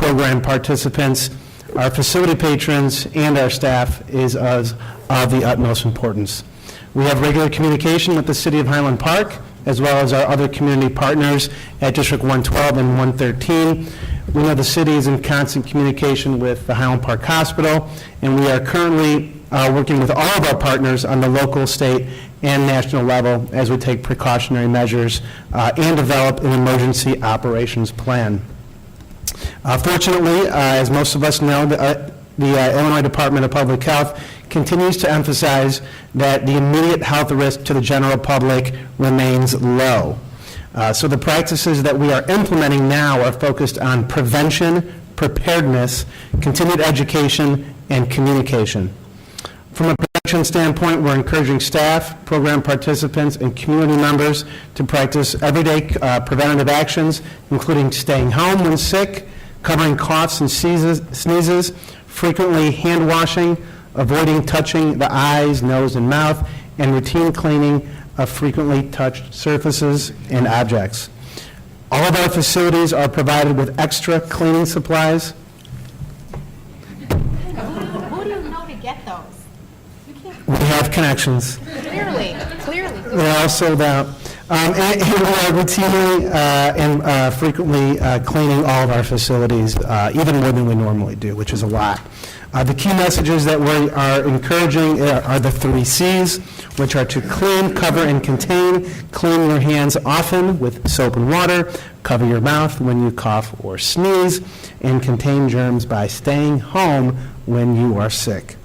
program participants, our facility patrons, and our staff is of the utmost importance. We have regular communication with the City of Highland Park, as well as our other community partners at District 112 and 113. We know the city is in constant communication with the Highland Park Hospital, and we are currently working with all of our partners on the local, state, and national level as we take precautionary measures and develop an emergency operations plan. Fortunately, as most of us know, the Illinois Department of Public Health continues to emphasize that the immediate health risk to the general public remains low. So the practices that we are implementing now are focused on prevention, preparedness, continued education, and communication. From a prevention standpoint, we're encouraging staff, program participants, and community members to practice everyday preventative actions, including staying home when sick, covering coughs and sneezes, frequently hand washing, avoiding touching the eyes, nose, and mouth, and routine cleaning of frequently touched surfaces and objects. All of our facilities are provided with extra cleaning supplies. Who do you know to get those? You can't. We have connections. Clearly. They're all sold out. And we are routinely and frequently cleaning all of our facilities, even more than we normally do, which is a lot. The key messages that we are encouraging are the 3 C's, which are to clean, cover, and contain. Clean your hands often with soap and water. Cover your mouth when you cough or sneeze. And contain germs by staying home when you are sick.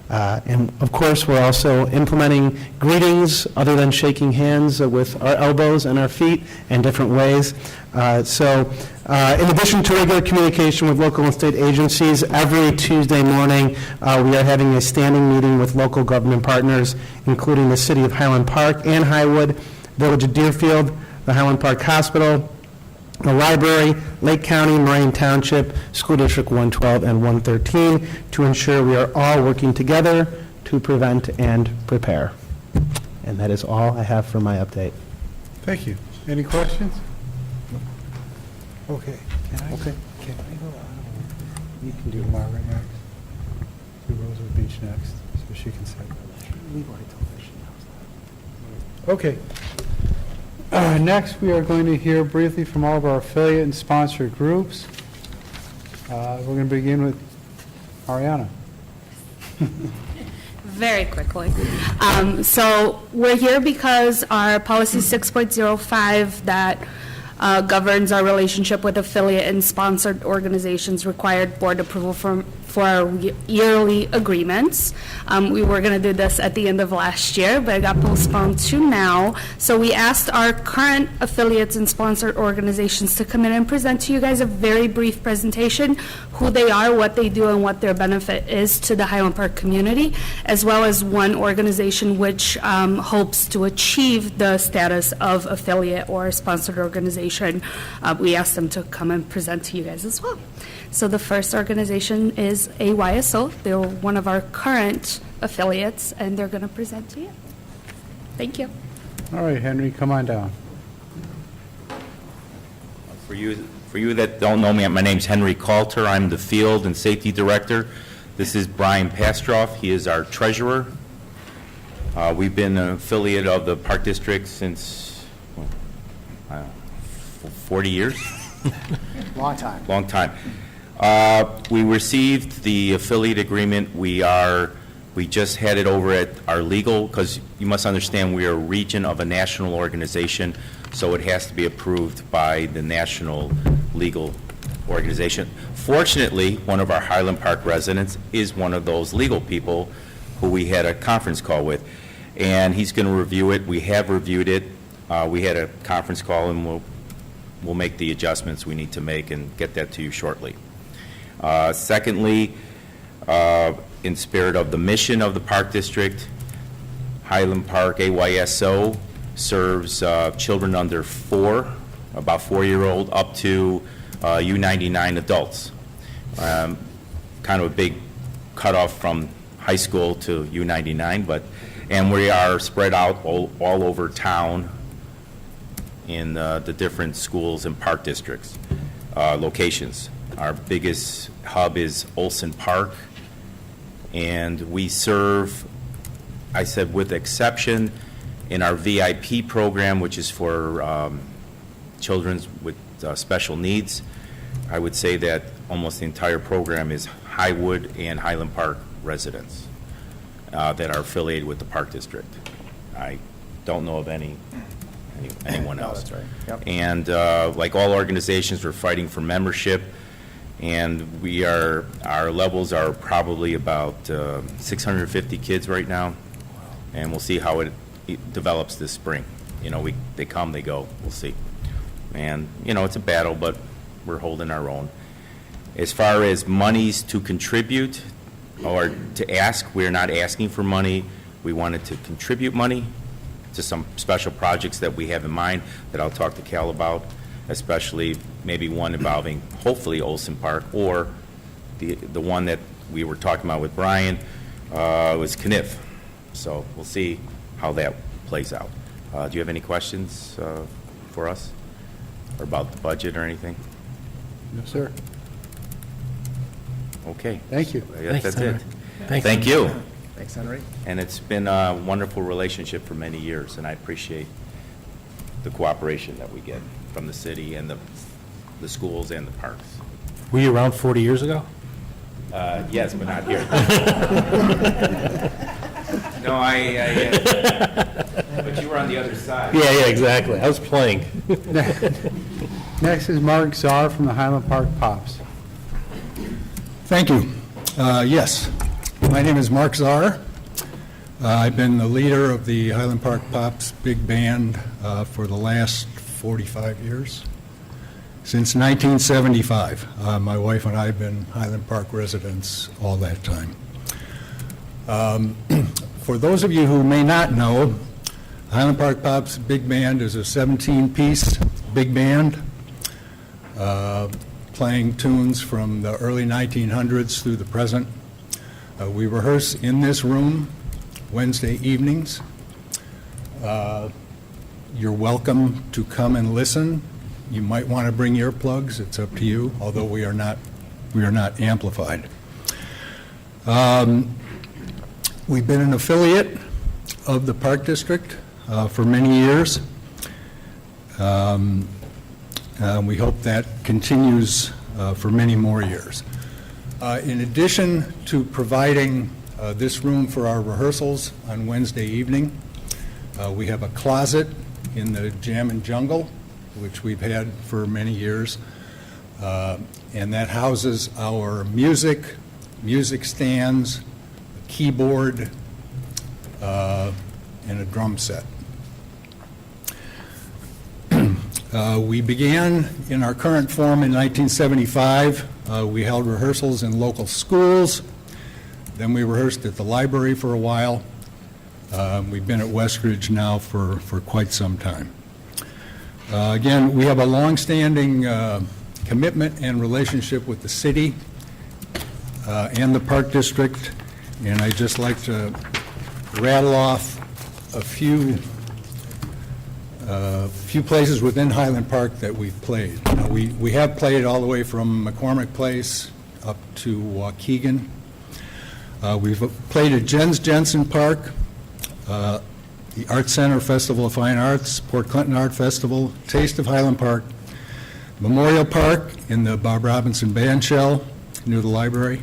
And of course, we're also implementing greetings other than shaking hands with our elbows and our feet in different ways. In addition to regular communication with local and state agencies, every Tuesday morning we are having a standing meeting with local government partners, including the City of Highland Park and Highwood, Village of Deerfield, the Highland Park Hospital, the library, Lake County, Moraine Township, School District 112 and 113, to ensure we are all working together to prevent and prepare. And that is all I have for my update. Thank you. Any questions? Okay. Can I go You can do Margaret next? Do Rosewood Beach next, so she can say. We've already told her she knows that. Okay. Next, we are going to hear briefly from all of our affiliate and sponsor groups. We're going to begin with Ariana. Very quickly. So we're here because our policy 6.05 that governs our relationship with affiliate and sponsored organizations required board approval for our yearly agreements. We were going to do this at the end of last year, but it got postponed to now. So we asked our current affiliates and sponsored organizations to come in and present to you guys a very brief presentation, who they are, what they do, and what their benefit is to the Highland Park community, as well as one organization which hopes to achieve the status of affiliate or sponsored organization. We asked them to come and present to you guys as well. So the first organization is AYSO. They're one of our current affiliates, and they're going to present to you. Thank you. All right, Henry, come on down. For you that don't know me, my name's Henry Coulter. I'm the Field and Safety Director. This is Brian Pastroff. He is our treasurer. We've been an affiliate of the Park District since 40 years. Long time. Long time. We received the affiliate agreement. We just had it over at our legal, because you must understand we are a region of a national organization, so it has to be approved by the national legal organization. Fortunately, one of our Highland Park residents is one of those legal people who we had a conference call with, and he's going to review it. We have reviewed it. We had a conference call, and we'll make the adjustments we need to make and get that to you shortly. Secondly, in spirit of the mission of the Park District, Highland Park AYSO serves children under 4, about 4-year-old, up to U99 adults. Kind of a big cutoff from high school to U99, and we are spread out all over town in the different schools and park districts locations. Our biggest hub is Olson Park, and we serve, I said with exception, in our VIP program, which is for children with special needs. I would say that almost the entire program is Highwood and Highland Park residents that are affiliated with the Park District. I don't know of anyone else. That's right. Yep. And like all organizations, we're fighting for membership, and our levels are probably about 650 kids right now, and we'll see how it develops this spring. You know, they come, they go, we'll see. And, you know, it's a battle, but we're holding our own. As far as monies to contribute or to ask, we're not asking for money. We wanted to contribute money to some special projects that we have in mind that I'll talk to Cal about, especially maybe one involving hopefully Olson Park, or the one that we were talking about with Brian was Kniff. So we'll see how that plays out. Do you have any questions for us or about the budget or anything? No, sir. Okay. Thank you. I guess that's it. Thanks. Thank you. Thanks, Henry. And it's been a wonderful relationship for many years, and I appreciate the cooperation that we get from the city and the schools and the parks. Were you around 40 years ago? Yes, but not here. No, but you were on the other side. Yeah, exactly. I was playing. Next is Mark Czar from the Highland Park Pops. Thank you. Yes, my name is Mark Czar. I've been the leader of the Highland Park Pops Big Band for the last 45 years. Since 1975. My wife and I have been Highland Park residents all that time. For those of you who may not know, Highland Park Pops Big Band is a 17-piece big band playing tunes from the early 1900s through the present. We rehearse in this room Wednesday evenings. You're welcome to come and listen. You might want to bring earplugs. It's up to you, although we are not amplified. We've been an affiliate of the Park District for many years. We hope that continues for many more years. In addition to providing this room for our rehearsals on Wednesday evening, we have a closet in the Jam and Jungle, which we've had for many years, and that houses our music stands, a keyboard, and a drum set. We began in our current form in 1975. We held rehearsals in local schools. Then we rehearsed at the library for a while. We've been at Westridge now for quite some time. Again, we have a longstanding commitment and relationship with the city and the Park District, and I'd just like to rattle off a few places within Highland Park that we've played. We have played all the way from McCormick Place up to Waukegan. We've played at Jens Jensen Park, the Art Center Festival of Fine Arts, Port Clinton Art Festival, Taste of Highland Park, Memorial Park in the Bob Robinson Band Shell near the library,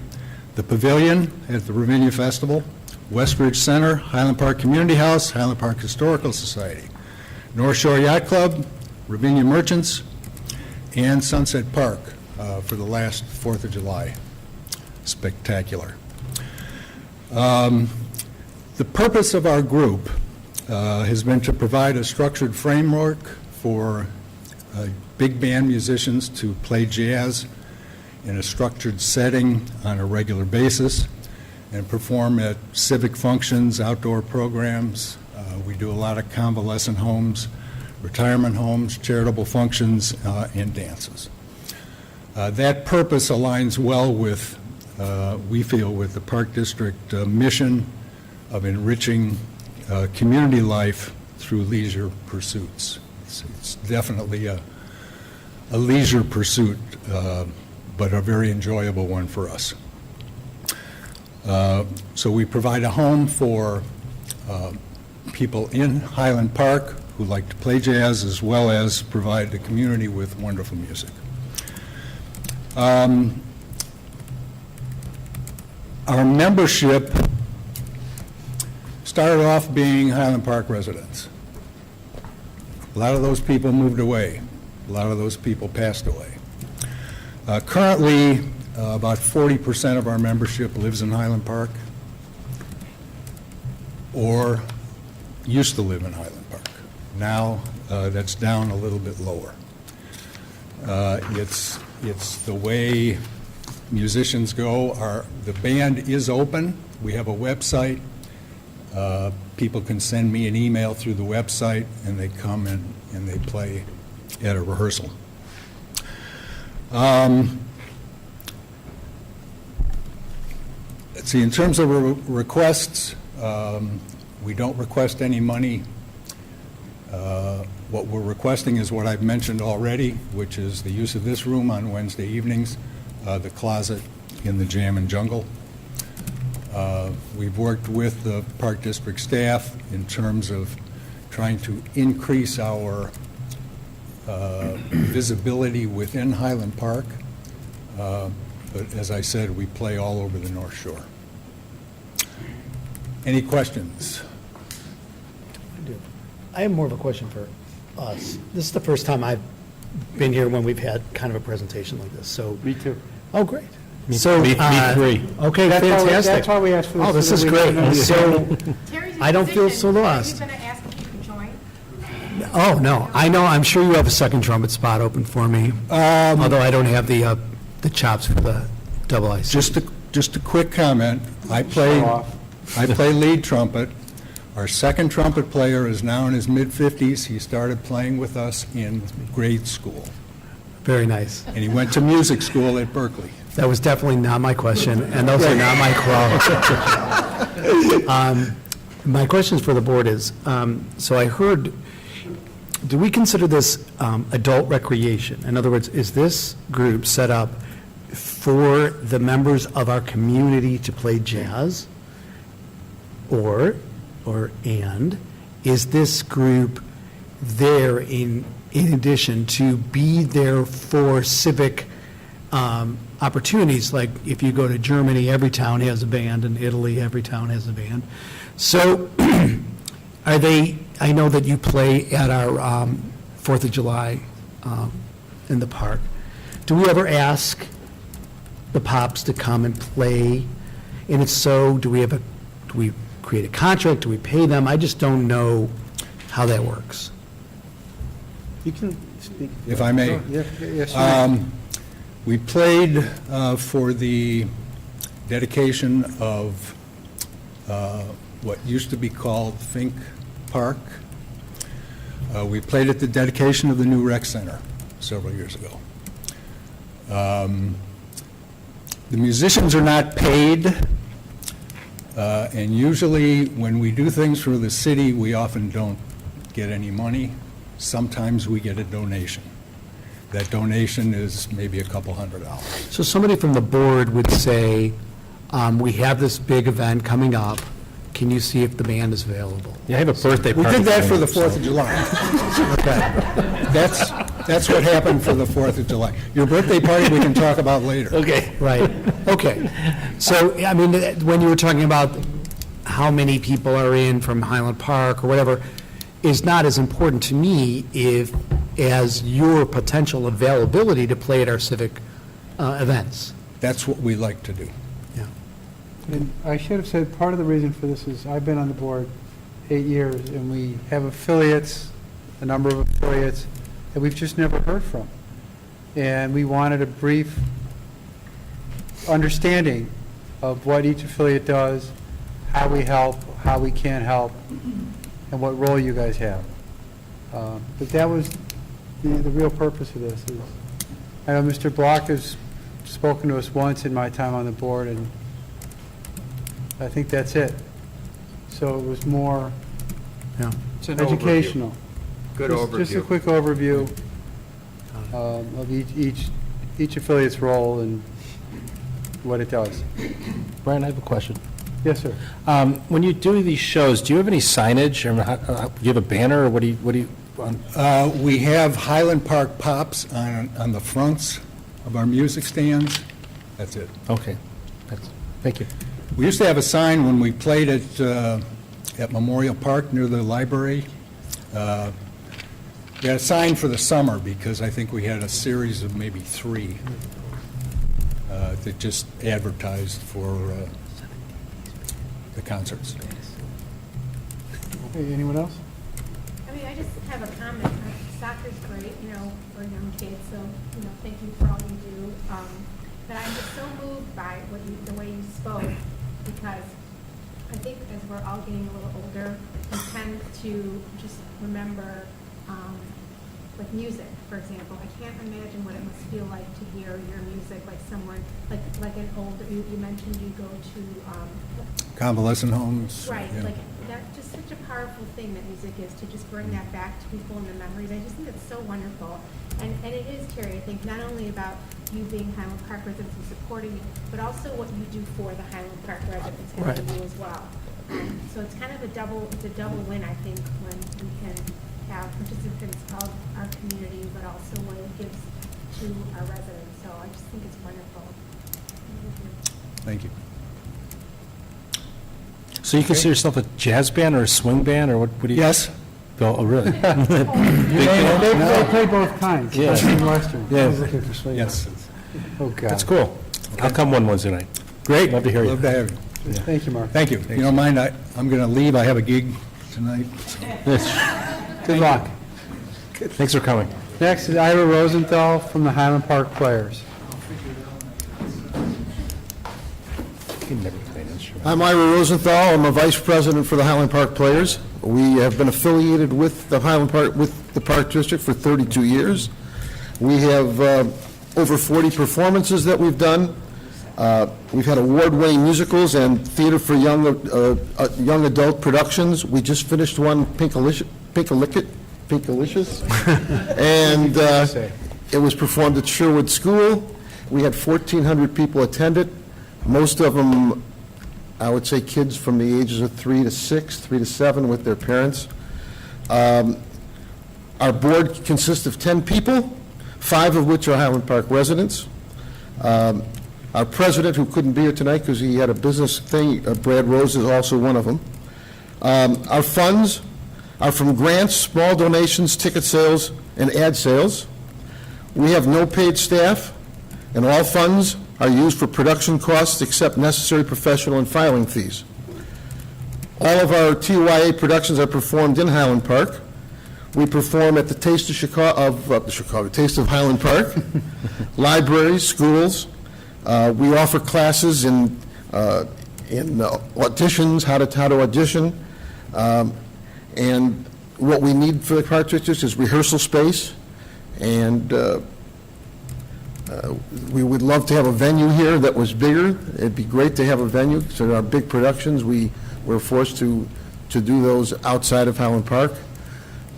the Pavilion at the Ravinia Festival, Westridge Center, Highland Park Community House, Highland Park Historical Society, North Shore Yacht Club, Ravinia Merchants, and Sunset Park for the last 4th of July. Spectacular. The purpose of our group has been to provide a structured framework for big band musicians to play jazz in a structured setting on a regular basis and perform at civic functions, outdoor programs. We do a lot of convalescent homes, retirement homes, charitable functions, and dances. That purpose aligns well with, we feel, with the Park District mission of enriching community life through leisure pursuits. It's definitely a leisure pursuit but a very enjoyable one for us. So we provide a home for people in Highland Park who like to play jazz, as well as provide the community with wonderful music. Our membership started off being Highland Park residents. A lot of those people moved away. A lot of those people passed away. Currently, about 40% of our membership lives in Highland Park or used to live in Highland Park. Now, that's down a little bit lower. It's the way musicians go. The band is open. We have a website. People can send me an email through the website, and they come and they play at a rehearsal. Let's see, in terms of requests, we don't request any money. What we're requesting is what I've mentioned already, which is the use of this room on Wednesday evenings, the closet in the Jam and Jungle. We've worked with the Park District staff in terms of trying to increase our visibility within Highland Park. But as I said, we play all over the North Shore. Any questions? I have more of a question for us. This is the first time I've been here when we've had kind of a presentation like this, so. Me too. Oh, great. Me So, three. Okay, That's fantastic. why we asked for this. Oh, this so is that we great. can- So, Terry's in I don't feel position. so Are lost. you going to ask if you can join? oh, no, I know, I'm sure you have a second trumpet spot open for me, although I don't have the chops for the double IC. Just a quick comment. I play lead trumpet. Our second trumpet player is now in his mid-50s. He started playing with us in grade school, Very nice. and he went to music school at Berkeley. That was definitely not my question, and those are not my qualifications. My questions for the board is, so I heard, do we consider this adult recreation? In other words, is this group set up for the members of our community to play jazz? And is this group there in addition to be there for civic opportunities? Like if you go to Germany, every town has a band, and Italy, every town has a band. So are they, I know that you play at our 4th of July in the park. Do we ever ask the Pops to come and play? And if so, do we create a contract? Do we pay them? I just don't know how that works. You can speak. If I may. Yes, sir. We played for the dedication of what used to be called Fink Park. We played at the dedication of the new rec center several years ago. The musicians are not paid, and usually when we do things for the city, we often don't get any money. Sometimes we get a donation. That donation is maybe a couple $100. So somebody from the board would say, we have this big event coming up, can you see if the band is available? Yeah, I have a birthday We party. did that for the coming up, 4th of July. That's what happened for the 4th of July. Your birthday party, we can talk about later. Okay. Right, okay. So, I mean, when you were talking about how many people are in from Highland Park or whatever, is not as important to me as your potential availability to play at our civic events. That's what we like to do. Yeah. And I should have said, part of the reason for this is I've been on the board 8 years, and we have affiliates, a number of affiliates, that we've just never heard from. And we wanted a brief understanding of what each affiliate does, how we help, how we can help, and what role you guys have. But that was the real purpose of this. Is, I know Mr. Block has spoken to us once in my time on the board, and I think that's it. So it was more Yeah. educational. Good Just a overview. quick overview of each each affiliate's role and what it does. Brian, I have a question. Yes, sir. When you do these shows, do you have any signage, or do you have a banner, or what do you, We have Highland Park Pops on the fronts of our music stands. That's it. okay, thank you. We used to have a sign when we played at Memorial Park near the library. We had a sign for the summer because I think we had a series of maybe 3 that just advertised for the concerts. Okay, anyone else? I mean, I just have a comment. Soccer's great, for young kids, so, thank you for all you do. But I'm just so moved by the way you spoke, because I think as we're all getting a little older, we tend to just remember, like music, for example. I can't imagine what it must feel like to hear your music, like someone, like an older, you mentioned you go to, Convalescent homes. right, yeah. like, that's just such a powerful thing that music is, to just bring that back to people in their memories. I just think it's so wonderful. And it is, Terry, I think, not only about you being Highland Park residents and supporting you, but also what you do for the Highland Park residents and for you as well. So it's kind of it's a double win, I think, when we can have participants of our community, but also what it gives to our residents. So I just think it's wonderful. Thank you. So you consider yourself a jazz band or a swing band, or what do you? Yes? Oh, really? They play both kinds, Yeah. Western and Western. Yeah. I was looking for swing Yes. lessons. Oh, God. That's cool. I'll come one Wednesday night. Great, love to hear you. Love to have you. Thank you, Mark. Thank you. If you don't mind, I'm going to leave. I have a gig tonight. Good luck. Thanks for coming. Next is Ira Rosenthal from the Highland Park Players. You can never play an instrument. I'm Ira Rosenthal. I'm a vice president for the Highland Park Players. We have been affiliated with the Park District for 32 years. We have over 40 performances that we've done. We've had award-winning musicals and theater for young adult productions. We just finished one, Pinkalicious, and it was performed at Sherwood School. We had 1,400 people attend it. Most of them, I would say, kids from the ages of 3 to 6, 3 to 7 with their parents. Our board consists of 10 people, 5 of which are Highland Park residents. Our president, who couldn't be here tonight because he had a business thing, Brad Rose, is also one of them. Our funds are from grants, small donations, ticket sales, and ad sales. We have no paid staff, and all funds are used for production costs except necessary professional and filing fees. All of our TYA productions are performed in Highland Park. We perform at the Taste of Highland Park, libraries, schools. We offer classes in auditions, how to audition. And what we need for the Park District is rehearsal space, and we would love to have a venue here that was bigger. It'd be great to have a venue. So our big productions, we're forced to do those outside of Highland Park.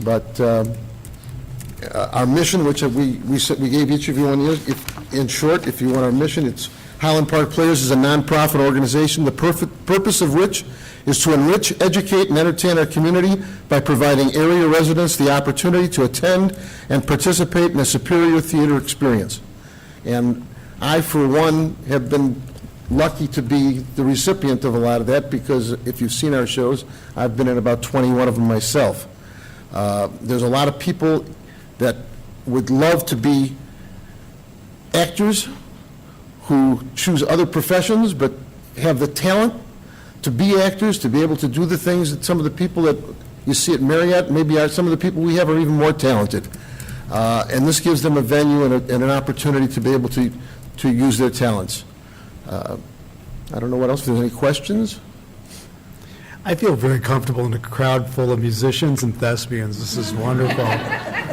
But our mission, which we gave each of you one year, in short, if you want our mission, it's Highland Park Players is a nonprofit organization, the purpose of which is to enrich, educate, and entertain our community by providing area residents the opportunity to attend and participate in a superior theater experience. And I, for one, have been lucky to be the recipient of a lot of that, because if you've seen our shows, I've been in about 21 of them myself. There's a lot of people that would love to be actors who choose other professions but have the talent to be actors, to be able to do the things that some of the people that you see at Marriott, maybe some of the people we have are even more talented. And this gives them a venue and an opportunity to be able to use their talents. I don't know what else, if there's any questions? I feel very comfortable in a crowd full of musicians and thespians. This is wonderful.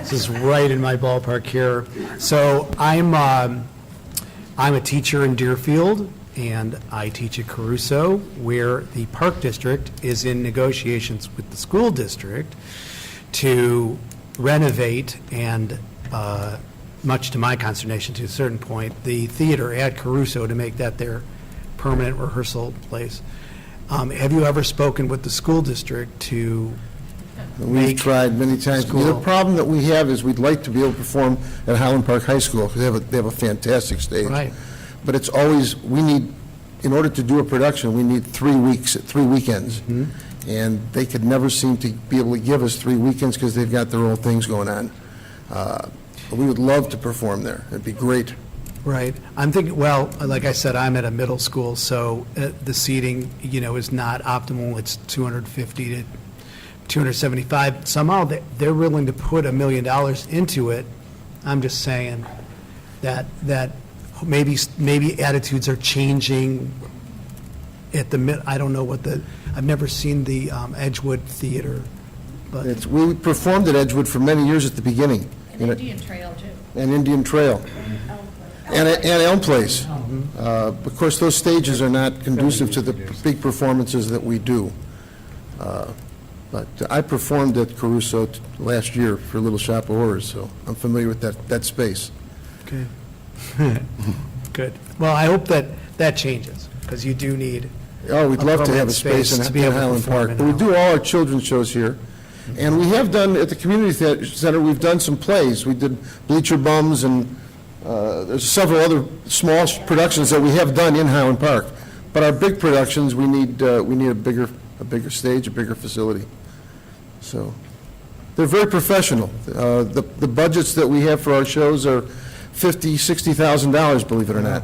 This is right in my ballpark here. So I'm a teacher in Deerfield, and I teach at Caruso, where the Park District is in negotiations with the school district to renovate and much to my consternation to a certain point, the theater at Caruso to make that their permanent rehearsal place. Have you ever spoken with the school district to We've make tried many times. school- The problem that we have is we'd like to be able to perform at Highland Park High School, because they have a fantastic stage. Right. But it's always, we need, in order to do a production, we need 3 weeks, 3 weekends. And they could never seem to be able to give us 3 weekends because they've got their own things going on. We would love to perform there. It'd be great. Right. I'm thinking, well, like I said, I'm at a middle school, so the seating, is not optimal. It's 250 to 275. Somehow, they're willing to put $1 million into it. I'm just saying that maybe attitudes are changing at the, I don't know what I've never seen the Edgewood Theater, but, We performed at Edgewood for many years at the beginning. And Indian Trail, too. And Indian Trail. And Elm Place. Of course, those stages are not conducive to the big performances that we do. But I performed at Caruso last year for Little Shop of Horrors, so I'm familiar with that space. okay. Good. Well, I hope that changes, because you do need, Oh, we'd A love to have permanent a space space in to be able to Highland perform Park. in But we Highland. do all our children's shows here. And we have done, at the community center, we've done some plays. We did Bleacher Bums, and there's several other small productions that we have done in Highland Park. But our big productions, we need a bigger stage, a bigger facility. So, they're very professional. The budgets that we have for our shows are $50,000, $60,000, believe it or not.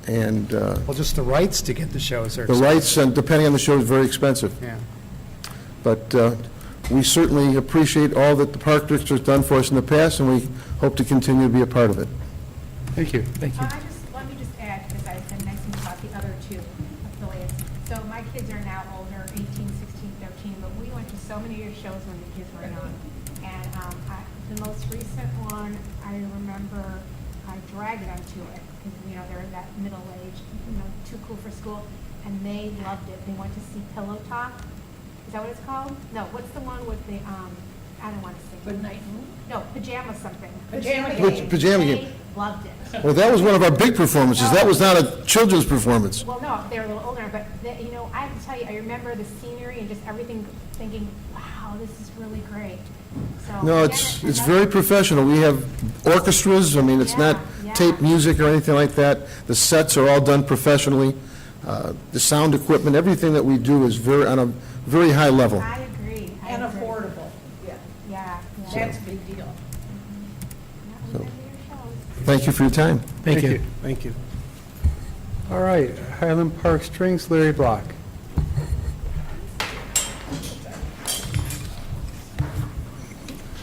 And well, just the rights to get the shows are the rights, and depending on the show, is very expensive. Yeah. But we certainly appreciate all that the Park District has done for us in the past, and we hope to continue to be a part of it. Thank you. Thank you. Let me just add, because I said nice things about the other two affiliates. So my kids are now older, 18, 16, 13, but we went to so many of your shows when the kids were young. And the most recent one, I remember I dragged them to it, because, they're that middle age, too cool for school, and they loved it. They went to see Pillow Talk. Is that what it's called? No, what's the one with the, I don't want to sing. Good night. No, Pajama something. Pajama Which Pajama Game? They loved it. Well, that was one of our big performances. That was not a children's performance. Well, no, they're a little older, but, I have to tell you, I remember the scenery and just everything, thinking, wow, this is really great. So No, again, it's another- very professional. We have orchestras. I mean, it's not Yeah. tape music or anything like that. The sets are all done professionally. The sound equipment, everything that we do is on a very high level. I agree. I And agree. affordable, yeah. Yeah. That's a big deal. That was one of your shows. Thank you for your time. Thank you. you. Thank you. All right, Highland Park Strings, Larry Block.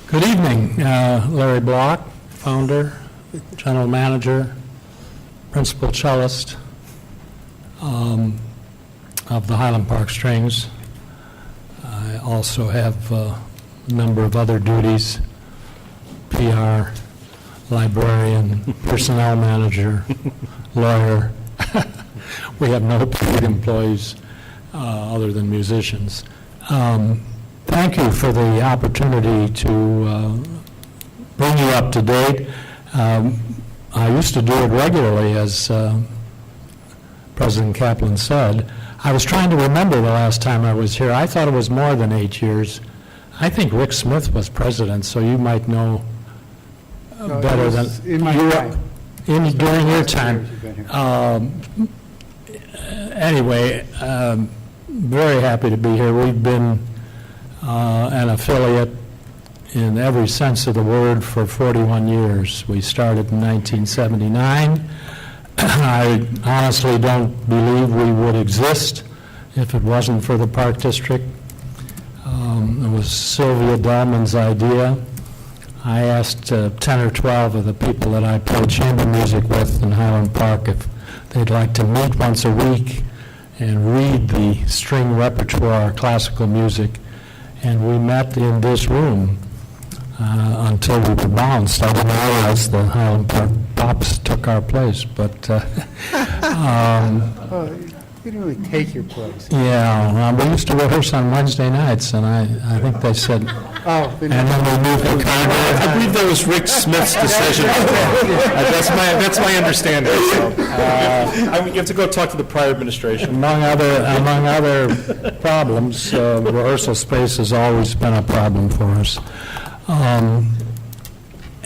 Good evening, Larry Block, founder, general manager, principal cellist of the Highland Park Strings. I also have a number of other duties, PR, librarian, personnel manager, lawyer. We have no paid employees other than musicians. Thank you for the opportunity to bring you up to date. I used to do it regularly, as President Kaplan said. I was trying to remember the last time I was here. I thought it was more than 8 years. I think Rick Smith was president, so you might know No, better it than... was in my you were- time. During your Last time. years you've been here. Anyway, very happy to be here. We've been an affiliate in every sense of the word for 41 years. We started in 1979. I honestly don't believe we would exist if it wasn't for the Park District. It was Sylvia Dahlman's idea. I asked 10 or 12 of the people that I played chamber music with in Highland Park if they'd like to meet once a week and read the string repertoire, classical music, and we met in this room until we were bounced. I didn't realize the Highland Park Pops took our place, but We didn't really take your place. Yeah, we used to rehearse on Wednesday nights, and I think they said, Oh, we and then we moved to Concord. I believe that was Rick Smith's decision. That's my understanding, so. You have to go talk to the prior administration. Among other problems, rehearsal space has always been a problem for us.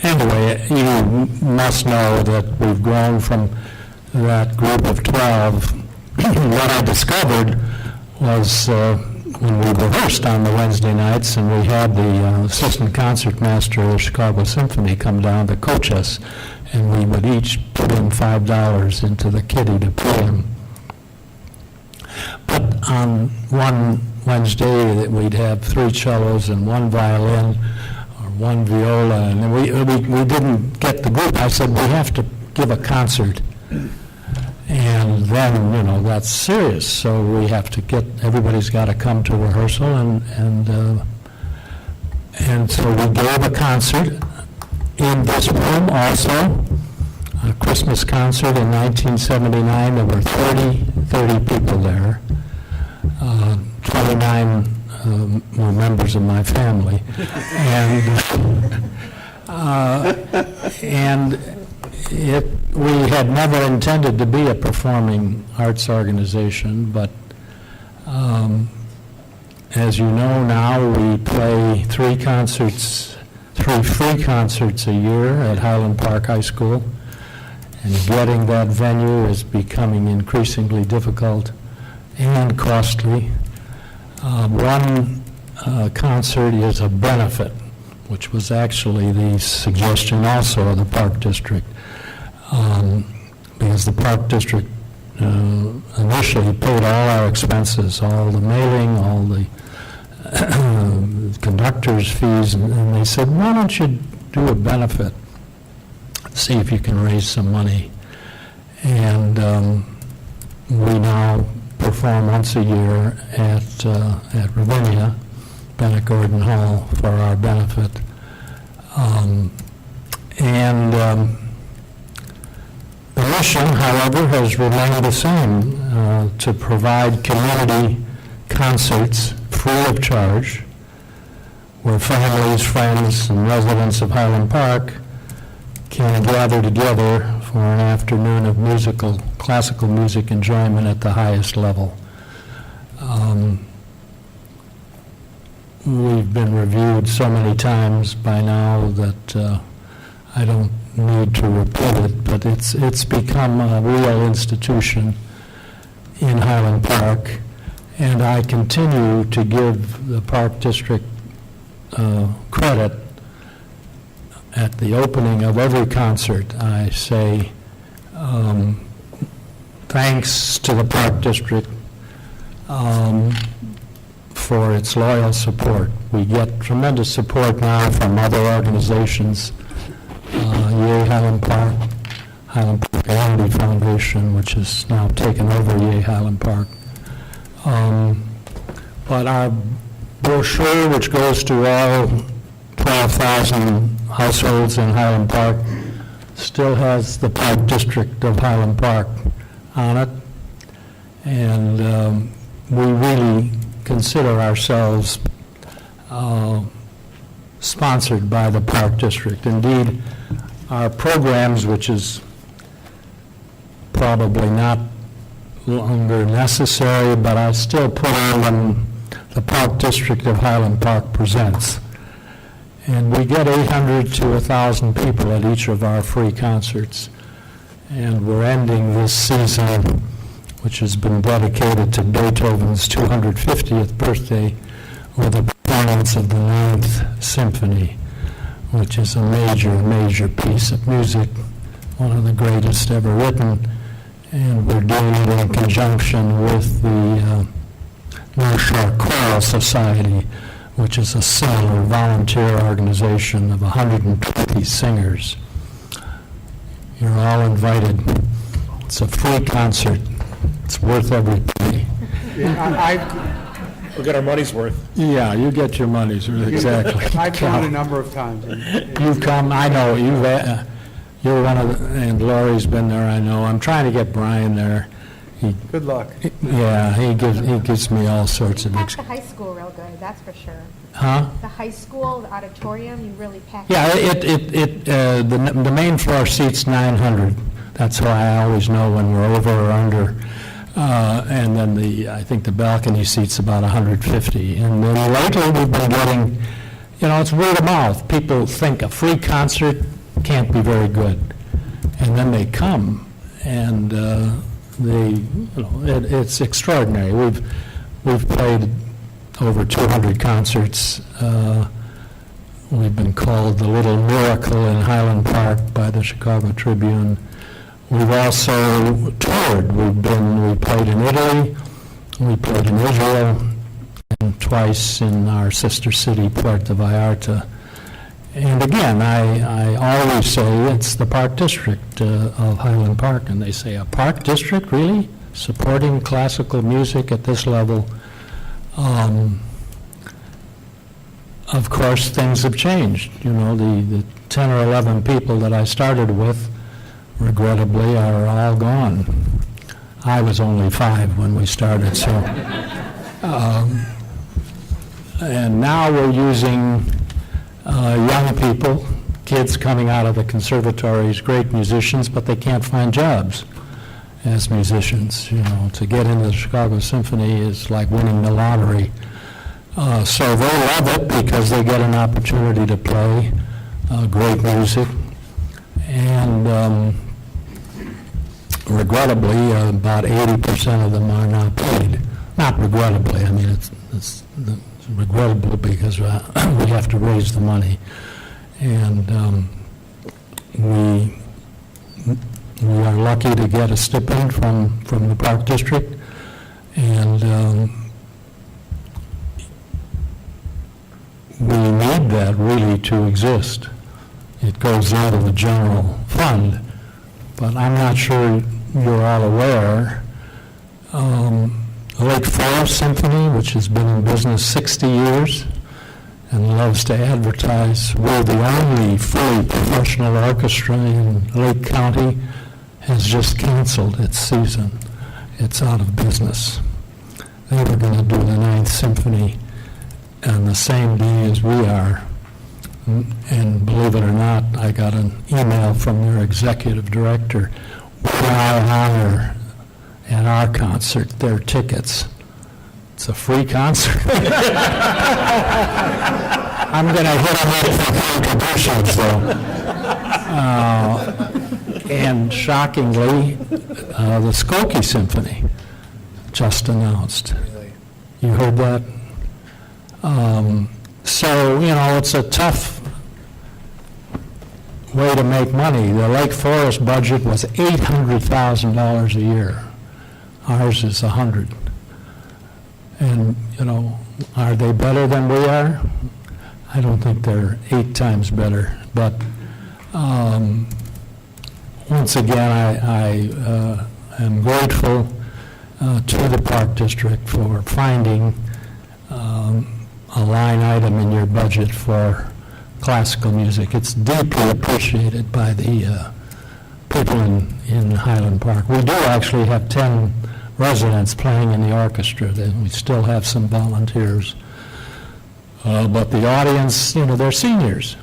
Anyway, you must know that we've grown from that group of 12. What I discovered was when we rehearsed on the Wednesday nights and we had the assistant concertmaster of the Chicago Symphony come down to coach us, and we would each put in $5 into the kitty to pay him. But on one Wednesday, that we'd have 3 cellos and 1 violin or 1 viola, and we didn't get the group. I said, we have to give a concert. And then, that's serious, so we have to everybody's got to come to rehearsal, and so we gave a concert in this room also, a Christmas concert in 1979. There were 30 people there. 29 were members of my family. And we had never intended to be a performing arts organization, but as you know now, we play 3 free concerts a year at Highland Park High School, and getting that venue is becoming increasingly difficult and costly. One concert is a benefit, which was actually the suggestion also of the Park District. Because the Park District initially paid all our expenses, all the mailing, all the conductor's fees, and they said, why don't you do a benefit, see if you can raise some money. And we now perform once a year at Ravinia, Bennett Gordon Hall, for our benefit. The mission, however, has remained the same, to provide community concerts free of charge, where families, friends, and residents of Highland Park can gather together for an afternoon of classical music enjoyment at the highest level. We've been reviewed so many times by now that I don't need to repeat it, but it's become a real institution in Highland Park, and I continue to give the Park District credit. At the opening of every concert, I say, thanks to the Park District for its loyal support. We get tremendous support now from other organizations, Yay Highland Park Amity Foundation, which has now taken over Yay Highland Park. But our brochure, which goes to all 12,000 households in Highland Park, still has the Park District of Highland Park on it. And we really consider ourselves sponsored by the Park District. Indeed, our programs, which is probably not longer necessary, but I still put on them, the Park District of Highland Park Presents. And we get 800 to 1,000 people at each of our free concerts. And we're ending this season, which has been dedicated to Beethoven's 250th birthday, with a performance of the 9th Symphony, which is a major piece of music, one of the greatest ever written. And we're doing it in conjunction with the North Shore Choral Society, which is a similar volunteer organization of 120 singers. You're all invited. It's a free concert. It's worth every penny. We'll get our money's worth. Yeah, you get your money's worth, exactly. I've gone a number of times. and- You've come, I know, you're one of the, and Lori's been there, I know. I'm trying to get Brian there. Good luck. Yeah, he gives me all sorts You of, packed the high school real good, that's for sure. huh? The high school, the auditorium, you really packed. Yeah, the main floor seats 900. That's how I always know when we're over or under. And then I think the balcony seats about 150. And then lately, we've been getting, it's word of mouth. People think a free concert can't be very good. And then they come, and it's extraordinary. We've played over 200 concerts. We've been called the Little Miracle in Highland Park by the Chicago Tribune. We've also toured. We played in Italy, we played in Israel, and twice in our sister city, Puerto Vallarta. And again, I always say it's the Park District of Highland Park, and they say, a Park District, really? Supporting classical music at this level? Of course, things have changed. The 10 or 11 people that I started with, regrettably, are all gone. I was only 5 when we started, so. And now we're using young people, kids coming out of the conservatories, great musicians, but they can't find jobs as musicians. To get into the Chicago Symphony is like winning the lottery. So they love it because they get an opportunity to play great music. And regrettably, about 80% of them are not paid. Not regrettably, I mean, it's regrettable because we have to raise the money. And we are lucky to get a stipend from the Park District. And we need that really to exist. It goes out of the general fund, but I'm not sure you're all aware. Lake Forest Symphony, which has been in business 60 years and loves to advertise, we're the only fully professional orchestra in Lake County, has just canceled its season. It's out of business. They were going to do the Ninth Symphony on the same day as we are. And believe it or not, I got an email from their executive director. Will I honor at our concert their tickets? It's a free concert. I'm going to hit them up for contributions, though. And shockingly, the Skokie Symphony just announced. You heard that? So, it's a tough way to make money. The Lake Forest budget was $800,000 a year. Ours is $100,000. And, are they better than we are? I don't think they're 8 times better. But once again, I am grateful to the Park District for finding a line item in your budget for classical music. It's deeply appreciated by the people in Highland Park. We do actually have 10 residents playing in the orchestra. We still have some volunteers. But the audience, they're seniors.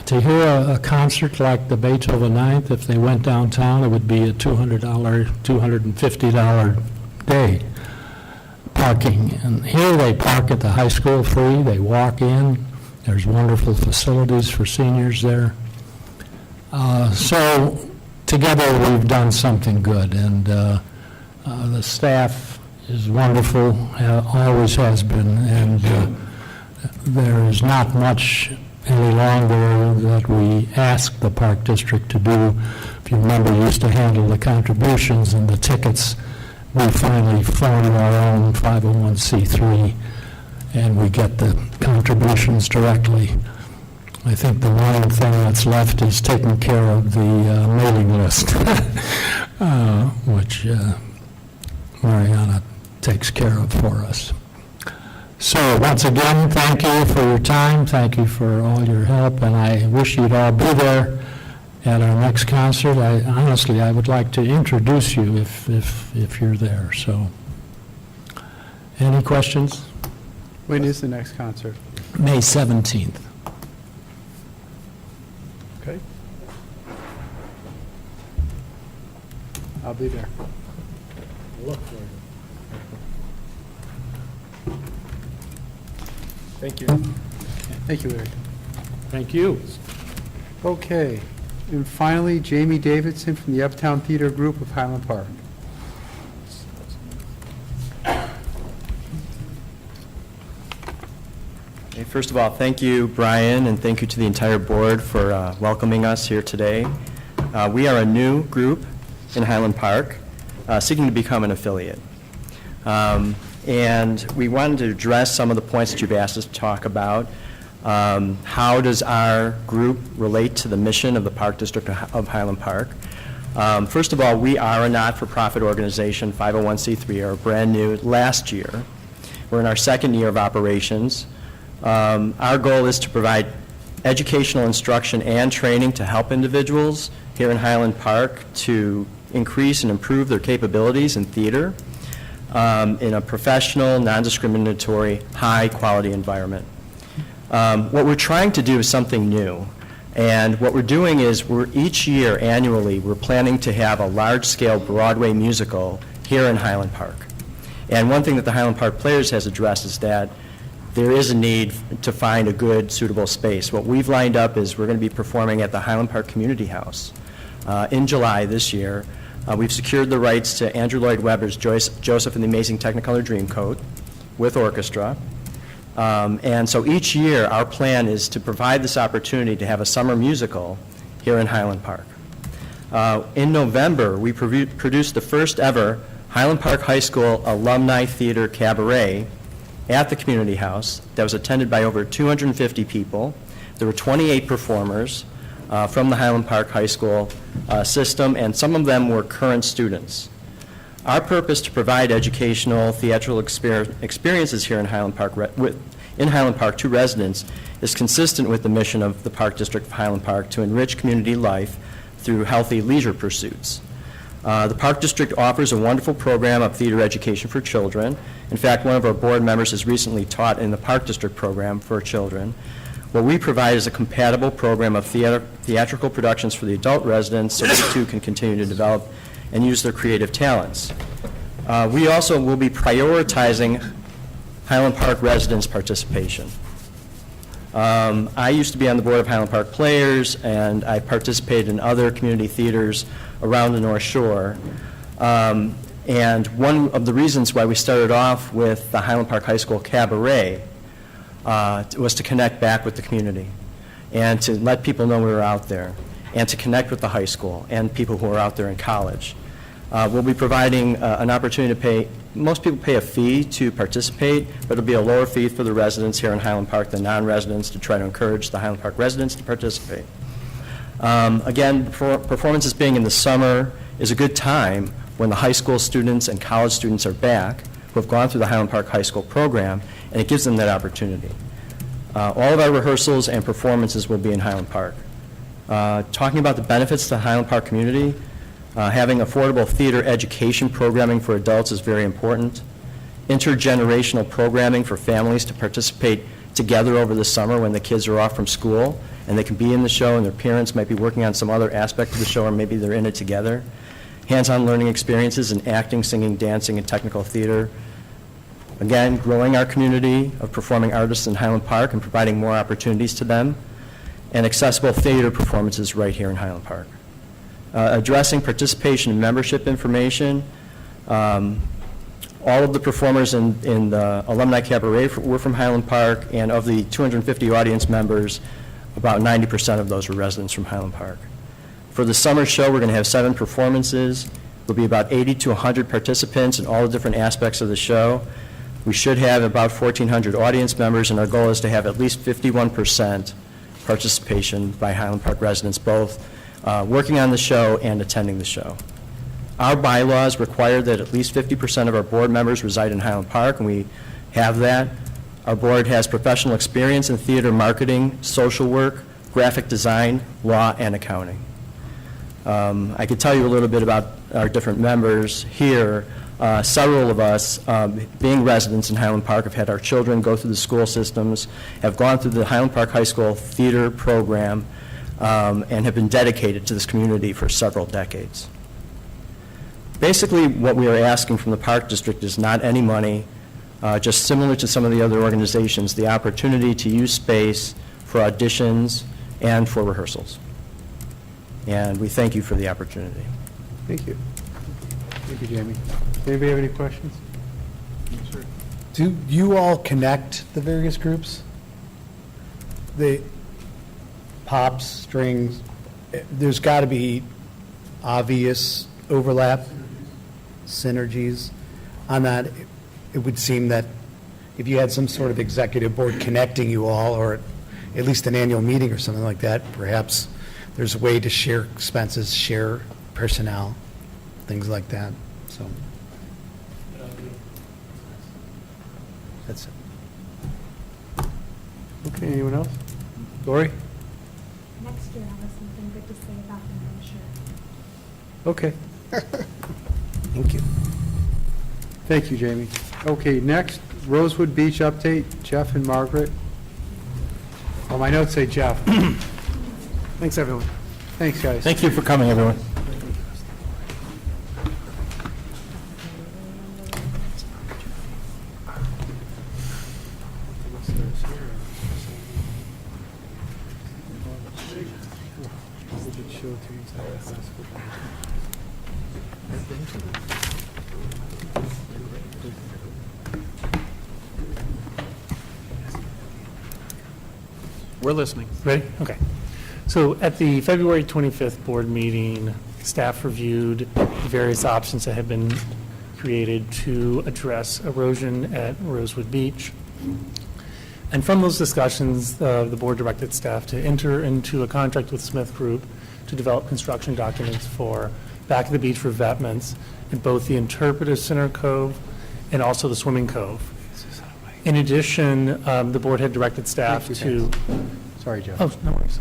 To hear a concert like the Beethoven Ninth, if they went downtown, it would be a $200, $250 day parking. And here they park at the high school free. They walk in. There's wonderful facilities for seniors there. So together we've done something good. And the staff is wonderful, always has been. And there is not much any longer that we ask the Park District to do. If you remember, we used to handle the contributions and the tickets. We finally formed our own 501c3, and we get the contributions directly. I think the one thing that's left is taking care of the mailing list, which Mariana takes care of for us. So once again, thank you for your time, thank you for all your help, and I wish you'd all be there at our next concert. Honestly, I would like to introduce you if you're there, so. Any questions? When is the next concert? May 17th. Okay. I'll be there. Thank you. Thank you, Eric. Thank you. Okay. And finally, Jamie Davidson from the Uptown Theater Group of Highland Park. Okay, first of all, thank you, Brian, and thank you to the entire board for welcoming us here today. We are a new group in Highland Park, seeking to become an affiliate. And we wanted to address some of the points that you've asked us to talk about. How does our group relate to the mission of the Park District of Highland Park? First of all, we are a not-for-profit organization, 501c3, are brand new last year. We're in our second year of operations. Our goal is to provide educational instruction and training to help individuals here in Highland Park to increase and improve their capabilities in theater in a professional, non-discriminatory, high-quality environment. What we're trying to do is something new. And what we're doing is each year, annually, we're planning to have a large-scale Broadway musical here in Highland Park. And one thing that the Highland Park Players has addressed is that there is a need to find a good, suitable space. What we've lined up is we're going to be performing at the Highland Park Community House in July this year. We've secured the rights to Andrew Lloyd Webber's Joseph and the Amazing Technicolor Dreamcoat with orchestra. And so each year, our plan is to provide this opportunity to have a summer musical here in Highland Park. In November, we produced the first ever Highland Park High School Alumni Theater Cabaret at the Community House that was attended by over 250 people. There were 28 performers from the Highland Park High School system, and some of them were current students. Our purpose to provide educational theatrical experiences here in Highland Park to residents is consistent with the mission of the Park District of Highland Park to enrich community life through healthy leisure pursuits. The Park District offers a wonderful program of theater education for children. In fact, one of our board members has recently taught in the Park District program for children. What we provide is a compatible program of theatrical productions for the adult residents so they too can continue to develop and use their creative talents. We also will be prioritizing Highland Park residents' participation. I used to be on the board of Highland Park Players, and I participated in other community theaters around the North Shore. And one of the reasons why we started off with the Highland Park High School Cabaret was to connect back with the community and to let people know we were out there and to connect with the high school and people who are out there in college. We'll be providing an opportunity to pay, most people pay a fee to participate, but it'll be a lower fee for the residents here in Highland Park than non-residents to try to encourage the Highland Park residents to participate. Again, performances being in the summer is a good time when the high school students and college students are back who have gone through the Highland Park High School program, and it gives them that opportunity. All of our rehearsals and performances will be in Highland Park. Talking about the benefits to the Highland Park community, having affordable theater education programming for adults is very important. Intergenerational programming for families to participate together over the summer when the kids are off from school and they can be in the show and their parents might be working on some other aspect of the show or maybe they're in it together. Hands-on learning experiences in acting, singing, dancing, and technical theater. Again, growing our community of performing artists in Highland Park and providing more opportunities to them, and accessible theater performances right here in Highland Park. Addressing participation and membership information. All of the performers in the Alumni Cabaret were from Highland Park, and of the 250 audience members, about 90% of those were residents from Highland Park. For the summer show, we're going to have 7 performances. There'll be about 80 to 100 participants in all the different aspects of the show. We should have about 1,400 audience members, and our goal is to have at least 51% participation by Highland Park residents, both working on the show and attending the show. Our bylaws require that at least 50% of our board members reside in Highland Park, and we have that. Our board has professional experience in theater marketing, social work, graphic design, law, and accounting. I could tell you a little bit about our different members here. Several of us, being residents in Highland Park, have had our children go through the school systems, have gone through the Highland Park High School theater program, and have been dedicated to this community for several decades. Basically, what we are asking from the Park District is not any money, just similar to some of the other organizations, the opportunity to use space for auditions and for rehearsals. And we thank you for the opportunity. Thank you. Thank you, Jamie. Anybody have any questions? Do you all connect the various groups? The pops, strings, there's got to be obvious overlap, synergies on that. It would seem that if you had some sort of executive board connecting you all, or at least an annual meeting or something like that, perhaps there's a way to share expenses, share personnel, things like that, so. That's it. Okay, anyone else? Lori? Next year, I'll have something good to say about them, I'm sure. Okay. Thank you. Thank you, Jamie. Okay, next, Rosewood Beach update, Jeff and Margaret. Oh, my notes say Jeff. Thanks, everyone. Thanks, guys. Thank you for coming, everyone. We're listening. Ready? Okay. So at the February 25th board meeting, staff reviewed the various options that have been created to address erosion at Rosewood Beach. And from those discussions, the board directed staff to enter into a contract with Smith Group to develop construction documents for back of the beach revetments in both the interpretive center cove and also the swimming cove. In addition, the board had directed staff Thank you, to... Sorry, Jeff. Oh, no worries.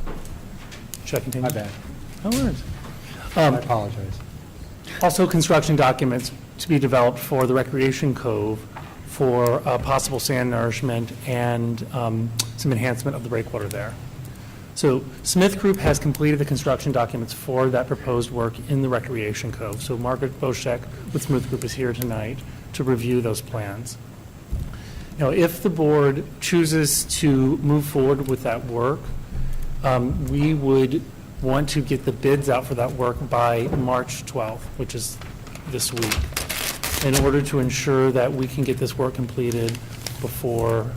Should I continue? My bad. No worries. I apologize. Also, construction documents to be developed for the recreation cove for possible sand nourishment and some enhancement of the breakwater there. So Smith Group has completed the construction documents for that proposed work in the recreation cove. So Margaret Boschek with Smith Group is here tonight to review those plans. Now, if the board chooses to move forward with that work, we would want to get the bids out for that work by March 12th, which is this week, in order to ensure that we can get this work completed before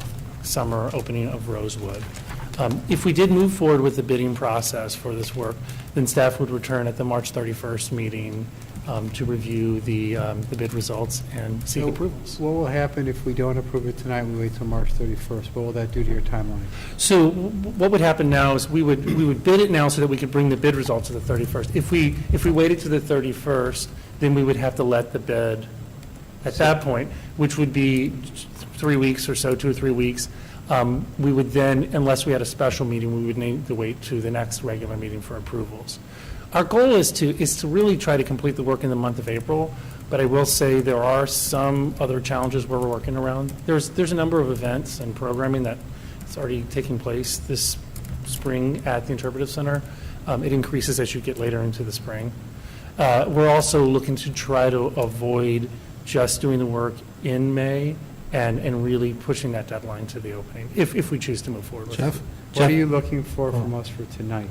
summer opening of Rosewood. If we did move forward with the bidding process for this work, then staff would return at the March 31st meeting to review the bid results and seek approvals. What will happen if we don't approve it tonight, we wait till March 31st? What will that do to your timeline? So what would happen now is we would bid it now so that we could bring the bid results to the 31st. If we waited to the 31st, then we would have to let the bid at that point, which would be 3 weeks or so, 2 or 3 weeks. We would then, unless we had a special meeting, we would need to wait to the next regular meeting for approvals. Our goal is to really try to complete the work in the month of April, but I will say there are some other challenges where we're working around. There's a number of events and programming that is already taking place this spring at the Interpretive Center. It increases as you get later into the spring. We're also looking to try to avoid just doing the work in May and really pushing that deadline to the opening, if we choose to move forward with it. What are you looking for from us for tonight?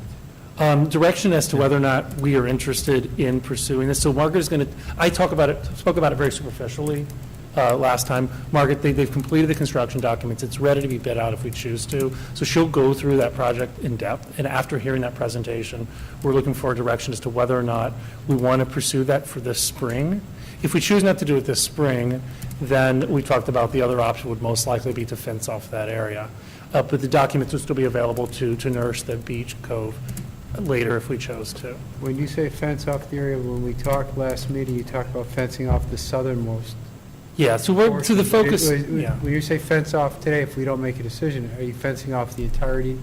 Direction as to whether or not we are interested in pursuing this. So Margaret is going to, I spoke about it very superficially last time. Margaret, they've completed the construction documents. It's ready to be bid out if we choose to. So she'll go through that project in depth. And after hearing that presentation, we're looking for a direction as to whether or not we want to pursue that for this spring. If we choose not to do it this spring, then we talked about the other option would most likely be to fence off that area. But the documents would still be available to nourish the beach cove later if we chose to. When you say fence off the area, when we talked last meeting, you talked about fencing off the southernmost. Yeah, so we're to the focus. When Yeah. you say fence off today, if we don't make a decision, are you fencing off the entirety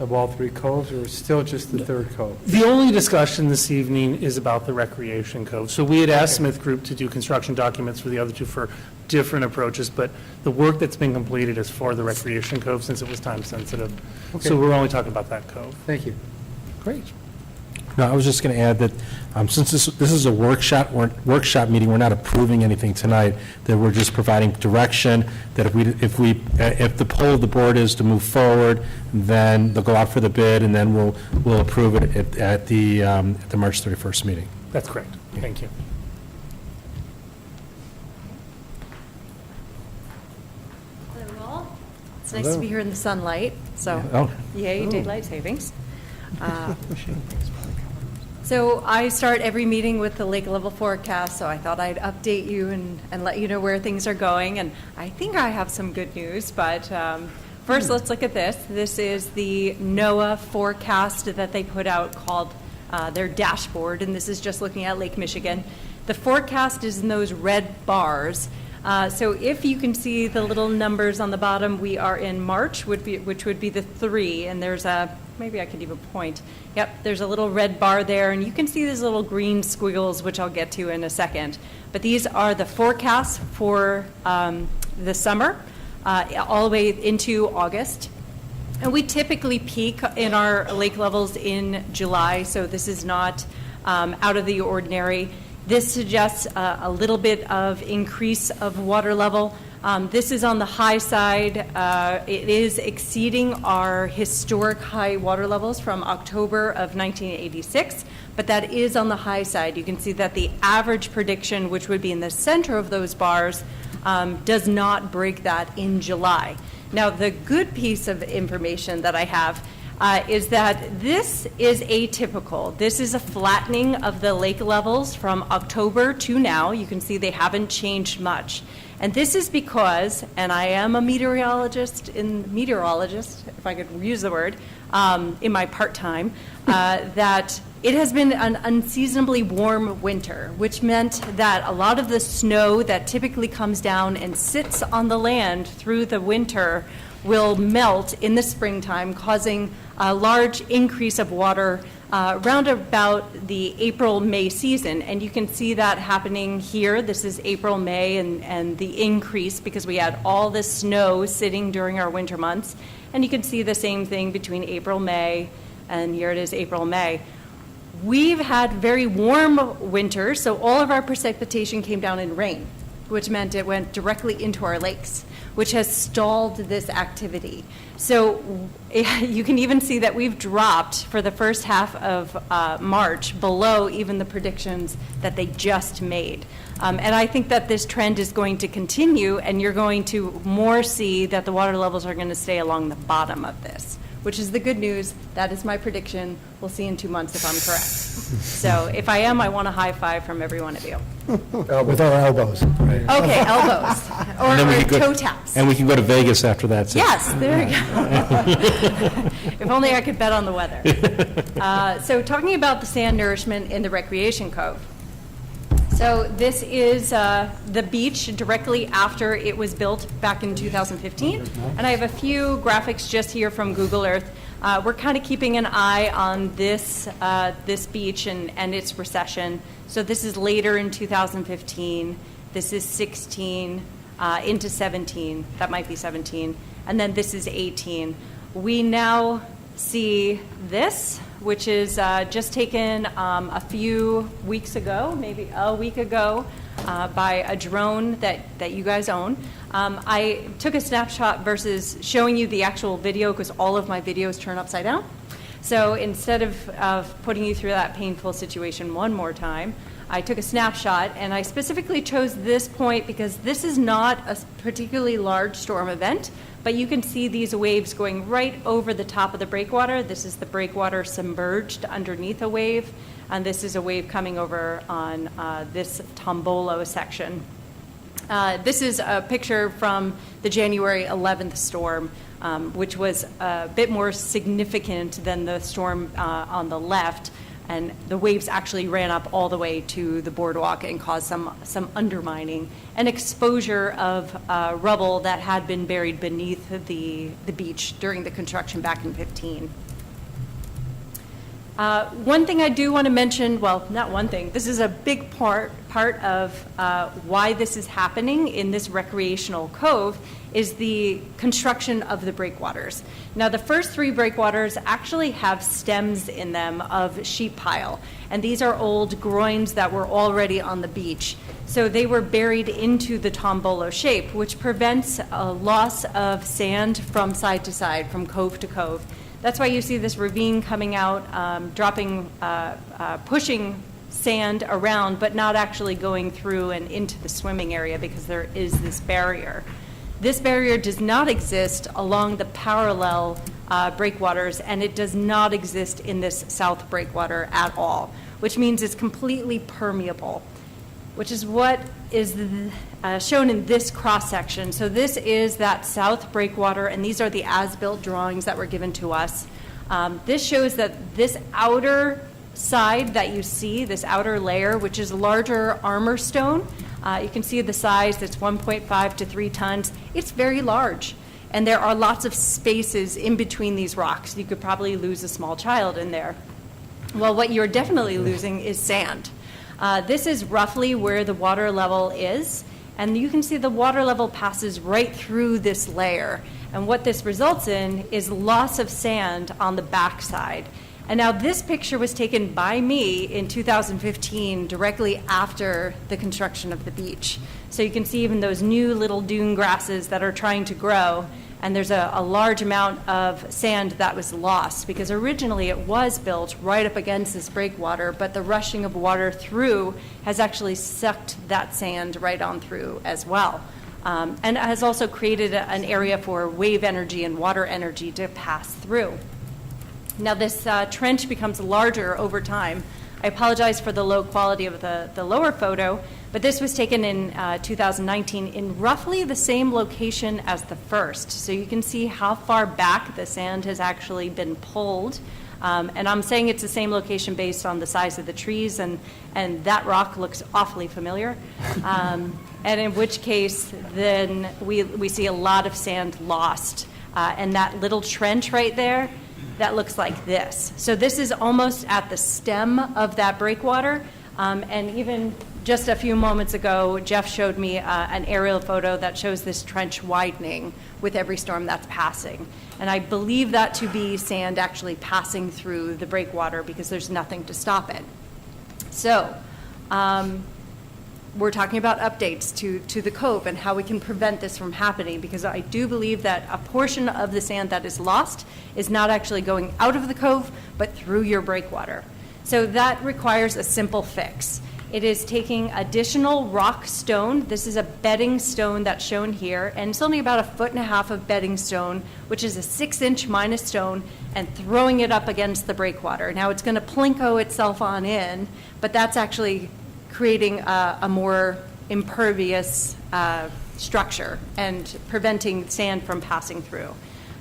of all three coves, or still just the third cove? The only discussion this evening is about the Recreation Cove. So we had asked Smith Group to do construction documents for the other two for different approaches, but the work that's been completed is for the Recreation Cove since it was time sensitive. Okay. So we're only talking about that cove. Thank you. Great. No, I was just going to add that since this is a workshop meeting, we're not approving anything tonight, that we're just providing direction, that if the poll of the board is to move forward, then they'll go out for the bid, and then we'll approve it at the March 31st meeting. That's correct. Thank you. Hello, all. It's nice to be here in the sunlight, so Oh. yay, daylight savings. So I start every meeting with the lake level forecast, so I thought I'd update you and let you know where things are going. And I think I have some good news, but first let's look at this. This is the NOAA forecast that they put out called their dashboard, and this is just looking at Lake Michigan. The forecast is in those red bars. So if you can see the little numbers on the bottom, we are in March, which would be the 3, and there's maybe I could even point. Yep, there's a little red bar there, and you can see these little green squiggles, which I'll get to in a second. But these are the forecasts for the summer, all the way into August. And we typically peak in our lake levels in July, so this is not out of the ordinary. This suggests a little bit of increase of water level. This is on the high side. It is exceeding our historic high water levels from October of 1986, but that is on the high side. You can see that the average prediction, which would be in the center of those bars, does not break that in July. Now, the good piece of information that I have is that this is atypical. This is a flattening of the lake levels from October to now. You can see they haven't changed much. And this is because, and I am a meteorologist, if I could use the word, in my part-time, that it has been an unseasonably warm winter, which meant that a lot of the snow that typically comes down and sits on the land through the winter will melt in the springtime, causing a large increase of water around about the April-May season. And you can see that happening here. This is April-May and the increase because we had all this snow sitting during our winter months. And you can see the same thing between April-May, and here it is April-May. We've had very warm winters, so all of our precipitation came down in rain, which meant it went directly into our lakes, which has stalled this activity. So you can even see that we've dropped for the first half of March below even the predictions that they just made. And I think that this trend is going to continue, and you're going to more see that the water levels are going to stay along the bottom of this, which is the good news. That is my prediction. We'll see in 2 months if I'm correct. So if I am, I want a high five from every one of you. With our elbows. Okay, elbows, or then we could go- toe taps. And we can go to Vegas after that. So. Yes, there you go. If only I could bet on the weather. So talking about the sand nourishment in the Recreation Cove. So this is the beach directly after it was built back in 2015. And I have a few graphics just here from Google Earth. We're kind of keeping an eye on this, this beach and its recession. So this is later in 2015. This is 16 into 17. That might be 17. And then this is 18. We now see this, which is just taken a few weeks ago, maybe a week ago, by a drone that you guys own. I took a snapshot versus showing you the actual video because all of my videos turn upside down. So instead of putting you through that painful situation one more time, I took a snapshot, and I specifically chose this point because this is not a particularly large storm event, but you can see these waves going right over the top of the breakwater. This is the breakwater submerged underneath a wave, and this is a wave coming over on this Tombolo section. This is a picture from the January 11th storm, which was a bit more significant than the storm on the left, and the waves actually ran up all the way to the boardwalk and caused some undermining and exposure of rubble that had been buried beneath the beach during the construction back in 15. One thing I do want to mention, well, not one thing, this is a big part of why this is happening in this recreational cove, is the construction of the breakwaters. Now, the first 3 breakwaters actually have stems in them of sheep pile, and these are old groins that were already on the beach. So they were buried into the tombolo shape, which prevents a loss of sand from side to side, from cove to cove. That's why you see this ravine coming out, pushing sand around, but not actually going through and into the swimming area because there is this barrier. This barrier does not exist along the parallel breakwaters, and it does not exist in this south breakwater at all, which means it's completely permeable, which is what is shown in this cross-section. So this is that south breakwater, and these are the as-built drawings that were given to us. This shows that this outer side that you see, this outer layer, which is larger armor stone, you can see the size, it's 1.5 to 3 tons. It's very large, and there are lots of spaces in between these rocks. You could probably lose a small child in there. Well, what you're definitely losing is sand. This is roughly where the water level is, and you can see the water level passes right through this layer. And what this results in is loss of sand on the backside. And now this picture was taken by me in 2015, directly after the construction of the beach. So you can see even those new little dune grasses that are trying to grow, and there's a large amount of sand that was lost, because originally it was built right up against this breakwater, but the rushing of water through has actually sucked that sand right on through as well. And has also created an area for wave energy and water energy to pass through. Now this trench becomes larger over time. I apologize for the low quality of the lower photo, but this was taken in 2019 in roughly the same location as the first. So you can see how far back the sand has actually been pulled. And I'm saying it's the same location based on the size of the trees, and that rock looks awfully familiar. And in which case, then we see a lot of sand lost. And that little trench right there, that looks like this. So this is almost at the stem of that breakwater. And even just a few moments ago, Jeff showed me an aerial photo that shows this trench widening with every storm that's passing. And I believe that to be sand actually passing through the breakwater because there's nothing to stop it. So we're talking about updates to the cove and how we can prevent this from happening, because I do believe that a portion of the sand that is lost is not actually going out of the cove, but through your breakwater. So that requires a simple fix. It is taking additional rock stone. This is a bedding stone that's shown here, and it's only about 1.5 feet of bedding stone, which is a 6-inch minus stone, and throwing it up against the breakwater. Now it's going to plinko itself on in, but that's actually creating a more impervious structure and preventing sand from passing through.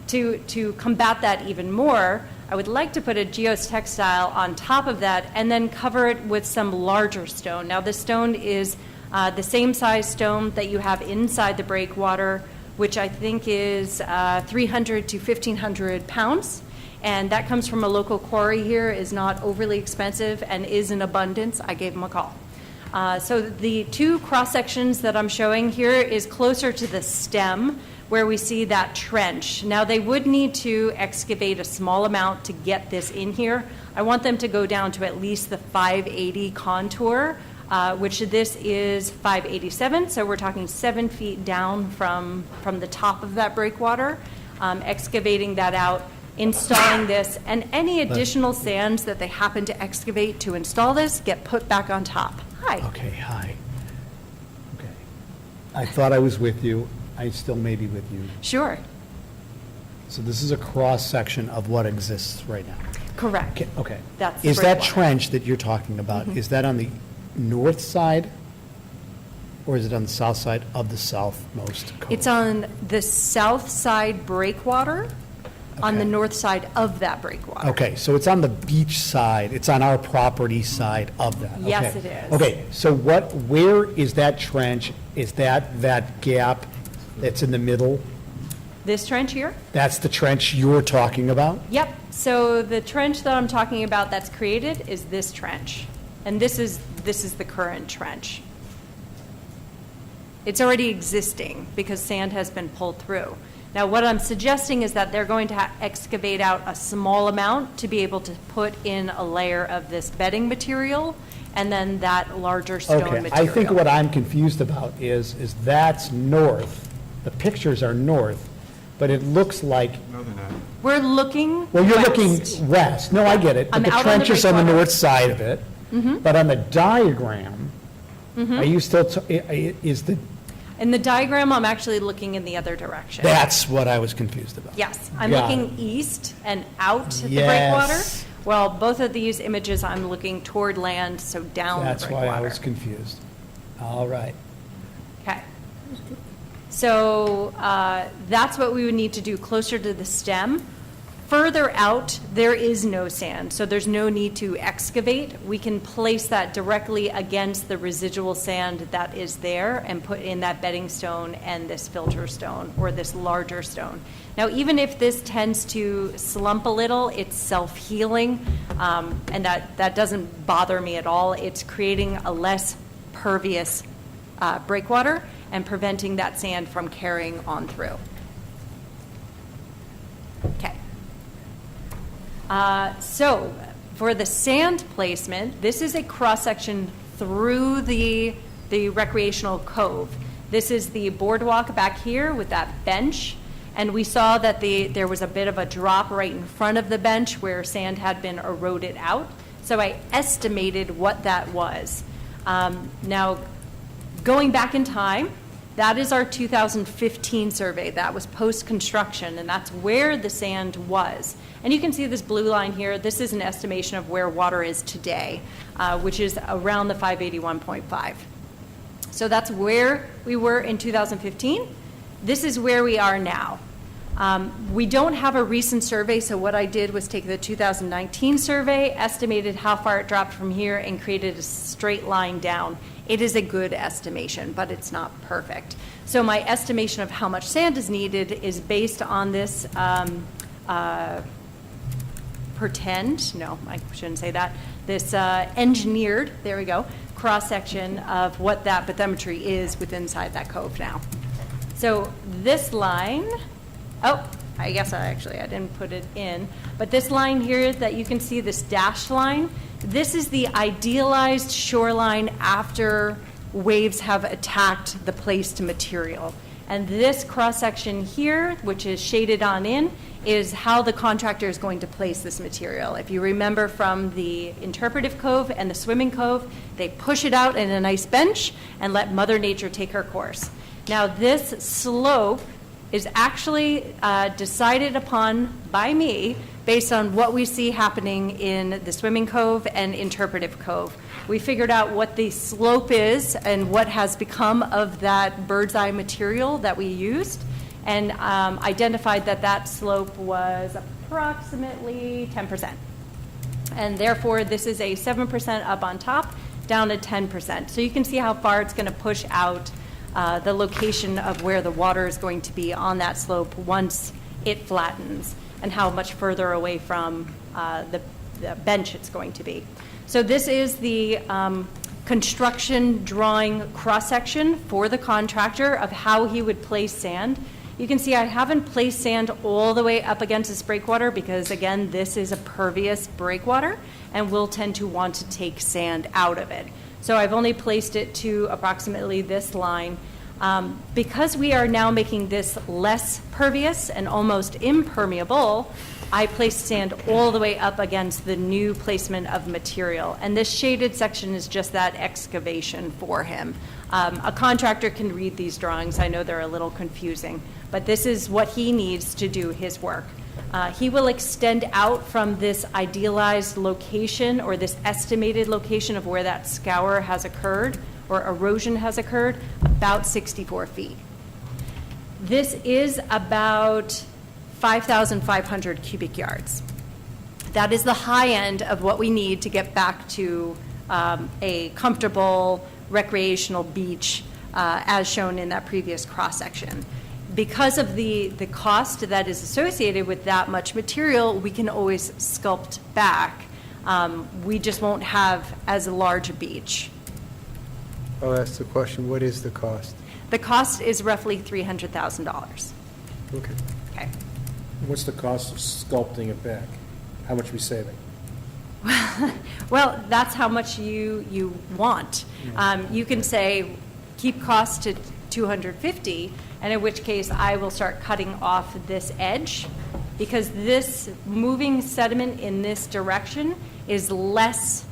To combat that even more, I would like to put a geotextile on top of that and then cover it with some larger stone. Now this stone is the same size stone that you have inside the breakwater, which I think is 300 to 1,500 pounds. And that comes from a local quarry here, is not overly expensive and is in abundance. I gave them a call. So the two cross sections that I'm showing here is closer to the stem, where we see that trench. Now they would need to excavate a small amount to get this in here. I want them to go down to at least the 580 contour, which this is 587, so we're talking 7 feet down from the top of that breakwater, excavating that out, installing this, and any additional sands that they happen to excavate to install this get put back on top. Hi. Okay, hi. Okay. I thought I was with you. I still may be with you. Sure. So this is a cross-section of what exists right now. Correct. Okay. That's the Is that breakwater. trench that you're talking about, is that on the north side, or is it on the south side of the southmost cove? It's on the south side breakwater, on the Okay. north side of that breakwater. Okay, so it's on the beach side, it's on our property side of that? Yes, Okay. it is. Okay, so where is that trench? Is that gap that's in the middle? This trench here? That's the trench you're talking about? Yep. So the trench that I'm talking about that's created is this trench. And this is the current trench. It's already existing because sand has been pulled through. Now, what I'm suggesting is that they're going to excavate out a small amount to be able to put in a layer of this bedding material and then that larger stone Okay, material. I think what I'm confused about is that's north, the pictures are north, but it looks like, We're looking well, you're west. looking west. No, I get it. I'm But the out on the trench is on the breakwater. north side of it. But on the diagram, are you still, is the, In the diagram, I'm actually looking in the other direction. that's what I was confused about. Yes, I'm Got looking east and out at the Yes. breakwater. Well, both of these images, I'm looking toward land, so down the That's why I breakwater. was confused. All right. Okay. So that's what we would need to do closer to the stem. Further out, there is no sand, so there's no need to excavate. We can place that directly against the residual sand that is there and put in that bedding stone and this filter stone, or this larger stone. Now, even if this tends to slump a little, it's self-healing, and that doesn't bother me at all. It's creating a less pervious breakwater and preventing that sand from carrying on through. Okay. So for the sand placement, this is a cross-section through the recreational cove. This is the boardwalk back here with that bench. And we saw that there was a bit of a drop right in front of the bench where sand had been eroded out. So I estimated what that was. Now, going back in time, that is our 2015 survey. That was post-construction, and that's where the sand was. And you can see this blue line here. This is an estimation of where water is today, which is around the 581.5. So that's where we were in 2015. This is where we are now. We don't have a recent survey, so what I did was take the 2019 survey, estimated how far it dropped from here, and created a straight line down. It is a good estimation, but it's not perfect. So my estimation of how much sand is needed is based on this this engineered, there we go, cross-section of what that bathymetry is within inside that cove now. So this line, I guess I didn't put it in, but this line here that you can see, this dashed line, this is the idealized shoreline after waves have attacked the placed material. And this cross-section here, which is shaded on in, is how the contractor is going to place this material. If you remember from the interpretive cove and the swimming cove, they push it out in a nice bench and let Mother Nature take her course. Now, this slope is actually decided upon by me based on what we see happening in the swimming cove and interpretive cove. We figured out what the slope is and what has become of that bird's eye material that we used, and identified that that slope was approximately 10%. And therefore, this is a 7% up on top, down to 10%. So you can see how far it's going to push out the location of where the water is going to be on that slope once it flattens, and how much further away from the bench it's going to be. So this is the construction drawing cross-section for the contractor of how he would place sand. You can see I haven't placed sand all the way up against this breakwater because, again, this is a pervious breakwater and we'll tend to want to take sand out of it. So I've only placed it to approximately this line. Because we are now making this less pervious and almost impermeable, I placed sand all the way up against the new placement of material. And this shaded section is just that excavation for him. A contractor can read these drawings. I know they're a little confusing, but this is what he needs to do his work. He will extend out from this idealized location or this estimated location of where that scour has occurred or erosion has occurred about 64 feet. This is about 5,500 cubic yards. That is the high end of what we need to get back to a comfortable recreational beach as shown in that previous cross-section. because of the cost that is associated with that much material, we can always sculpt back. We just won't have as large a beach. I'll ask the question, what is the cost? The cost is roughly $300,000. Okay. Okay. What's the cost of sculpting it back? How much are we saving? Well, that's how much you want. You can say, keep cost to 250, and in which case I will start cutting off this edge, because this moving sediment in this direction is less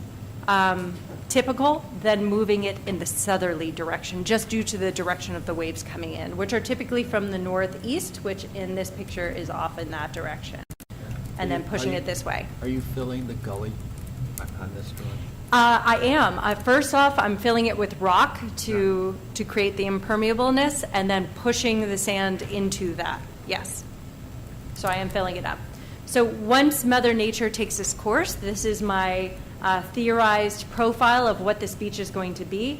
typical than moving it in the southerly direction, just due to the direction of the waves coming in, which are typically from the northeast, which in this picture is off in that direction, and then pushing it this way. Are you filling the gully on this drawing? I am. First off, I'm filling it with rock to create the impermeableness, and then pushing the sand into that, yes. So I am filling it up. So once Mother Nature takes its course, this is my theorized profile of what this beach is going to be.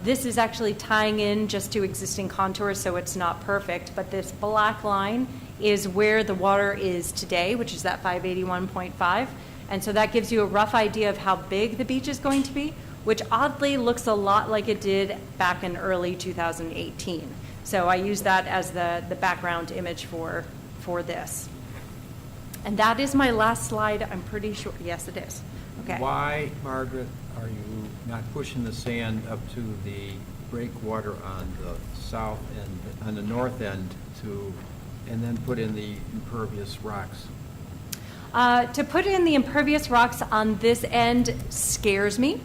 This is actually tying in just to existing contours, so it's not perfect, but this black line is where the water is today, which is that 581.5. And so that gives you a rough idea of how big the beach is going to be, which oddly looks a lot like it did back in early 2018. So I use that as the background image for this. And that is my last slide, I'm pretty sure. Yes, it is. Okay. Why, Margaret, are you not pushing the sand up to the breakwater on the south end, on the north end, and then put in the impervious rocks? To put in the impervious rocks on this end scares me,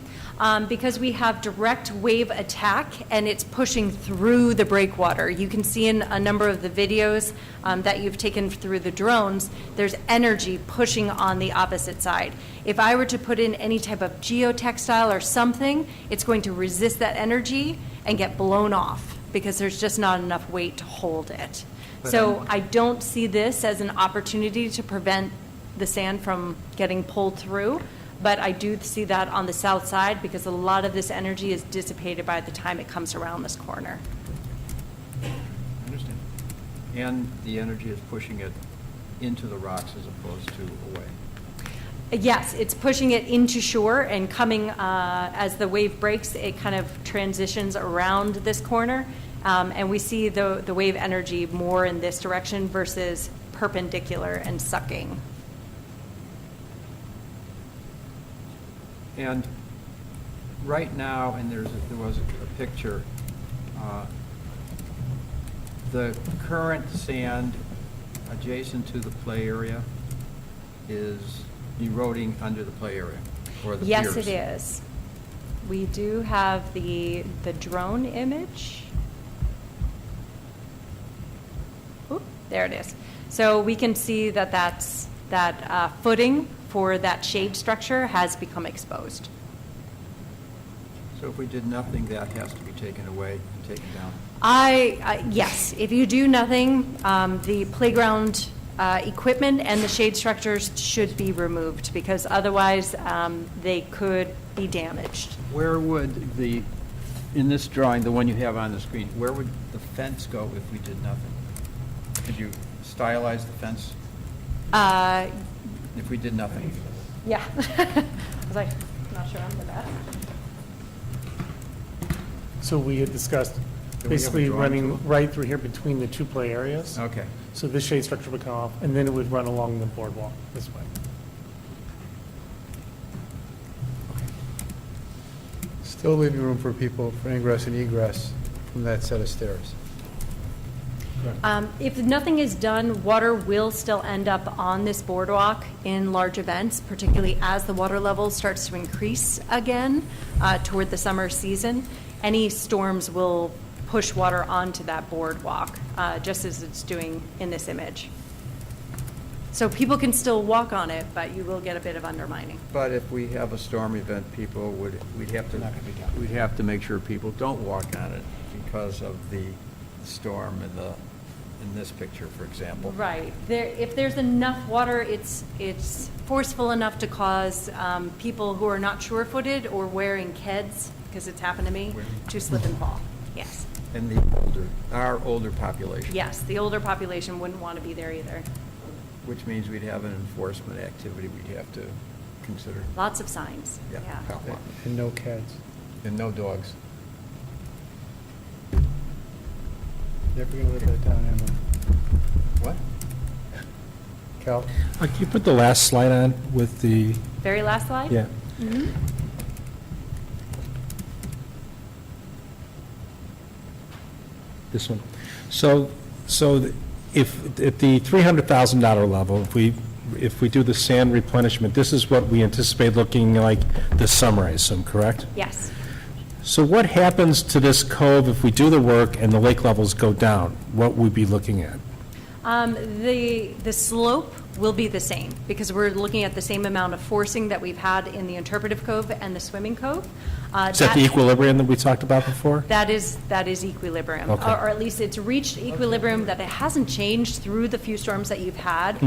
because we have direct wave attack and it's pushing through the breakwater. You can see in a number of the videos that you've taken through the drones, there's energy pushing on the opposite side. If I were to put in any type of geotextile or something, it's going to resist that energy and get blown off because there's just not enough weight to hold it. So I don't see this as an opportunity to prevent the sand from getting pulled through, but I do see that on the south side because a lot of this energy is dissipated by the time it comes around this corner. I understand. And the energy is pushing it into the rocks as opposed to away. Yes, it's pushing it into shore and coming, as the wave breaks, it kind of transitions around this corner, and we see the wave energy more in this direction versus perpendicular and sucking. And right now, and there was a picture, the current sand adjacent to the play area is eroding under the play area, or the Yes, piers. it is. We do have the drone image. Oop, there it is. So we can see that that footing for that shade structure has become exposed. So if we did nothing, that has to be taken away and taken down. Yes, if you do nothing, the playground equipment and the shade structures should be removed because otherwise they could be damaged. Where would in this drawing, the one you have on the screen, where would the fence go if we did nothing? Could you stylize the fence if we did nothing? Yeah. I was like, not sure I'm the best. So we had discussed we have a basically drawing running tool? right through here between the two play areas. Okay. So this shade structure would come off, and then it would run along the boardwalk this way. Still leaving room for people for ingress and egress from that set of stairs. If nothing is done, water will still end up on this boardwalk in large events, particularly as the water level starts to increase again toward the summer season. Any storms will push water onto that boardwalk, just as it's doing in this image. So people can still walk on it, but you will get a bit of undermining. But if we have a storm event, we'd have to make sure people don't walk on it because of the storm in this picture, for example. Right. If there's enough water, it's forceful enough to cause people who are not sure-footed or wearing Keds, because it's happened to me, to slip and fall. Yes. And our older population. Yes, the older population wouldn't want to be there either. Which means we'd have an enforcement activity we'd have to consider. Lots of signs, Yeah. yeah. And no cats. And no dogs. Never gonna live that down, Emma. What? Cal? Can you put the last slide on with the, Very last slide? yeah. Mhm. This one. So if, at the $300,000 level, if we do the sand replenishment, this is what we anticipate looking like this summer, I assume, correct? Yes. So what happens to this cove if we do the work and the lake levels go down? What would we be looking at? The slope will be the same, because we're looking at the same amount of forcing that we've had in the interpretive cove and the swimming cove. Is that the equilibrium that we talked about before? That is equilibrium, Okay. or at least it's reached equilibrium, that it hasn't changed through the few storms that you've had.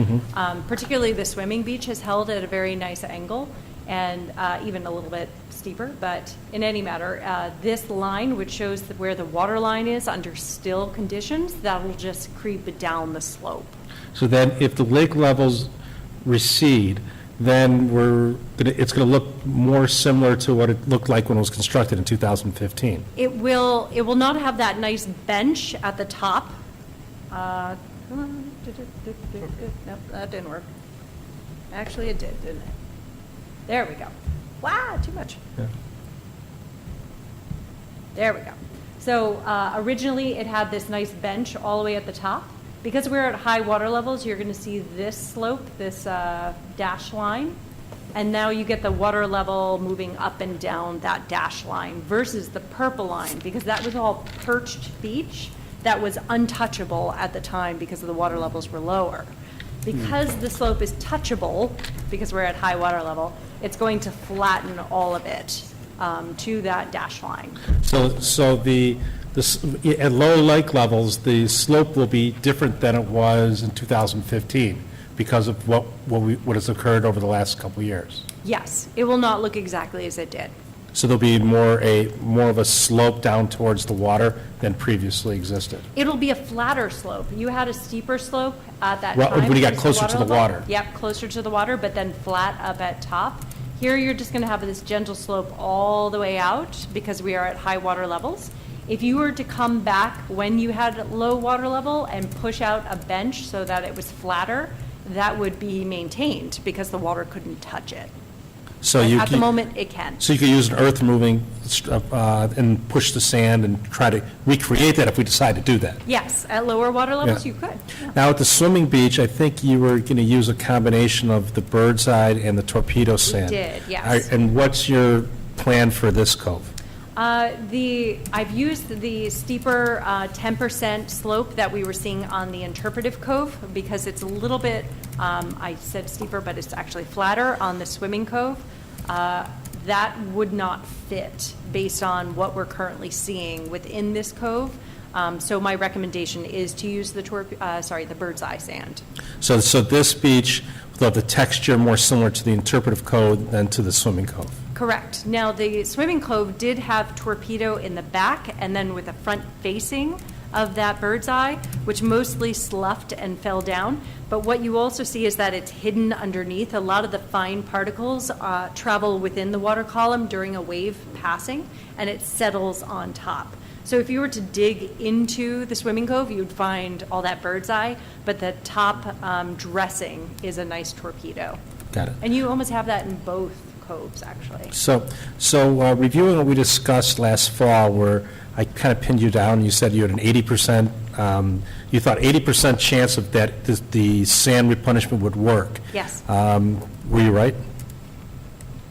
Particularly the swimming beach has held at a very nice angle, and even a little bit steeper, but in any matter, this line, which shows where the water line is under still conditions, that will just creep down the slope. So then if the lake levels recede, then it's going to look more similar to what it looked like when it was constructed in 2015. It will not have that nice bench at the top. Nope, that didn't work. Actually, it did, didn't it? There we go. Wow, too much. Yeah. There we go. So originally, it had this nice bench all the way at the top. Because we're at high water levels, you're going to see this slope, this dash line, and now you get the water level moving up and down that dash line versus the purple line, because that was all perched beach that was untouchable at the time because the water levels were lower. Because the slope is touchable, because we're at high water level, it's going to flatten all of it to that dash line. So at low lake levels, the slope will be different than it was in 2015 because of what has occurred over the last couple of years. Yes, it will not look exactly as it did. So there'll be more of a slope down towards the water than previously existed. It'll be a flatter slope. You had a steeper slope at that Well, time. when you got towards closer to the level. water. Yep, closer to the water, but then flat up at top. Here, you're just going to have this gentle slope all the way out because we are at high water levels. If you were to come back when you had low water level and push out a bench so that it was flatter, that would be maintained because the water couldn't touch it. So But you at the moment, it can. So you could use an earth moving and push the sand and try to recreate that if we decide to do that. Yes, at lower water levels, Yeah. you could. Yeah. Now, at the swimming beach, I think you were going to use a combination of the bird's eye and the torpedo sand. did, yes. And what's your plan for this cove? I've used the steeper 10% slope that we were seeing on the interpretive cove because it's a little bit, I said steeper, but it's actually flatter on the swimming cove. That would not fit based on what we're currently seeing within this cove. So my recommendation is to use the bird's eye sand. So this beach will have the texture more similar to the interpretive cove than to the swimming cove. Correct. Now, the swimming cove did have torpedo in the back and then with a front facing of that bird's eye, which mostly sloughed and fell down. But what you also see is that it's hidden underneath. A lot of the fine particles travel within the water column during a wave passing, and it settles on top. So if you were to dig into the swimming cove, you'd find all that bird's eye, but the top dressing is a nice torpedo. Got it. And you almost have that in both coves, actually. So reviewing what we discussed last fall, where I kind of pinned you down, you said you had an 80%, you thought 80% chance of that the sand replenishment would work. Yes. Were you right?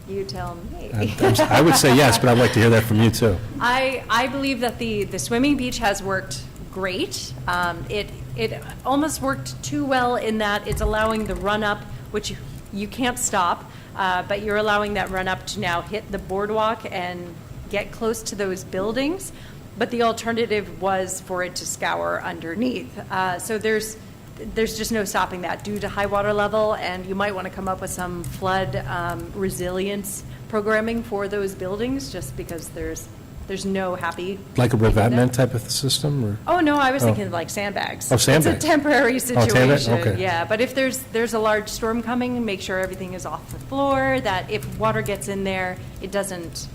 You tell me. I would say yes, but I'd like to hear that from you, too. I believe that the swimming beach has worked great. It almost worked too well in that it's allowing the run-up, which you can't stop, but you're allowing that run-up to now hit the boardwalk and get close to those buildings. But the alternative was for it to scour underneath. So there's just no stopping that due to high water level, and you might want to come up with some flood resilience programming for those buildings, just because there's There's no happy. Like a keeping them. revetment type of system, or? Oh, no, I was Oh. thinking like sandbags. Oh, sandbags. It's a temporary sandbags? situation. Okay. Yeah, but if there's a large storm coming, make sure everything is off the floor, that if water gets in there, it doesn't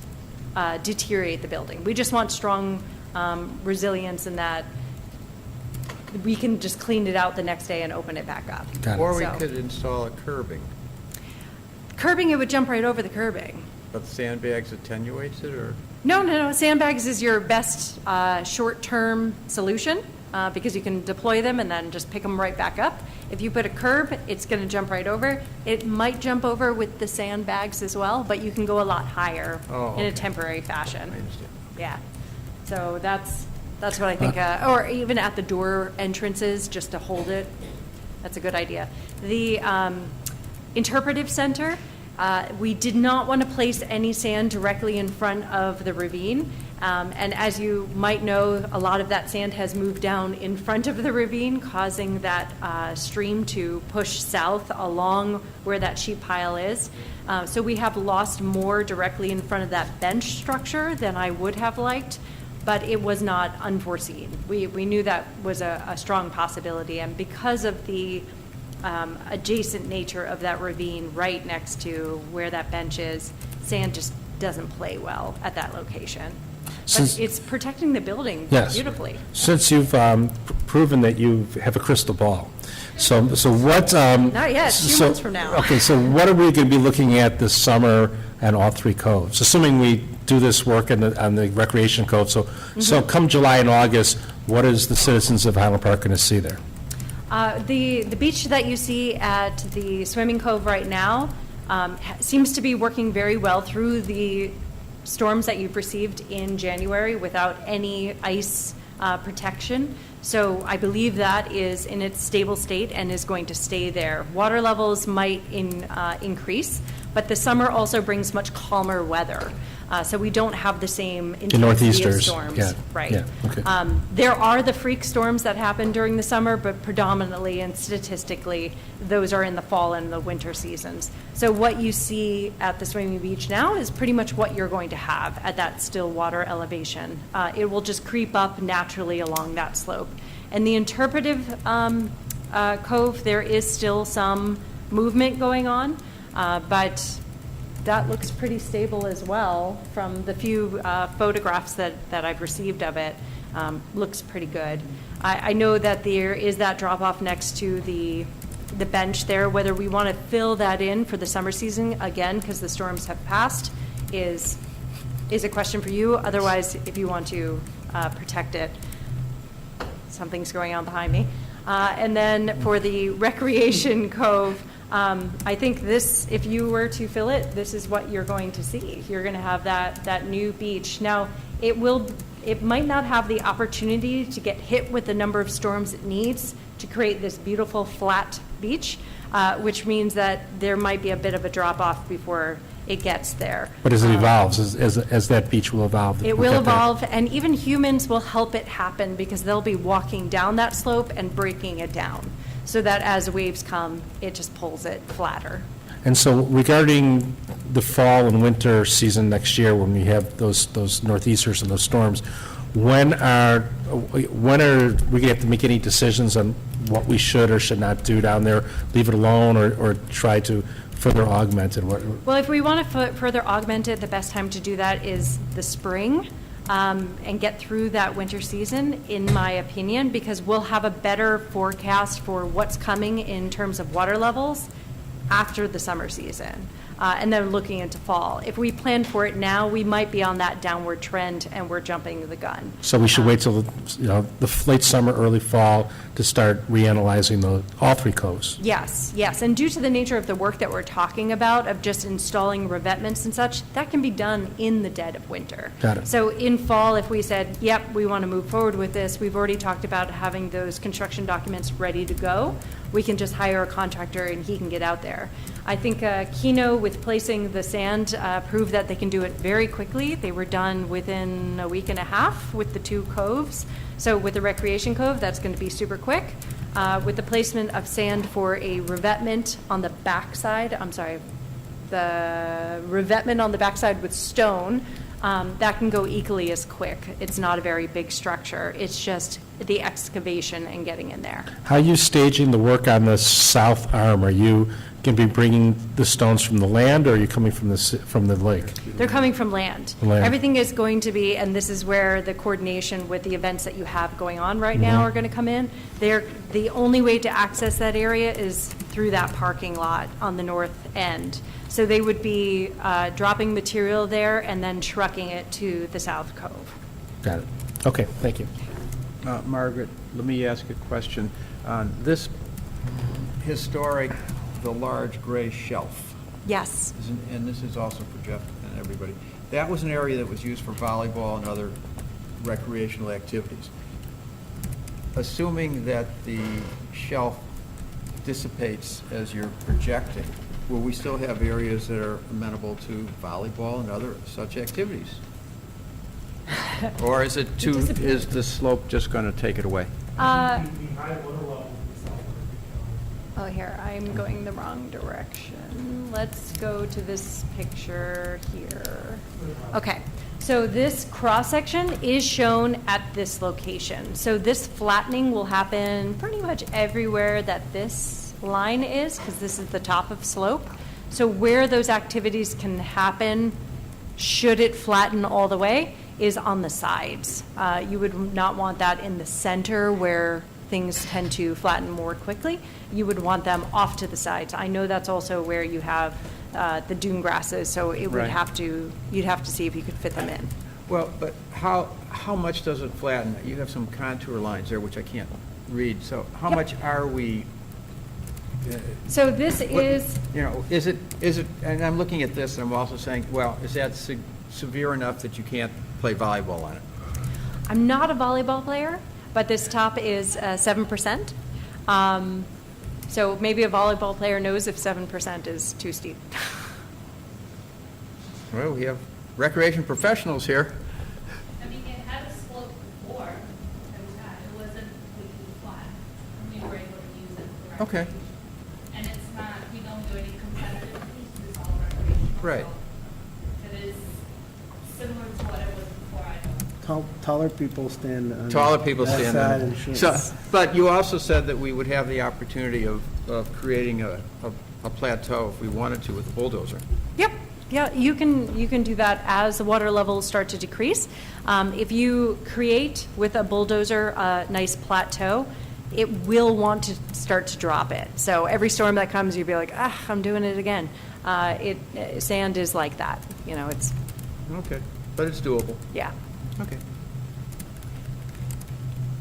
deteriorate the building. We just want strong resilience in that we can just clean it out the next day and open it back up. Got it. Or we So- could install a curbing, Curbing, it would jump right over the curbing. but sandbags attenuates it, or? No, sandbags is your best short-term solution because you can deploy them and then just pick them right back up. If you put a curb, it's going to jump right over. It might jump over with the sandbags as well, but you can go a lot higher Oh, in a okay. temporary fashion. I understand. Yeah. So that's what I think, or even at the door entrances, just to hold it. That's a good idea. The interpretive center, we did not want to place any sand directly in front of the ravine. And as you might know, a lot of that sand has moved down in front of the ravine, causing that stream to push south along where that sheet pile is. So we have lost more directly in front of that bench structure than I would have liked, but it was not unforeseen. We knew that was a strong possibility, and because of the adjacent nature of that ravine right next to where that bench is, sand just doesn't play well at that location. Since- But it's protecting the building Yes. beautifully. Since you've proven that you have a crystal ball, so what? Not yet, 2 months from now. Okay, so what are we going to be looking at this summer on all three coves? Assuming we do this work on the recreation cove, so Mm-hmm. come July and August, what is the citizens of Highland Park going to see there? The beach that you see at the swimming cove right now seems to be working very well through the storms that you've received in January without any ice protection. So I believe that is in its stable state and is going to stay there. Water levels might increase, but the summer also brings much calmer weather. So we don't have the same intensity of northeasters, storms. yeah, Right. yeah, okay. There are the freak storms that happen during the summer, but predominantly and statistically, those are in the fall and the winter seasons. So what you see at the swimming beach now is pretty much what you're going to have at that still water elevation. It will just creep up naturally along that slope. And the interpretive cove, there is still some movement going on, but that looks pretty stable as well from the few photographs that I've received of it. Looks pretty good. I know that there is that drop-off next to the bench there. Whether we want to fill that in for the summer season, again, because the storms have passed, is a question for you. Otherwise, if you want to protect it, something's going on behind me. And then for the recreation cove, I think this, if you were to fill it, this is what you're going to see. You're going to have that new beach. Now, it might not have the opportunity to get hit with the number of storms it needs to create this beautiful flat beach, which means that there might be a bit of a drop-off before it gets there. But as it evolves, as that beach will evolve. It we'll will get there. evolve, and even humans will help it happen because they'll be walking down that slope and breaking it down, so that as waves come, it just pulls it flatter. And so regarding the fall and winter season next year, when we have those northeasters and those storms, when are we going to have to make any decisions on what we should or should not do down there? Leave it alone or try to further augment it? Well, if we want to further augment it, the best time to do that is the spring and get through that winter season, in my opinion, because we'll have a better forecast for what's coming in terms of water levels after the summer season. And then looking into fall. If we plan for it now, we might be on that downward trend and we're jumping the gun. So we should wait till the late summer, early fall to start reanalyzing all three coves? Yes. And due to the nature of the work that we're talking about, of just installing revetments and such, that can be done in the dead of winter. Got it. So in fall, if we said, yep, we want to move forward with this, we've already talked about having those construction documents ready to go. We can just hire a contractor and he can get out there. I think Keno, with placing the sand, proved that they can do it very quickly. They were done within a week and a half with the two coves. So with the recreation cove, that's going to be super quick. With the placement of sand for a revetment on the backside, the revetment on the backside with stone, that can go equally as quick. It's not a very big structure. It's just the excavation and getting in there. How are you staging the work on the south arm? Are you going to be bringing the stones from the land, or are you coming from the lake? They're coming from land. Land. Everything is going to be, and this is where the coordination with the events that you have going on right now are going to come in. The only way to access that area is through that parking lot on the north end. So they would be dropping material there and then trucking it to the South Cove. Got it. Okay, thank you. Margaret, let me ask a question. On this historic, the large gray shelf, Yes. and this is also for Jeff and everybody, that was an area that was used for volleyball and other recreational activities. Assuming that the shelf dissipates as you're projecting, will we still have areas that are amenable to volleyball and other such activities? Or is it too, is the slope just going to take it away? Oh, here, I'm going the wrong direction. Let's go to this picture here. Okay, so this cross-section is shown at this location. So this flattening will happen pretty much everywhere that this line is, because this is the top of slope. So where those activities can happen, should it flatten all the way, is on the sides. You would not want that in the center where things tend to flatten more quickly. You would want them off to the sides. I know that's also where you have the dune grasses, so it would Right. you'd have to see if you could fit them in. Well, but how much does it flatten? You have some contour lines there, which I can't read, so how much are we? So this What- is, You know, is it, and I'm looking at this, and I'm also saying, well, is that severe enough that you can't play volleyball on it? I'm not a volleyball player, but this top is 7%. So maybe a volleyball player knows if 7% is too steep. Well, we have recreation professionals here. I mean, it had a slope before, it wasn't completely flat. We were able to use it for Okay. recreation. And it's not, we don't do any competitive pieces, it's all recreational. Right. So it is similar to what it was before I know. Taller people stand on Taller people that stand side on. and shoot. So, but you also said that we would have the opportunity of creating a plateau if we wanted to with a bulldozer. Yep, yeah, you can do that as the water levels start to decrease. If you create with a bulldozer a nice plateau, it will want to start to drop it. So every storm that comes, you'll be like, I'm doing it again. Sand is like that, it's, Okay, but it's doable. yeah. Okay.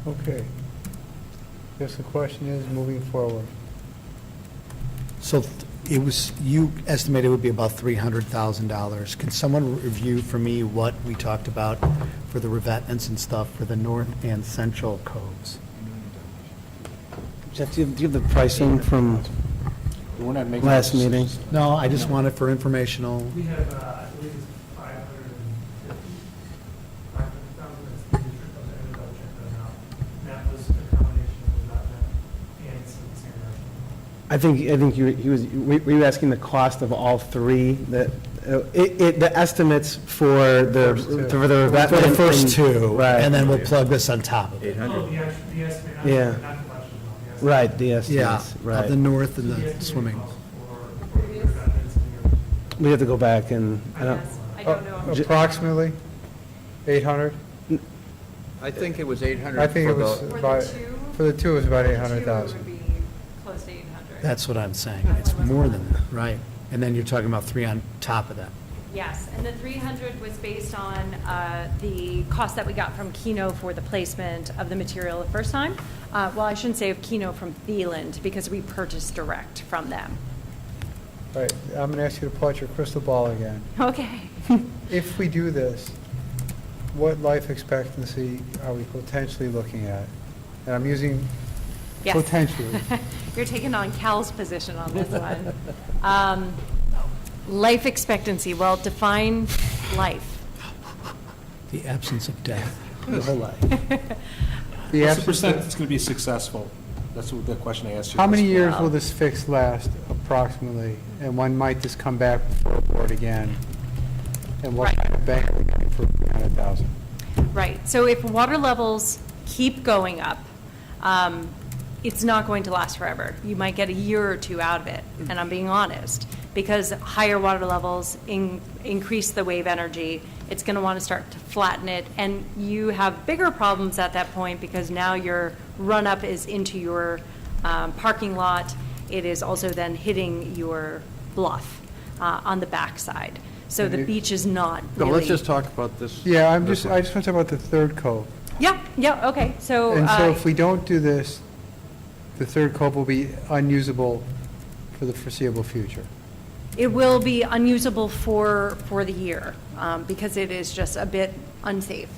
Okay. Guess the question is, moving forward. So it was, you estimated it would be about $300,000. Can someone review for me what we talked about for the revetments and stuff for the north and central coves? Jeff, do you have the pricing from We're not making last meeting? No, I just want it for informational. We have, I believe it's 550,000, that's the district, I was going to double check that out. And that was a combination of the Rutland and some sand erosion. I think were you asking the cost of all three? The estimates for the revetment For the first and- two, Right. and then we'll plug this on top of it. 800. Oh, the estimate, not Yeah. the question, no, the estimate. Right, the Yeah, estimates, of right. the north and The the estimated swimming. cost for the revetments and the- We have to go back and, I don't, I don't know. Approximately 800? I think it was 800. I think it for was the- about, for the two, it was about 800,000. would be close to 800. That's what I'm saying. It's more than that, right? And then you're talking about three on top of that. Yes, and the 300 was based on the cost that we got from Keno for the placement of the material the first time. Well, I shouldn't say of Keno, from Thieland, because we purchased direct from them. All right, I'm going to ask you to pull out your crystal ball again. Okay. If we do this, what life expectancy are we potentially looking at? And I'm using Yes. potentially. You're taking on Cal's position on this one. Life expectancy, well, define life. The absence of death, the whole life. The What's the absence percent of- that's going to be successful? That's what the question I asked you. How many years Well- will this fix last approximately? And when might this come back before the board again? And what Right. kind of bank are we getting for 300,000. Right, so if water levels keep going up, it's not going to last forever. You might get a year or two out of it, and I'm being honest, because higher water levels increase the wave energy. It's going to want to start to flatten it, and you have bigger problems at that point because now your run-up is into your parking lot. It is also then hitting your bluff on the backside. So the beach is not So really. let's just talk about this. Yeah, I this just one. want to talk about the third cove. Yeah, okay, so. And so if we don't do this, the third cove will be unusable for the foreseeable future. It will be unusable for the year, because it is just a bit unsafe.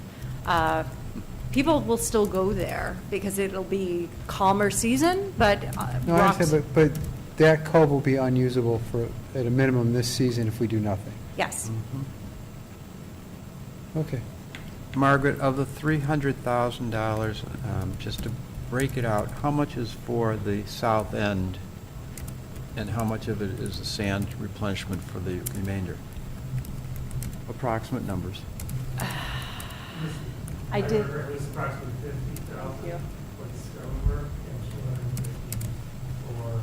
People will still go there because it'll be calmer season, but No, I rocks, understand, but that cove will be unusable for, at a minimum this season if we do nothing. yes. Okay. Margaret, of the $300,000, just to break it out, how much is for the south end, and how much of it is the sand replenishment for the remainder? Approximate numbers. I did. It was approximately 50,000 Thank you. for the stonework and 250 for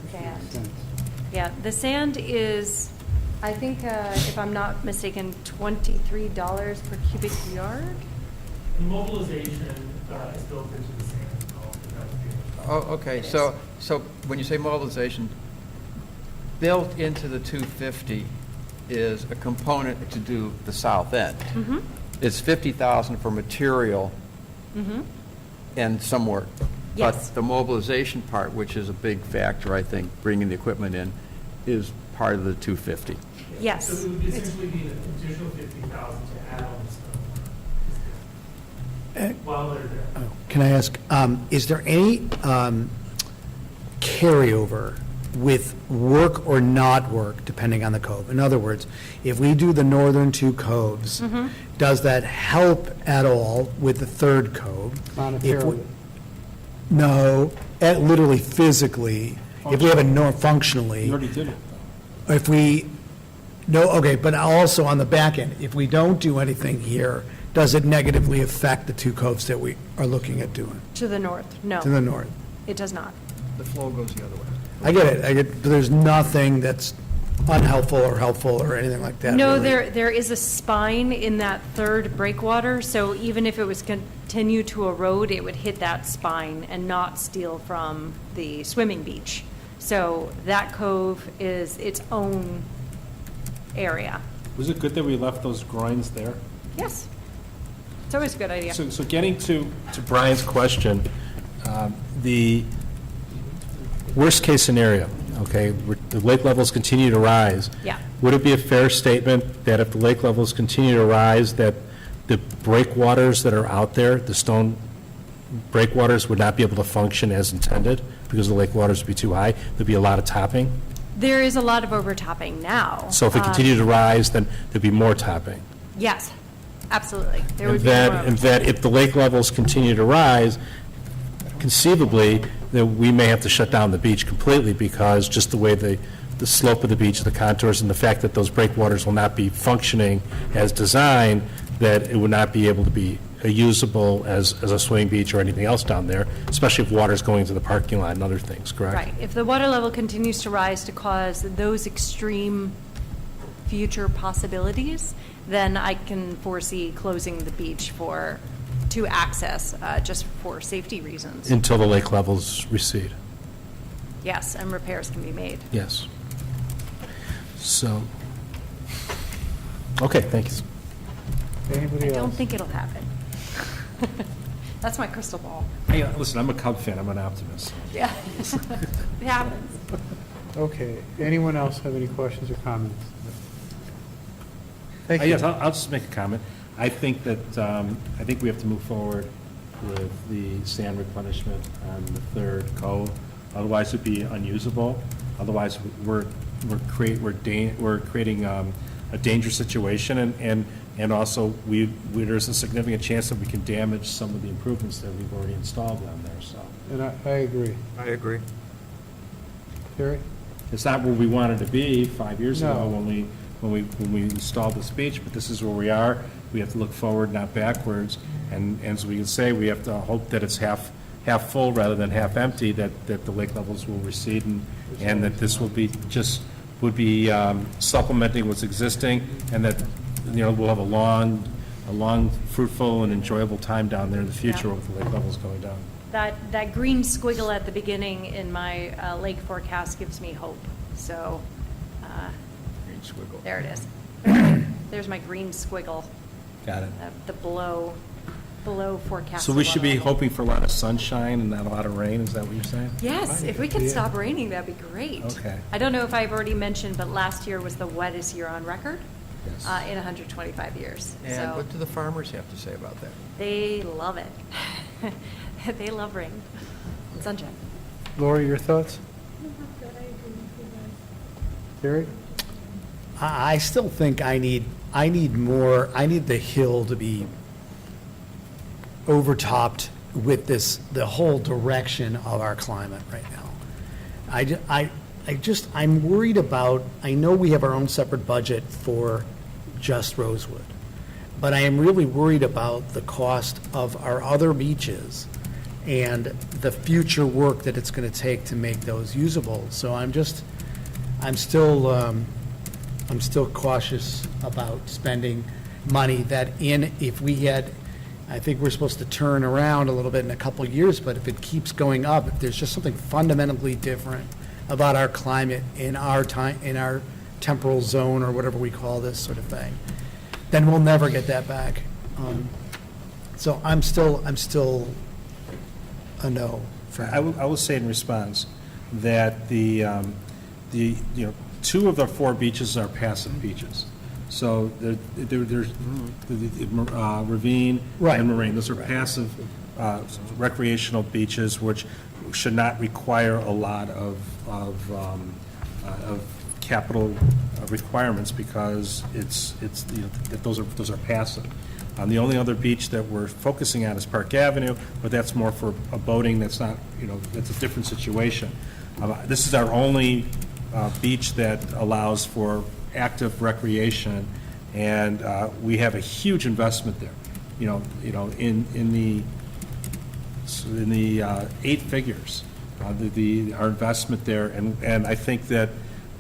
the Sand. Yeah, the sand is, I think, if I'm not mistaken, $23 per cubic yard? mobilization is built into the sand. Oh, okay, so when you say mobilization, built into the 250 is a component to do the south end. Mm-hmm. It's 50,000 for material and some work. Yes. But the mobilization part, which is a big factor, I think, bringing the equipment in, is part of the 250. Yes. So it would essentially be an additional 50,000 to add on the stonework while they're there. Can I ask, is there any carryover with work or not work, depending on the cove? In other words, if we do the northern two coves, does that help at all with the third cove? If we- Monetarily. No, literally physically, if we have a functionally. You already did it, though. If we, no, okay, but also on the back end, if we don't do anything here, does it negatively affect the two coves that we are looking at doing To the north, no. to the north? It does not. The flow goes the other way. I get it, but there's nothing that's unhelpful or helpful or anything like that. No, really. there is a spine in that third breakwater, so even if it was continue to erode, it would hit that spine and not steal from the swimming beach. So that cove is its own area. Was it good that we left those groins there? Yes. It's always a good idea. So getting to Brian's question, the worst-case scenario, okay, the lake levels continue to rise. Yeah. Would it be a fair statement that if the lake levels continue to rise, that the breakwaters that are out there, the stone breakwaters, would not be able to function as intended because the lake waters would be too high? There'd be a lot of topping? There is a lot of overtopping now. So if it continued to rise, then there'd be more topping? Yes, absolutely. There And would be more that, and that if the lake levels continue to rise, conceivably, that we may have to shut down the beach completely because just the way the slope of the beach, the contours, and the fact that those breakwaters will not be functioning as designed, that it would not be able to be usable as a swimming beach or anything else down there, especially if water's going to the parking lot and other things, correct? Right. If the water level continues to rise to cause those extreme future possibilities, then I can foresee closing the beach to access, just for safety reasons. Until the lake levels recede. Yes, and repairs can be made. Yes. So, okay, thank you. Anybody I else? don't think it'll happen. That's my crystal ball. Hey, listen, I'm a Cub fan, I'm an optimist. Yeah. It happens. Okay, anyone else have any questions or comments? Thank you. Yes, I'll just make a comment. I think that, I think we have to move forward with the sand replenishment on the third cove. Otherwise, it'd be unusable. Otherwise, we're creating a dangerous situation, and also there's a significant chance that we can damage some of the improvements that we've already installed down there, so. And I agree. I agree. Terry? It's not where we wanted to be 5 years ago No. when we installed this beach, but this is where we are. we have to look forward, not backwards. And as we can say, we have to hope that it's half full rather than half empty, that the lake levels will recede, and that this will be supplementing what's existing, and that, we'll have a long, fruitful, and enjoyable time down there in the future with the lake levels going down. That green squiggle at the beginning in my lake forecast gives me hope. So Green squiggle. there it is. There's my green squiggle, Got it. the below forecast. So we should be level. hoping for a lot of sunshine and not a lot of rain, is that what you're saying? Yes, if we could stop raining, that'd be great. Okay. I don't know if I've already mentioned, but last year was the wettest year on record Yes. in 125 years. And So what do the farmers have to say about that? they love it. They love rain and sunshine. Lori, your thoughts? Good, I agree with you guys. Gary? I still think I need the hill to be overtopped with the whole direction of our climate right now. I'm worried about, I know we have our own separate budget for just Rosewood, but I am really worried about the cost of our other beaches and the future work that it's going to take to make those usable. So I'm still cautious about spending money that if we had, I think we're supposed to turn around a little bit in a couple of years, but if it keeps going up, if there's just something fundamentally different about our climate in our time, in our temporal zone or whatever we call this sort of thing, then we'll never get that back. So I'm still a no. for I will say in response that the two of the four beaches are passive beaches. So there's Ravine Right. and Moraine. Those are passive recreational beaches which should not require a lot of capital requirements because those are passive. The only other beach that we're focusing on is Park Avenue, but that's more for a boating. That's not, that's a different situation. This is our only beach that allows for active recreation, and we have a huge investment there. In the 8 figures, our investment there, and I think that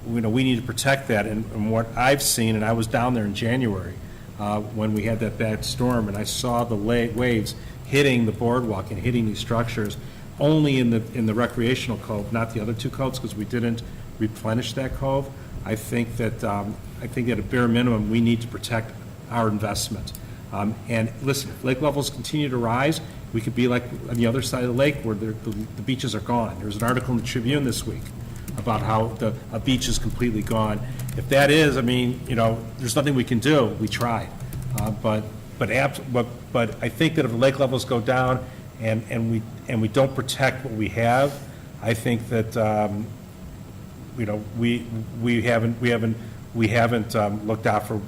we need to protect that. And what I've seen, and I was down there in January when we had that bad storm, and I saw the waves hitting the boardwalk and hitting these structures only in the recreational cove, not the other 2 coves, because we didn't replenish that cove. I think that at a bare minimum, we need to protect our investment. And listen, if lake levels continue to rise, we could be like on the other side of the lake where the beaches are gone. There was an article in the Tribune this week about how a beach is completely gone. If that is, there's nothing we can do. We try. But I think that if the lake levels go down and we don't protect what we have, I think that we haven't looked out for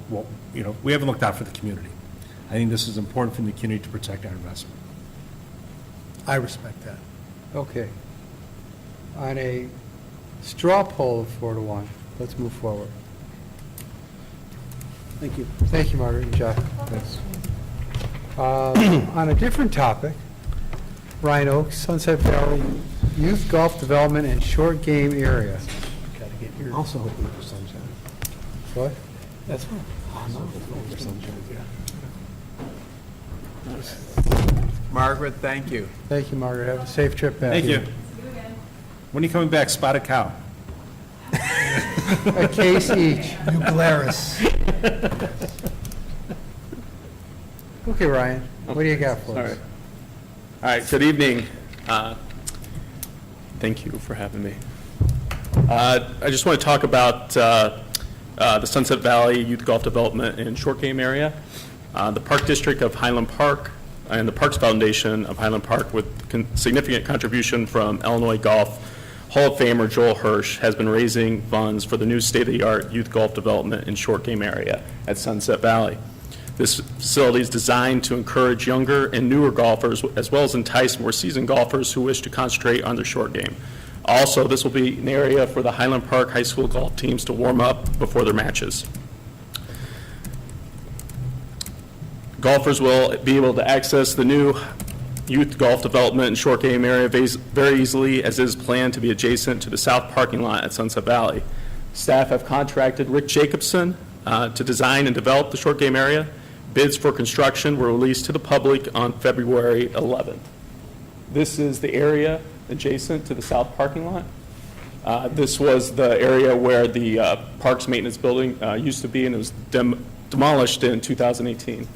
we haven't looked out for the community. I think this is important for the community to protect our investment. I respect that. Okay. On a straw poll of 4-1, let's move forward. Thank you. Thank you, Margaret and Jeff. On a different topic, Ryan Oaks, Sunset Valley Youth Golf Development and Short Game Area. Got to get your. Also hoping for sunshine. What? That's fine. For sunshine. Margaret, thank you. Thank you, Margaret. Have a safe trip back. Thank you. When are you coming back? Spotted Cow. A case each. New Glarus. Okay, Ryan, what do you got for us? All right, good evening. Thank you for having me. I just want to talk about the Sunset Valley Youth Golf Development and Short Game Area. The Park District of Highland Park and the Parks Foundation of Highland Park, with significant contribution from Illinois Golf Hall of Famer Joel Hirsch, has been raising funds for the new state-of-the-art youth golf development and short game area at Sunset Valley. This facility is designed to encourage younger and newer golfers, as well as entice more seasoned golfers who wish to concentrate on their short game. Also, this will be an area for the Highland Park High School golf teams to warm up before their matches. Golfers will be able to access the new youth golf development and short game area very easily, as is planned to be adjacent to the south parking lot at Sunset Valley. Staff have contracted Rick Jacobson to design and develop the short game area. Bids for construction were released to the public on February 11th. This is the area adjacent to the south parking lot. This was the area where the Parks Maintenance Building used to be, and it was demolished in 2018.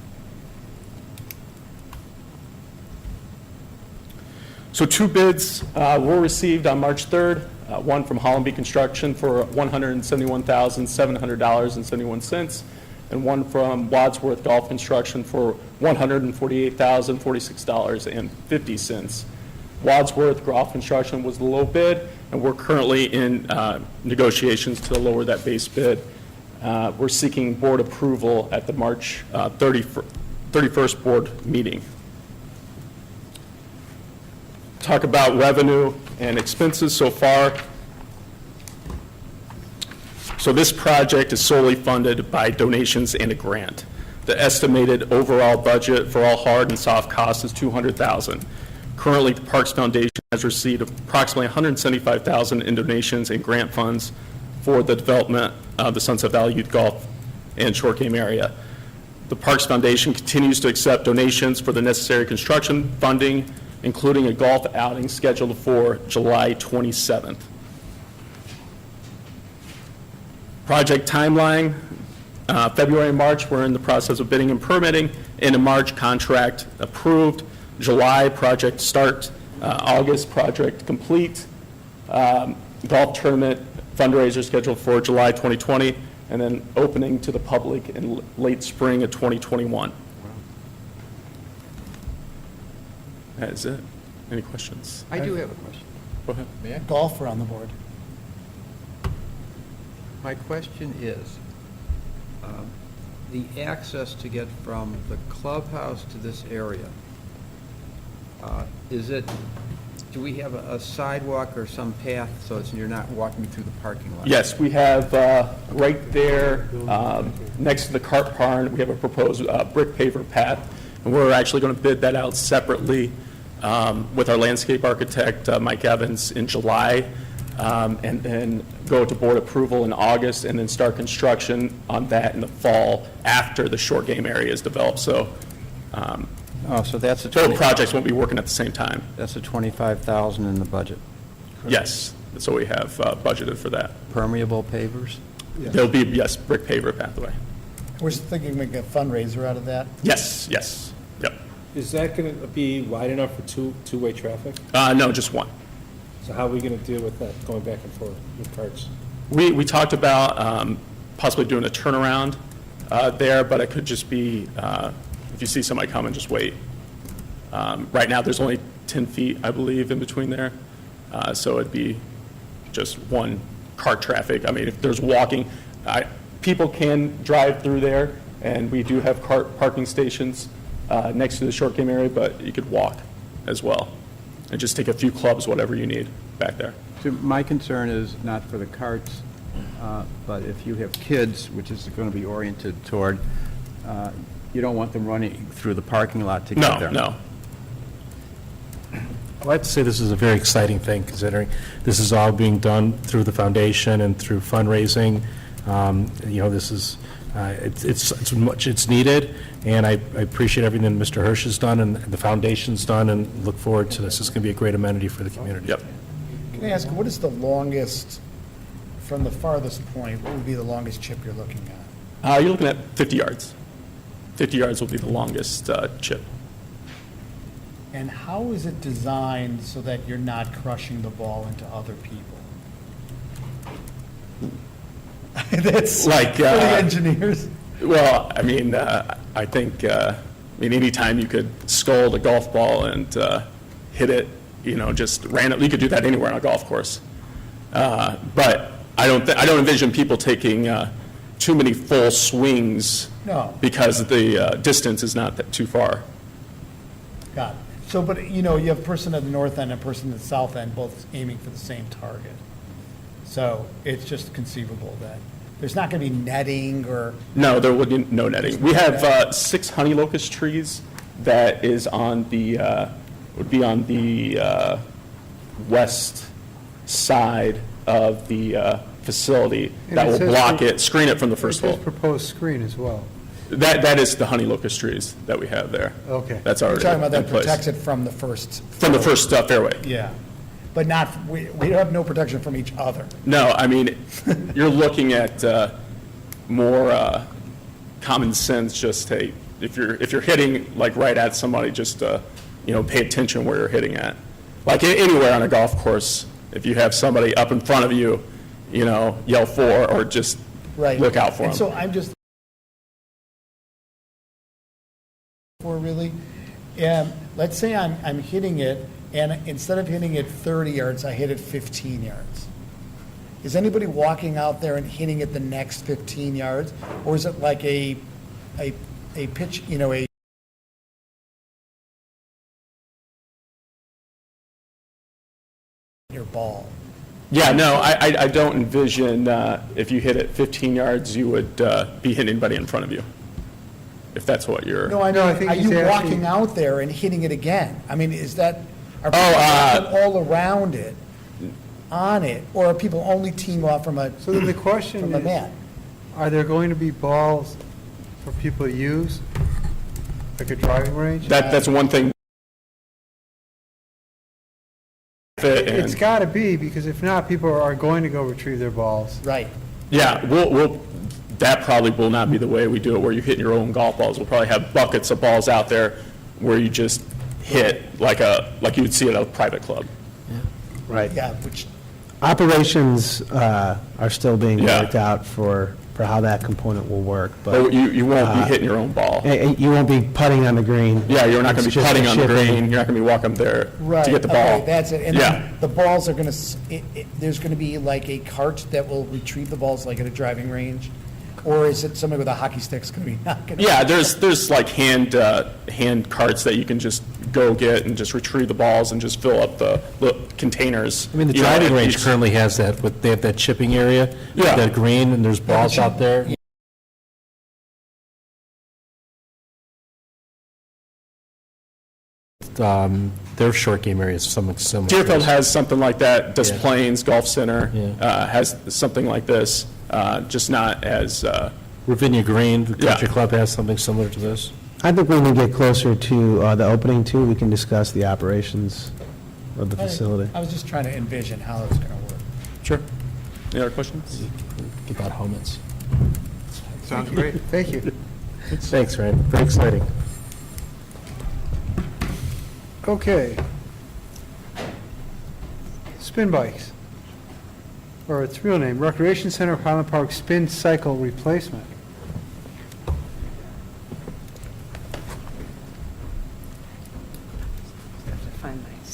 So 2 bids were received on March 3rd, one from Hollenby Construction for $171,700.71, and one from Wadsworth Golf Construction for $148,046.50. Wadsworth Golf Construction was the low bid, and we're currently in negotiations to lower that base bid. We're seeking board approval at the March 31st board meeting. Talk about revenue and expenses so far. So this project is solely funded by donations and a grant. The estimated overall budget for all hard and soft costs is $200,000. Currently, the Parks Foundation has received approximately $175,000 in donations and grant funds for the development of the Sunset Valley Youth Golf and Short Game Area. The Parks Foundation continues to accept donations for the necessary construction funding, including a golf outing scheduled for July 27th. Project timeline, February and March, we're in the process of bidding and permitting. In March, contract approved. July, project start. August, project complete. Golf tournament fundraiser scheduled for July 2020, and then opening to the public in late spring of 2021. That is it. Any questions? I do have a question. Go ahead. May I? Golfer on the board. My question is, the access to get from the clubhouse to this area, do we have a sidewalk or some path so you're not walking through the parking lot? Yes, we have right there, next to the cart barn, we have a proposed brick paver path, and we're actually going to bid that out separately with our landscape architect, Mike Evans, in July, and then go to board approval in August, and then start construction on that in the fall after the short game area is developed. So So that's a both projects won't be working at the same time. That's a $25,000 in the budget. Yes, so we have budgeted for that. Permeable pavers? There'll be, yes, brick paver pathway. We're thinking we can get a fundraiser out of that. Yes, yes, yep. Is that going to be wide enough for two-way traffic? No, just one. So how are we going to deal with that, going back and forth with carts? We talked about possibly doing a turnaround there, but it could just be, if you see somebody coming, just wait. Right now, there's only 10 feet, I believe, in between there. So it'd be just one cart traffic. I mean, if there's walking, people can drive through there, and we do have cart parking stations next to the short game area, but you could walk as well. And just take a few clubs, whatever you need back there. So my concern is not for the carts, but if you have kids, which is going to be oriented toward, you don't want them running through the parking lot to get there. No. I'd like to say this is a very exciting thing, considering this is all being done through the foundation and through fundraising. This is, it's needed, and I appreciate everything that Mr. Hirsch has done and the foundation's done, and look forward to this. It's going to be a great amenity for the community. Yep. Can I ask, what is the longest, from the farthest point, what would be the longest chip you're looking at? You're looking at 50 yards. 50 yards will be the longest chip. And how is it designed so that you're not crushing the ball into other people? That's Like, for the engineers. Well, I mean, I think, anytime you could scold a golf ball and hit it, just randomly, you could do that anywhere on a golf course. But I don't envision people taking too many full swings. No. Because the distance is not that too far. Got it. So, but, you have a person at the north end and a person at the south end, both aiming for the same target. So it's just conceivable that There's not going to be netting or, No, there would be no netting. We have 6 honey locust trees that is on the, would be on the west side of the facility And that it will says block pro- it, screen it from the It first says hole. proposed screen as well. That is the honey locust trees that we have there. Okay. That's you're already talking about in that place. protects it from the first. From the first fairway. Yeah. But not, we have no protection from each other. No, I mean, you're looking at more common sense, just, hey, if you're hitting like right at somebody, just, pay attention where you're hitting at. Like anywhere on a golf course, if you have somebody up in front of you, yell for, or just Right. look out for And them. so I'm just, really, let's say I'm hitting it, and instead of hitting it 30 yards, I hit it 15 yards. Is anybody walking out there and hitting it the next 15 yards? Or is it like a pitch, a your ball? Yeah, no, I don't envision if you hit it 15 yards, you would be hitting anybody in front of you, if that's what you're... No, I know, I think are he's you asking- walking out there and hitting it again? I mean, is that, are Oh, people walking all around it, on it, or are people only teeing off from a, So then the question from a is, mat? are there going to be balls for people to use, like a driving range? That's one thing. It's got to be, because if not, people are going to go retrieve their balls. Right. Yeah, that probably will not be the way we do it, where you're hitting your own golf balls. We'll probably have buckets of balls out there where you just hit like you would see at a private club. Right. Yeah, which, Operations are still being Yeah. worked out for how that component will work, But but you won't be hitting your own ball. you won't be putting on the green. Yeah, you're not going to It's be just putting on the shipping. green, you're not going to be walking there right. to get the ball. Okay, that's it. And Yeah. then the balls are going to, there's going to be like a cart that will retrieve the balls like at a driving range? Or is it somebody with a hockey stick's going to be knocking? Yeah, there's like hand carts that you can just go get and just retrieve the balls and just fill up the containers. I mean, the You know, driving range it's- currently has that, they have that chipping area, Yeah. that green, and there's balls out there. Their short game area is something similar. Deerfield has something like that, Des Yeah. Plaines Golf Center Yeah. has something like this, just not as, Ravinia Green, the country Yeah. club has something similar to this. I think when we get closer to the opening too, we can discuss the operations of the facility. I was just trying to envision how it's going to work. Sure. Any other questions? About helmets. Sounds great. Thank you. Thanks, Ryan. Very exciting. Okay. Spin bikes, or its real name, Recreation Center of Highland Park Spin Cycle Replacement.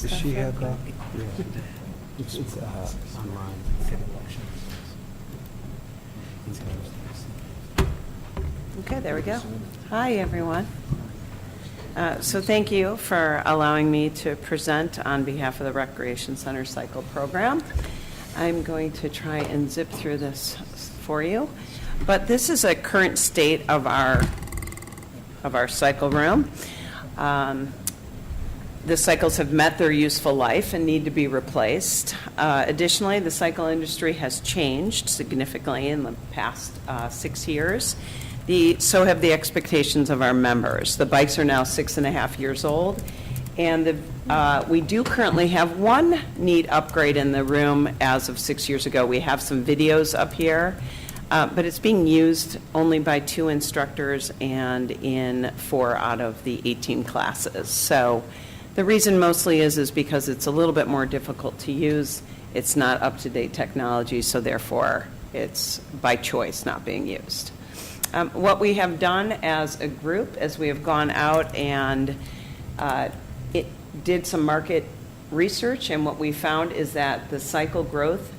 Does she have that? Okay, there we go. Hi, everyone. So thank you for allowing me to present on behalf of the Recreation Center Cycle Program. I'm going to try and zip through this for you. But this is a current state of our cycle room. The cycles have met their useful life and need to be replaced. Additionally, the cycle industry has changed significantly in the past 6 years. So have the expectations of our members. The bikes are now 6.5 years old, and we do currently have one neat upgrade in the room as of 6 years ago. We have some videos up here, but it's being used only by 2 instructors and in 4 out of the 18 classes. So the reason mostly is because it's a little bit more difficult to use. It's not up-to-date technology, so therefore it's by choice not being used. What we have done as a group, as we have gone out and did some market research, and what we found is that the cycle growth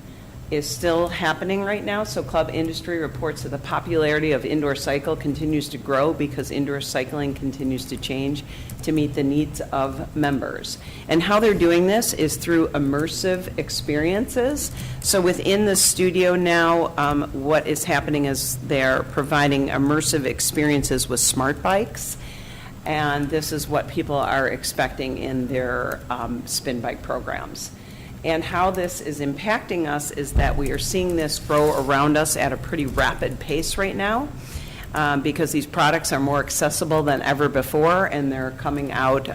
is still happening right now. So club industry reports that the popularity of indoor cycle continues to grow because indoor cycling continues to change to meet the needs of members. And how they're doing this is through immersive experiences. So within the studio now, what is happening is they're providing immersive experiences with smart bikes. And this is what people are expecting in their spin bike programs. And how this is impacting us is that we are seeing this grow around us at a pretty rapid pace right now, because these products are more accessible than ever before, and they're coming out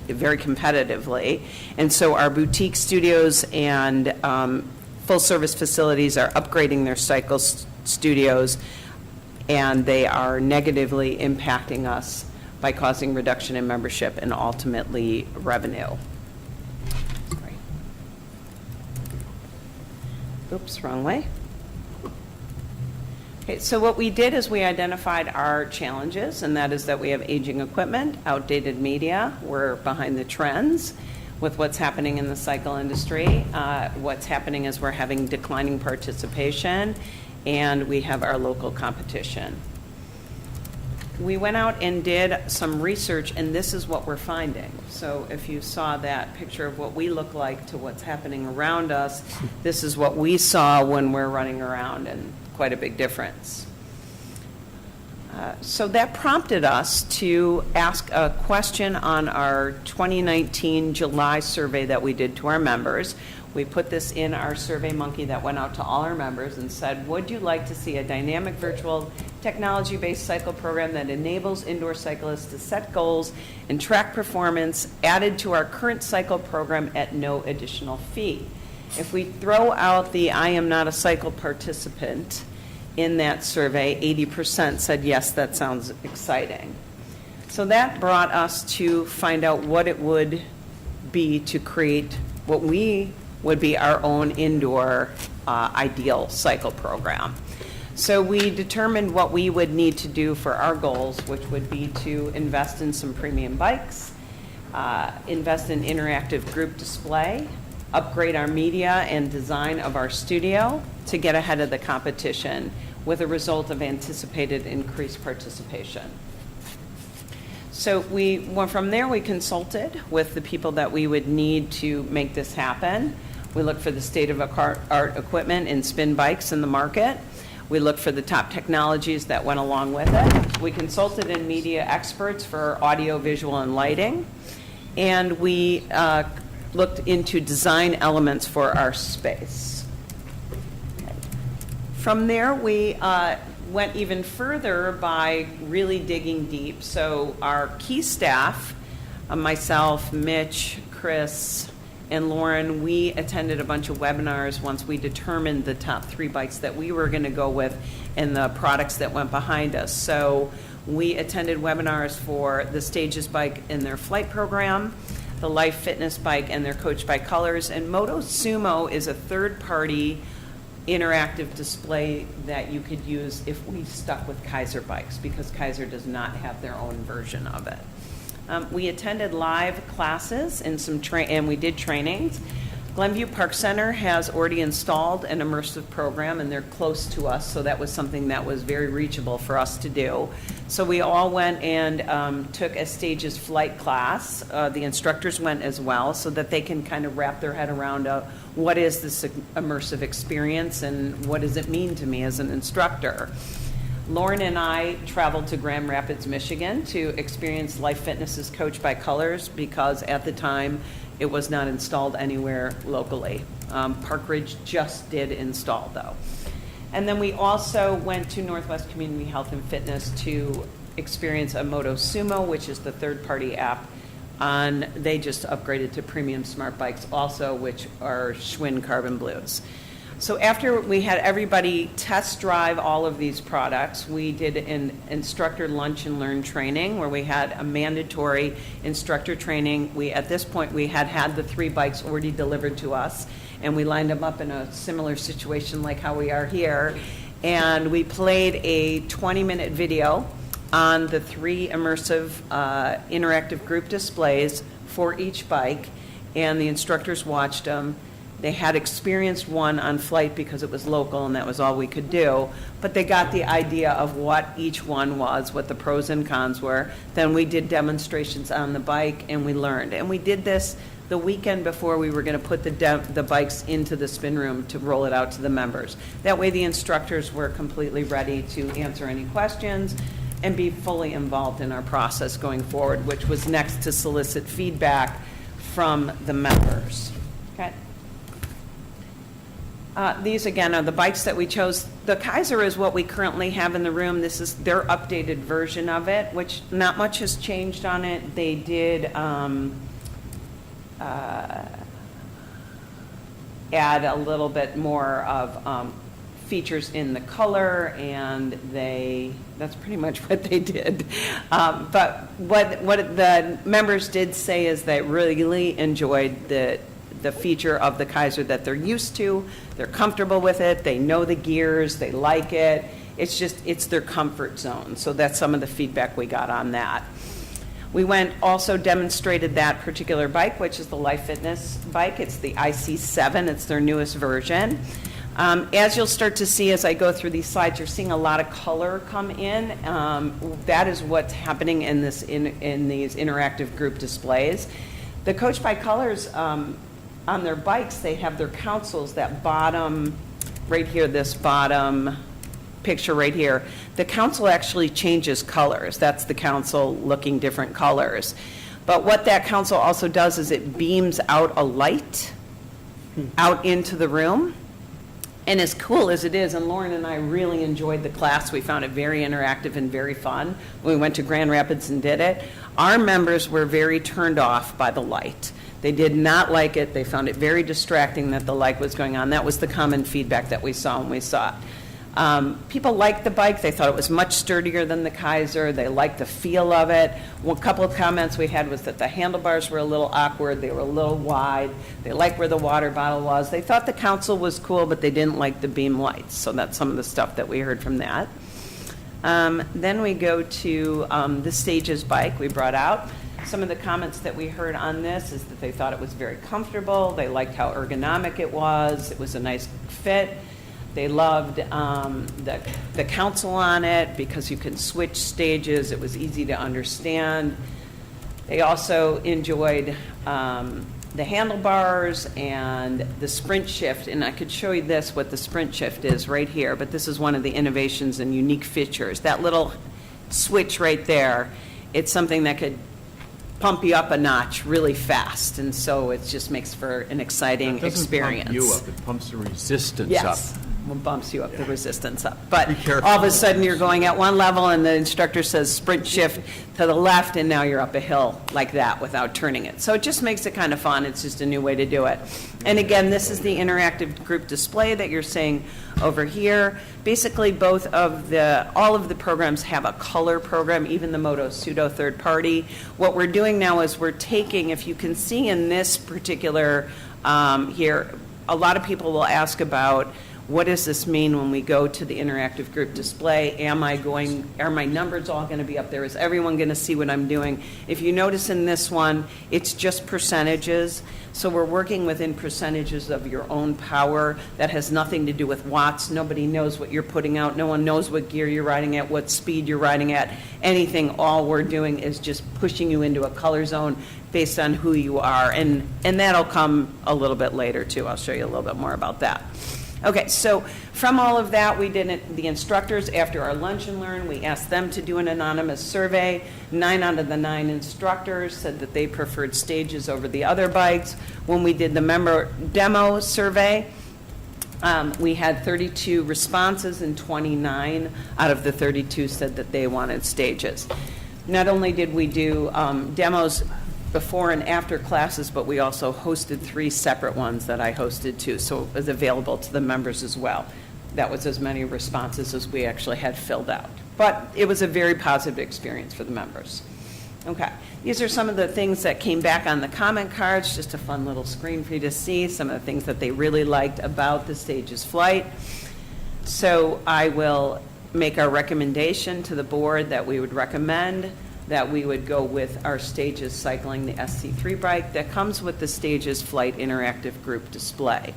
very competitively. And so our boutique studios and full-service facilities are upgrading their cycle studios, and they are negatively impacting us by causing reduction in membership and ultimately revenue. Oops, wrong way. Okay, so what we did is we identified our challenges, and that is that we have aging equipment, outdated media, we're behind the trends with what's happening in the cycle industry. What's happening is we're having declining participation, and we have our local competition. We went out and did some research, and this is what we're finding. So if you saw that picture of what we look like to what's happening around us, this is what we saw when we're running around, and quite a big difference. So that prompted us to ask a question on our 2019 July survey that we did to our members. We put this in our SurveyMonkey that went out to all our members and said, would you like to see a dynamic virtual technology-based cycle program that enables indoor cyclists to set goals and track performance added to our current cycle program at no additional fee? If we throw out the I am not a cycle participant in that survey, 80% said, yes, that sounds exciting. So that brought us to find out what it would be to create what we would be our own indoor ideal cycle program. So we determined what we would need to do for our goals, which would be to invest in some premium bikes, invest in interactive group display, upgrade our media and design of our studio to get ahead of the competition with a result of anticipated increased participation. So from there, we consulted with the people that we would need to make this happen. We looked for the state-of-the-art equipment and spin bikes in the market. We looked for the top technologies that went along with it. We consulted in media experts for audio, visual, and lighting. And we looked into design elements for our space. From there, we went even further by really digging deep. So our key staff, myself, Mitch, Chris, and Lauren, we attended a bunch of webinars once we determined the top 3 bikes that we were going to go with and the products that went behind us. So we attended webinars for the Stages bike and their flight program, the Life Fitness bike and their Coach by Colors, and Moto Sumo is a third-party interactive display that you could use if we stuck with Kaiser bikes, because Kaiser does not have their own version of it. We attended live classes and we did trainings. Glenview Park Center has already installed an immersive program, and they're close to us, so that was something that was very reachable for us to do. So we all went and took a Stages flight class. The instructors went as well, so that they can kind of wrap their head around what is this immersive experience and what does it mean to me as an instructor. Lauren and I traveled to Grand Rapids, Michigan to experience Life Fitness's Coach by Colors, because at the time it was not installed anywhere locally. Park Ridge just did install, though. And then we also went to Northwest Community Health and Fitness to experience a Moto Sumo, which is the third-party app. They just upgraded to premium smart bikes also, which are Schwinn Carbon Blues. So after we had everybody test drive all of these products, we did an instructor lunch and learn training where we had a mandatory instructor training. At this point, we had the 3 bikes already delivered to us, and we lined them up in a similar situation like how we are here. And we played a 20-minute video on the 3 immersive interactive group displays for each bike, and the instructors watched them. They had experienced one on flight because it was local and that was all we could do, but they got the idea of what each one was, what the pros and cons were. Then we did demonstrations on the bike and we learned. And we did this the weekend before we were going to put the bikes into the spin room to roll it out to the members. That way the instructors were completely ready to answer any questions and be fully involved in our process going forward, which was next to solicit feedback from the members. Okay. These, again, are the bikes that we chose. The Kaiser is what we currently have in the room. This is their updated version of it, which not much has changed on it. They did add a little bit more of features in the color, and that's pretty much what they did. But what the members did say is they really enjoyed the feature of the Kaiser that they're used to. They're comfortable with it. They know the gears. They like it. It's their comfort zone. So that's some of the feedback we got on that. We also demonstrated that particular bike, which is the Life Fitness bike. It's the IC7. It's their newest version. As you'll start to see as I go through these slides, you're seeing a lot of color come in. That is what's happening in these interactive group displays. The Coach by Colors, on their bikes, they have their consoles, that bottom, right here, this bottom picture right here. The console actually changes colors. That's the console looking different colors. But what that console also does is it beams out a light out into the room. And as cool as it is, and Lauren and I really enjoyed the class, we found it very interactive and very fun. We went to Grand Rapids and did it. Our members were very turned off by the light. They did not like it. They found it very distracting that the light was going on. That was the common feedback that we saw when we saw it. People liked the bike. They thought it was much sturdier than the Kaiser. They liked the feel of it. One couple of comments we had was that the handlebars were a little awkward. They were a little wide. They liked where the water bottle was. They thought the console was cool, but they didn't like the beam lights. So that's some of the stuff that we heard from that. Then we go to the Stages bike we brought out. Some of the comments that we heard on this is that they thought it was very comfortable. They liked how ergonomic it was. It was a nice fit. They loved the console on it because you can switch stages. It was easy to understand. They also enjoyed the handlebars and the sprint shift. And I could show you what the sprint shift is right here, but this is one of the innovations and unique features. That little switch right there, it's something that could pump you up a notch really fast, and so it just makes for an exciting experience. It doesn't pump you up, it pumps the resistance up. Yes, it bumps you up, the resistance up. But Be careful. all of a sudden, you're going at one level, and the instructor says sprint shift to the left, and now you're up a hill like that without turning it. So it just makes it kind of fun. It's just a new way to do it. And again, this is the interactive group display that you're seeing over here. Basically, all of the programs have a color program, even the Moto Pseudo third party. What we're doing now is we're taking, if you can see in this particular here, a lot of people will ask about, what does this mean when we go to the interactive group display? Are my numbers all going to be up there? Is everyone going to see what I'm doing? If you notice in this one, it's just percentages. So we're working within percentages of your own power. That has nothing to do with watts. Nobody knows what you're putting out. No one knows what gear you're riding at, what speed you're riding at, anything. All we're doing is just pushing you into a color zone based on who you are. And that'll come a little bit later, too. I'll show you a little bit more about that. Okay, so from all of that, we did it, the instructors, after our lunch and learn, we asked them to do an anonymous survey. 9 out of the 9 instructors said that they preferred Stages over the other bikes. When we did the member demo survey, we had 32 responses, and 29 out of the 32 said that they wanted Stages. Not only did we do demos before and after classes, but we also hosted 3 separate ones that I hosted too, so it was available to the members as well. That was as many responses as we actually had filled out. But it was a very positive experience for the members. Okay, these are some of the things that came back on the comment cards, just a fun little screen for you to see, some of the things that they really liked about the Stages flight. So I will make our recommendation to the board that we would recommend that we would go with our Stages Cycling, the SC3 bike that comes with the Stages Flight Interactive Group Display.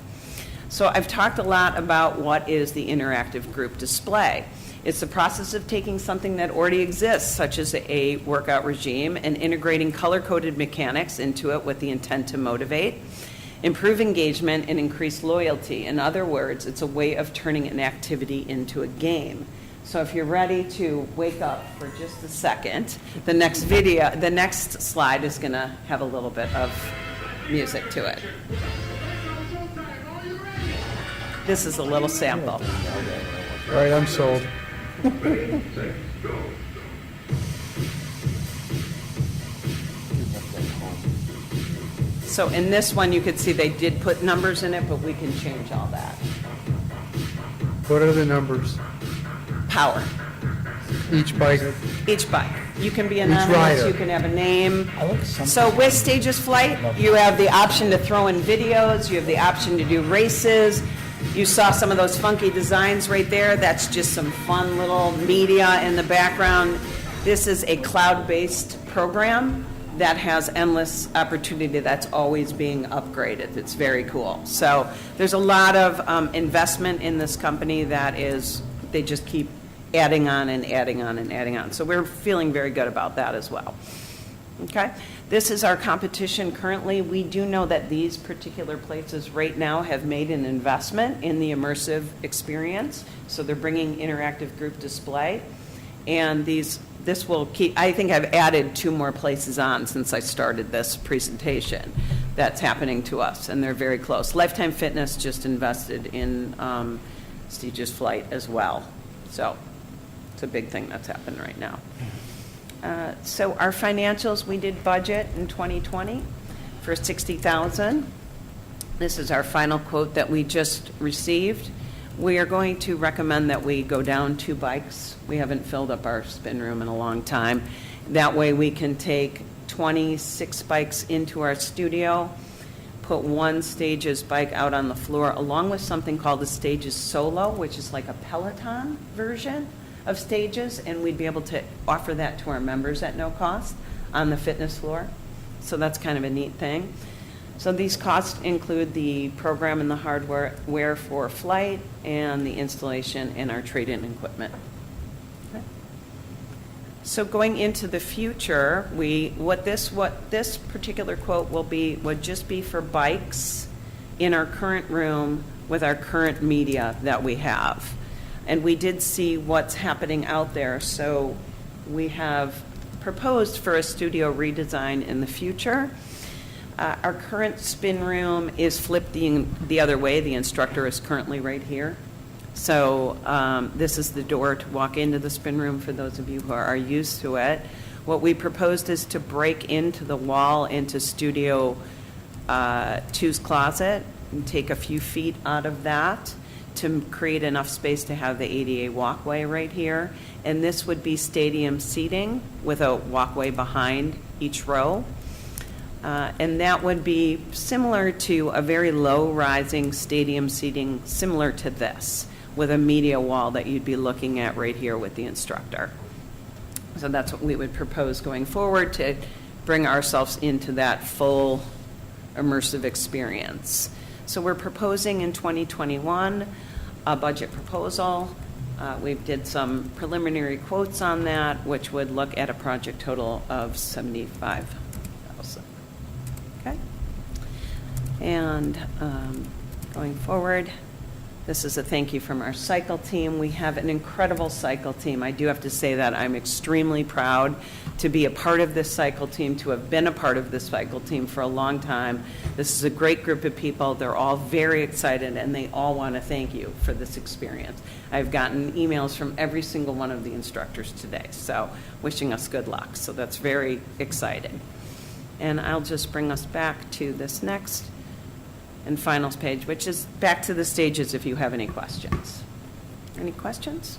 So I've talked a lot about what is the interactive group display. It's the process of taking something that already exists, such as a workout regime, and integrating color-coded mechanics into it with the intent to motivate, improve engagement, and increase loyalty. In other words, it's a way of turning an activity into a game. So if you're ready to wake up for just a second, the next slide is going to have a little bit of music to it. This is a little sample. All right, I'm sold. So in this one, you could see they did put numbers in it, but we can change all that. What are the numbers? Power. Each bike? Each bike. You can be Each anonymous, rider. you can have a name. So with Stages Flight, you have the option to throw in videos, you have the option to do races. You saw some of those funky designs right there. That's just some fun little media in the background. This is a cloud-based program that has endless opportunity that's always being upgraded. It's very cool. So there's a lot of investment in this company that is, they just keep adding on and adding on and adding on. So we're feeling very good about that as well. Okay? This is our competition currently. We do know that these particular places right now have made an investment in the immersive experience. So they're bringing interactive group display. And this will keep, I think I've added 2 more places on since I started this presentation that's happening to us, and they're very close. Lifetime Fitness just invested in Stages Flight as well. So it's a big thing that's happening right now. So our financials, we did budget in 2020 for $60,000. This is our final quote that we just received. We are going to recommend that we go down 2 bikes. We haven't filled up our spin room in a long time. That way we can take 26 bikes into our studio, put 1 Stages bike out on the floor, along with something called the Stages Solo, which is like a Peloton version of Stages, and we'd be able to offer that to our members at no cost on the fitness floor. So that's kind of a neat thing. So these costs include the program and the hardware for flight and the installation and our trade-in equipment. Okay. So going into the future, what this particular quote would just be for bikes in our current room with our current media that we have. And we did see what's happening out there, so we have proposed for a studio redesign in the future. Our current spin room is flipped the other way. The instructor is currently right here. So this is the door to walk into the spin room for those of you who are used to it. What we proposed is to break into the wall into Studio 2's closet and take a few feet out of that to create enough space to have the ADA walkway right here. And this would be stadium seating with a walkway behind each row. And that would be similar to a very low-rising stadium seating, similar to this, with a media wall that you'd be looking at right here with the instructor. So that's what we would propose going forward to bring ourselves into that full immersive experience. So we're proposing in 2021 a budget proposal. We did some preliminary quotes on that, which would look at a project total of $75,000. Okay? And going forward, this is a thank you from our cycle team. We have an incredible cycle team. I do have to say that I'm extremely proud to be a part of this cycle team, to have been a part of this cycle team for a long time. This is a great group of people. They're all very excited, and they all want to thank you for this experience. I've gotten emails from every single one of the instructors today, so wishing us good luck. So that's very exciting. And I'll just bring us back to this next and final page, which is back to the stages if you have any questions. Any questions?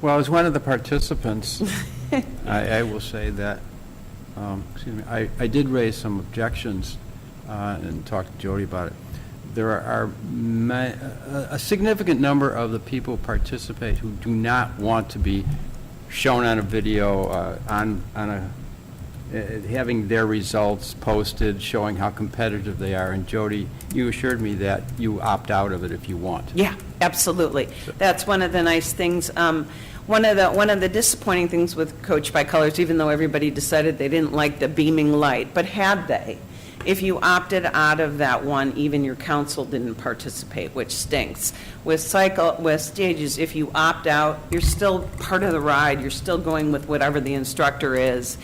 Well, as one of the participants, I will say that, I did raise some objections and talk to Jody about it. there are a significant number of the people who participate who do not want to be shown on a video, having their results posted, showing how competitive they are. And Jody, you assured me that you opt out of it if you want. Yeah, absolutely. That's one of the nice things. One of the disappointing things with Coach by Colors, even though everybody decided they didn't like the beaming light, but had they, if you opted out of that one, even your council didn't participate, which stinks. With stages, if you opt out, you're still part of the ride. You're still going with whatever the instructor is.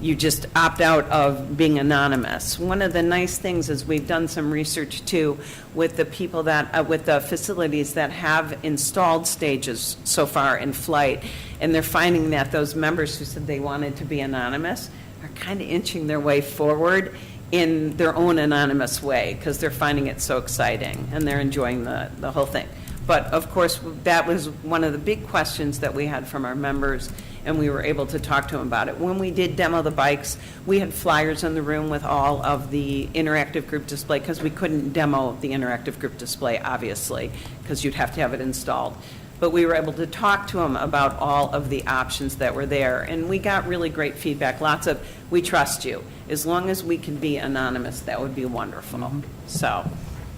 You just opt out of being anonymous. One of the nice things is we've done some research too with the people that, with the facilities that have installed stages so far in flight, and they're finding that those members who said they wanted to be anonymous are kind of inching their way forward in their own anonymous way because they're finding it so exciting and they're enjoying the whole thing. But of course, that was one of the big questions that we had from our members, and we were able to talk to them about it. When we did demo the bikes, we had flyers in the room with all of the interactive group display because we couldn't demo the interactive group display, obviously, because you'd have to have it installed. But we were able to talk to them about all of the options that were there, and we got really great feedback. Lots of, we trust you. As long as we can be anonymous, that would be wonderful. So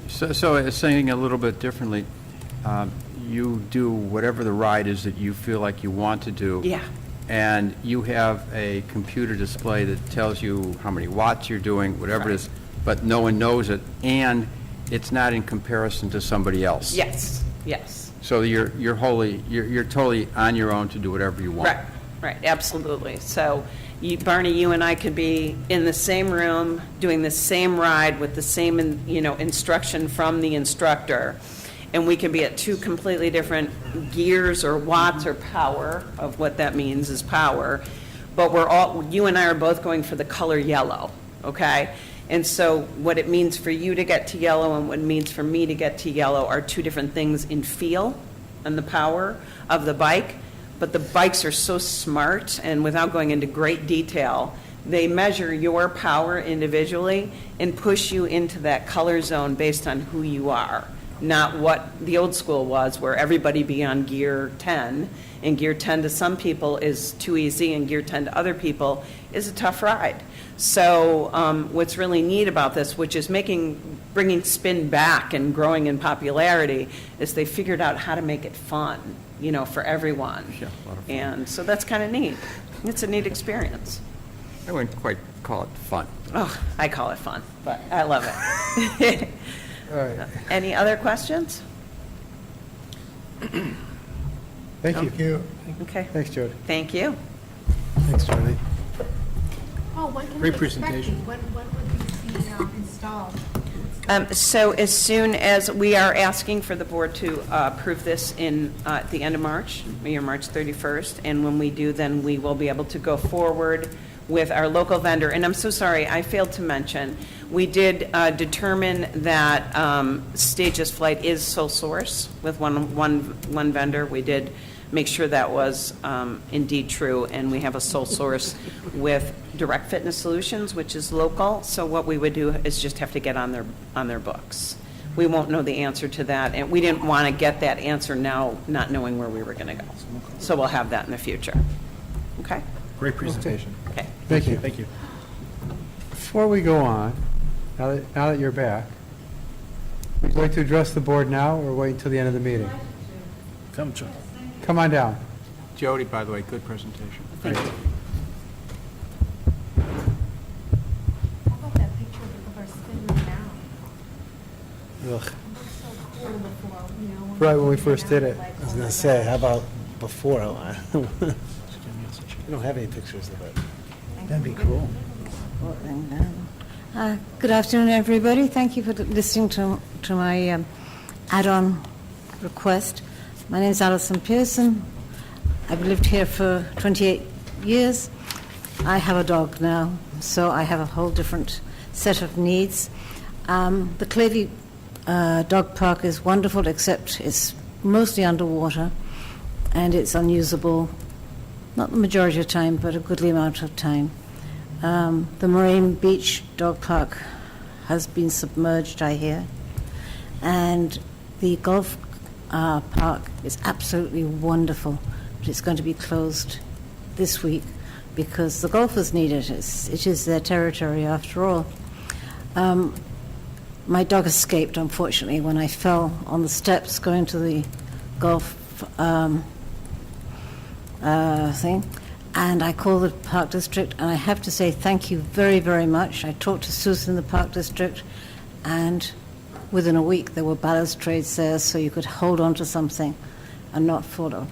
saying a little bit differently, you do whatever the ride is that you feel like you want to do. Yeah. And you have a computer display that tells you how many watts you're doing, whatever it is, but no one knows it, and it's not in comparison to somebody else. yes, yes. So you're totally on your own to do whatever you want. Right, absolutely. So, Barney, you and I could be in the same room, doing the same ride with the same, instruction from the instructor, and we can be at two completely different gears or watts or power of what that means is power, but you and I are both going for the color yellow, okay? And so what it means for you to get to yellow and what it means for me to get to yellow are two different things in feel and the power of the bike. But the bikes are so smart, and without going into great detail, they measure your power individually and push you into that color zone based on who you are, not what the old school was, where everybody be on gear 10, and gear 10 to some people is too easy, and gear 10 to other people is a tough ride. So what's really neat about this, which is bringing spin back and growing in popularity, is they figured out how to make it fun, for everyone. Yeah, a lot of fun. And so that's kind of neat. It's a neat experience. I wouldn't quite call it fun. Oh, I call it fun, but I love it. All right. Any other questions? Thank you. Okay, Thanks, Jody. thank you. Thanks, Jody. Oh, when can we Great expect presentation. it? When would these be installed? So as soon as we are asking for the board to approve this at the end of March, March 31st, and when we do, then we will be able to go forward with our local vendor. And I'm so sorry, I failed to mention, we did determine that Stages Flight is sole source with one vendor. We did make sure that was indeed true, and we have a sole source with Direct Fitness Solutions, which is local. So what we would do is just have to get on their books. We won't know the answer to that, and we didn't want to get that answer now, not knowing where we were going to go. So we'll have that in the future. Okay? Great presentation. Okay. Thank you. Thank you. Before we go on, now that you're back, would you like to address the board now or wait until the end of the meeting? Come on down. Jody, by the way, good presentation. Thank you. How about that picture of our spinning down? Ugh. It looked so cool before, when Right, when we were first did it. like, I was going to say, how about before? We don't have any pictures of it. That'd be cool. Good afternoon, everybody. Thank you for listening to my add-on request. My name is Alison Pearson. I've lived here for 28 years. I have a dog now, so I have a whole different set of needs. The Clavey Dog Park is wonderful, except it's mostly underwater, and it's unusable, not the majority of time, but a goodly amount of time. The Marine Beach Dog Park has been submerged, I hear. And the golf park is absolutely wonderful, but it's going to be closed this week because the golfers need it. It is their territory after all. My dog escaped, unfortunately, when I fell on the steps going to the golf thing. And I called the Park District, and I have to say thank you very, very much. I talked to Susan in the Park District, and within a week there were balustrades there so you could hold on to something and not fall over.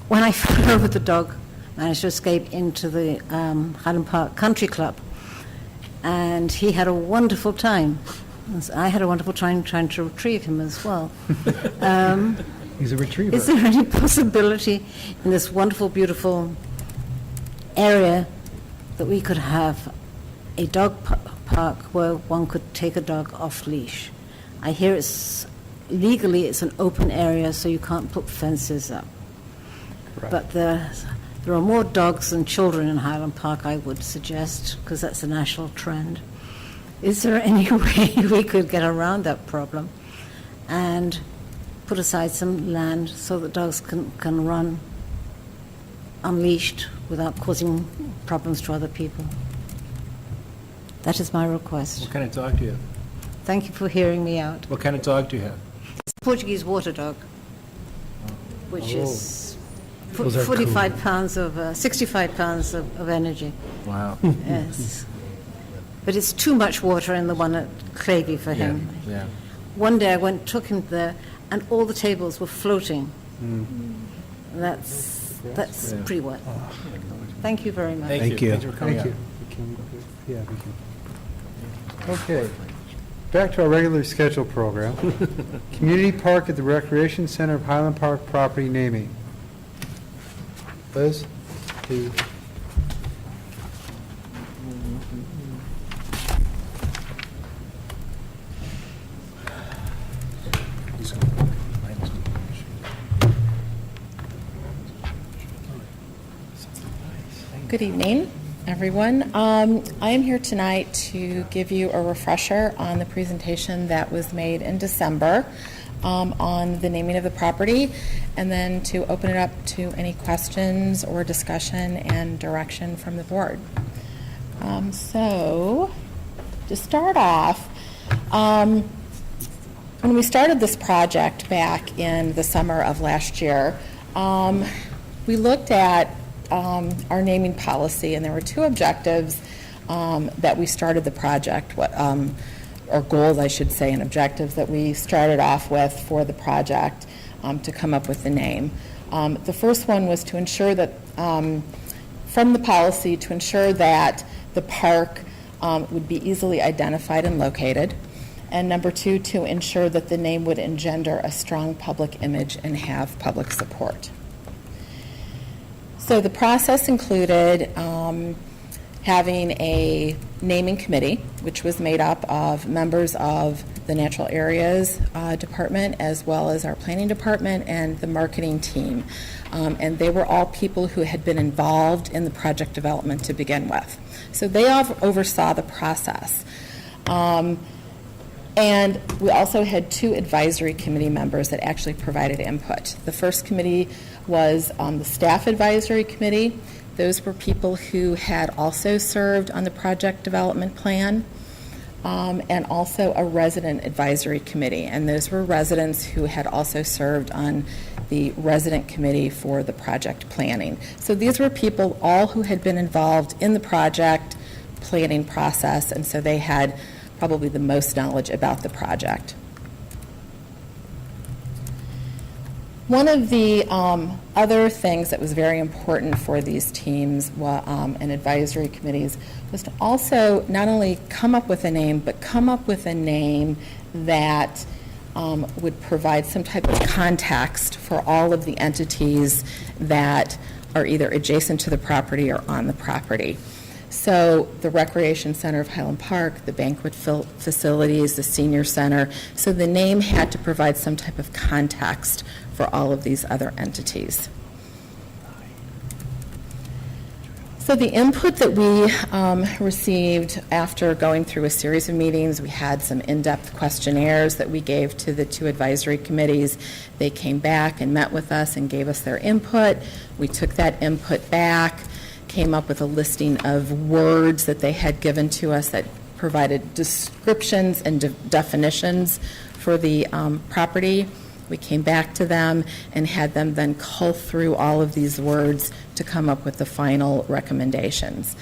When I fell over, the dog managed to escape into the Highland Park Country Club, and he had a wonderful time. I had a wonderful time trying to retrieve him as well. He's a retriever. Is there any possibility in this wonderful, beautiful area that we could have a dog park where one could take a dog off leash? I hear legally it's an open area, so you can't put fences up. Correct. But there are more dogs than children in Highland Park, I would suggest, because that's a national trend. Is there any way we could get around that problem and put aside some land so that dogs can run unleashed without causing problems to other people? That is my request. What kind of dog do you have? Thank you for hearing me out. What kind of dog do you have? It's a Portuguese water dog, which is Those are 45 pounds of, 65 pounds of energy. Wow. Yes. But it's too much water in the one at Clavey for him. Yeah. One day I took him there, and all the tables were floating. That's pretty wet. Thank you very much. Thank you. Thanks for coming Thank out. you. Okay, back to our regularly scheduled program. Community Park at the Recreation Center of Highland Park property naming. Liz? Steve? Good evening, everyone. I am here tonight to give you a refresher on the presentation that was made in December on the naming of the property, and then to open it up to any questions or discussion and direction from the board. So, to start off, when we started this project back in the summer of last year, we looked at our naming policy, and there were two objectives that we started the project, or goals, I should say, and objectives that we started off with for the project to come up with the name. The first one was to ensure that, from the policy, to ensure that the park would be easily identified and located. And number two, to ensure that the name would engender a strong public image and have public support. So the process included having a naming committee, which was made up of members of the Natural Areas Department, as well as our planning department and the marketing team. And they were all people who had been involved in the project development to begin with. So they all oversaw the process. And we also had two advisory committee members that actually provided input. The first committee was the staff advisory committee. Those were people who had also served on the project development plan, and also a resident advisory committee. And those were residents who had also served on the resident committee for the project planning. So these were people all who had been involved in the project planning process, and so they had probably the most knowledge about the project. One of the other things that was very important for these teams and advisory committees was to also not only come up with a name, but come up with a name that would provide some type of context for all of the entities that are either adjacent to the property or on the property. So the Recreation Center of Highland Park, the banquet facilities, the senior center. So the name had to provide some type of context for all of these other entities. So So the input that we received after going through a series of meetings, we had some in-depth questionnaires that we gave to the 2 advisory committees. They came back and met with us and gave us their input. We took that input back, came up with a listing of words that they had given to us that provided descriptions and definitions for the property. We came back to them and had them then cull through all of these words to come up with the final recommendations.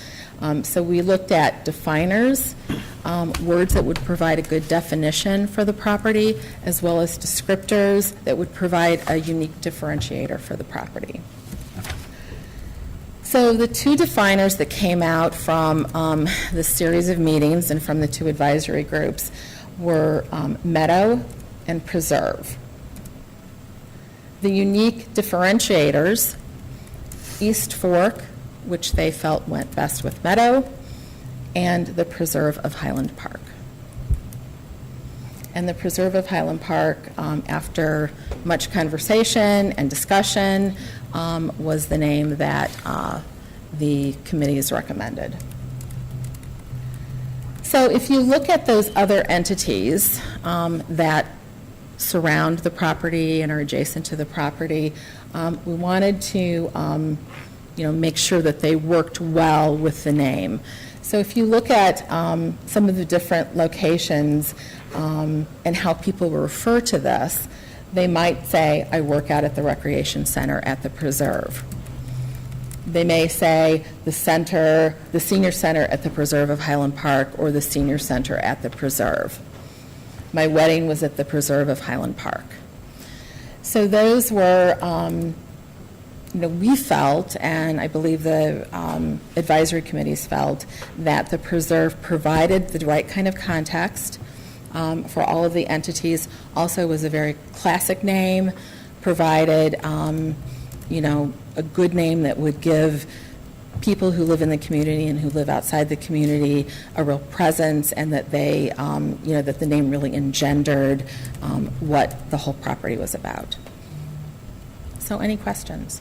So we looked at definers, words that would provide a good definition for the property, as well as descriptors that would provide a unique differentiator for the property. So the 2 definers that came out from the series of meetings and from the 2 advisory groups were meadow and preserve. The unique differentiators, East Fork, which they felt went best with meadow, and the preserve of Highland Park. And the preserve of Highland Park, after much conversation and discussion, was the name that the committees recommended. So if you look at those other entities that surround the property and are adjacent to the property, we wanted to make sure that they worked well with the name. So if you look at some of the different locations and how people will refer to this, they might say, I work out at the recreation center at the preserve. They may say the senior center at the preserve of Highland Park, or the senior center at the preserve. My wedding was at the preserve of Highland Park. So those were, we felt, and I believe the advisory committees felt, that the preserve provided the right kind of context for all of the entities. Also was a very classic name, provided, a good name that would give people who live in the community and who live outside the community a real presence, and that they, that the name really engendered what the whole property was about. So any questions?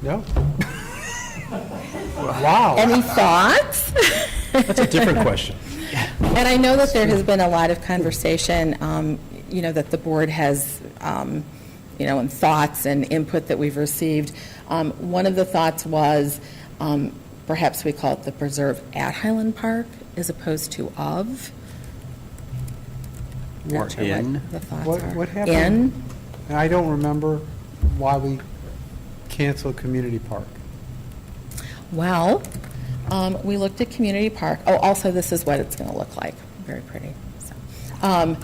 No? Wow. Any thoughts? That's a different question. And I know that there has been a lot of conversation, that the board has, and thoughts and input that we've received. One of the thoughts was perhaps we call it the preserve at Highland Park as opposed to of. I'm not sure what the thoughts are. What happened? In. And I don't remember why we canceled Community Park. Well, we looked at Community Park. Oh, also, this is what it's going to look like. Very pretty. So,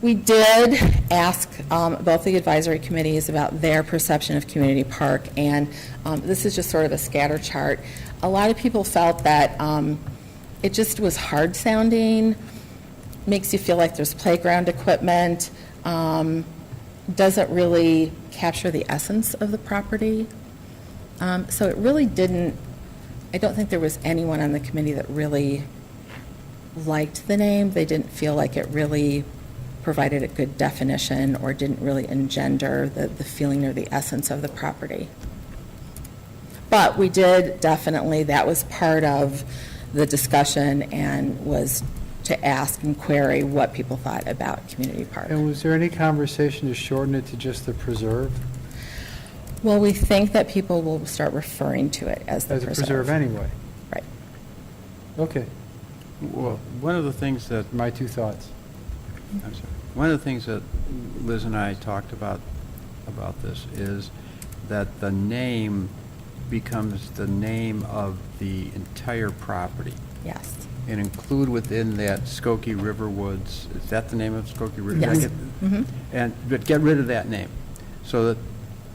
we did ask both the advisory committees about their perception of Community Park, and this is just sort of a scatter chart. A lot of people felt that it just was hard sounding, makes you feel like there's playground equipment, doesn't really capture the essence of the property. So it really didn't, I don't think there was anyone on the committee that really liked the name. They didn't feel like it really provided a good definition or didn't really engender the feeling or the essence of the property. But we did definitely, that was part of the discussion, and was to ask and query what people thought about Community Park. And was there any conversation to shorten it to just the preserve? Well, we think that people will start referring to it as the As a preserve anyway? Right. Okay. Well, one of the things that, My 2 thoughts. I'm sorry, one of the things that Liz and I talked about this is that the name becomes the name of the entire property. Yes. And include within that Skokie River Woods, is that the name of Skokie River? Yes. But get rid of that name, so that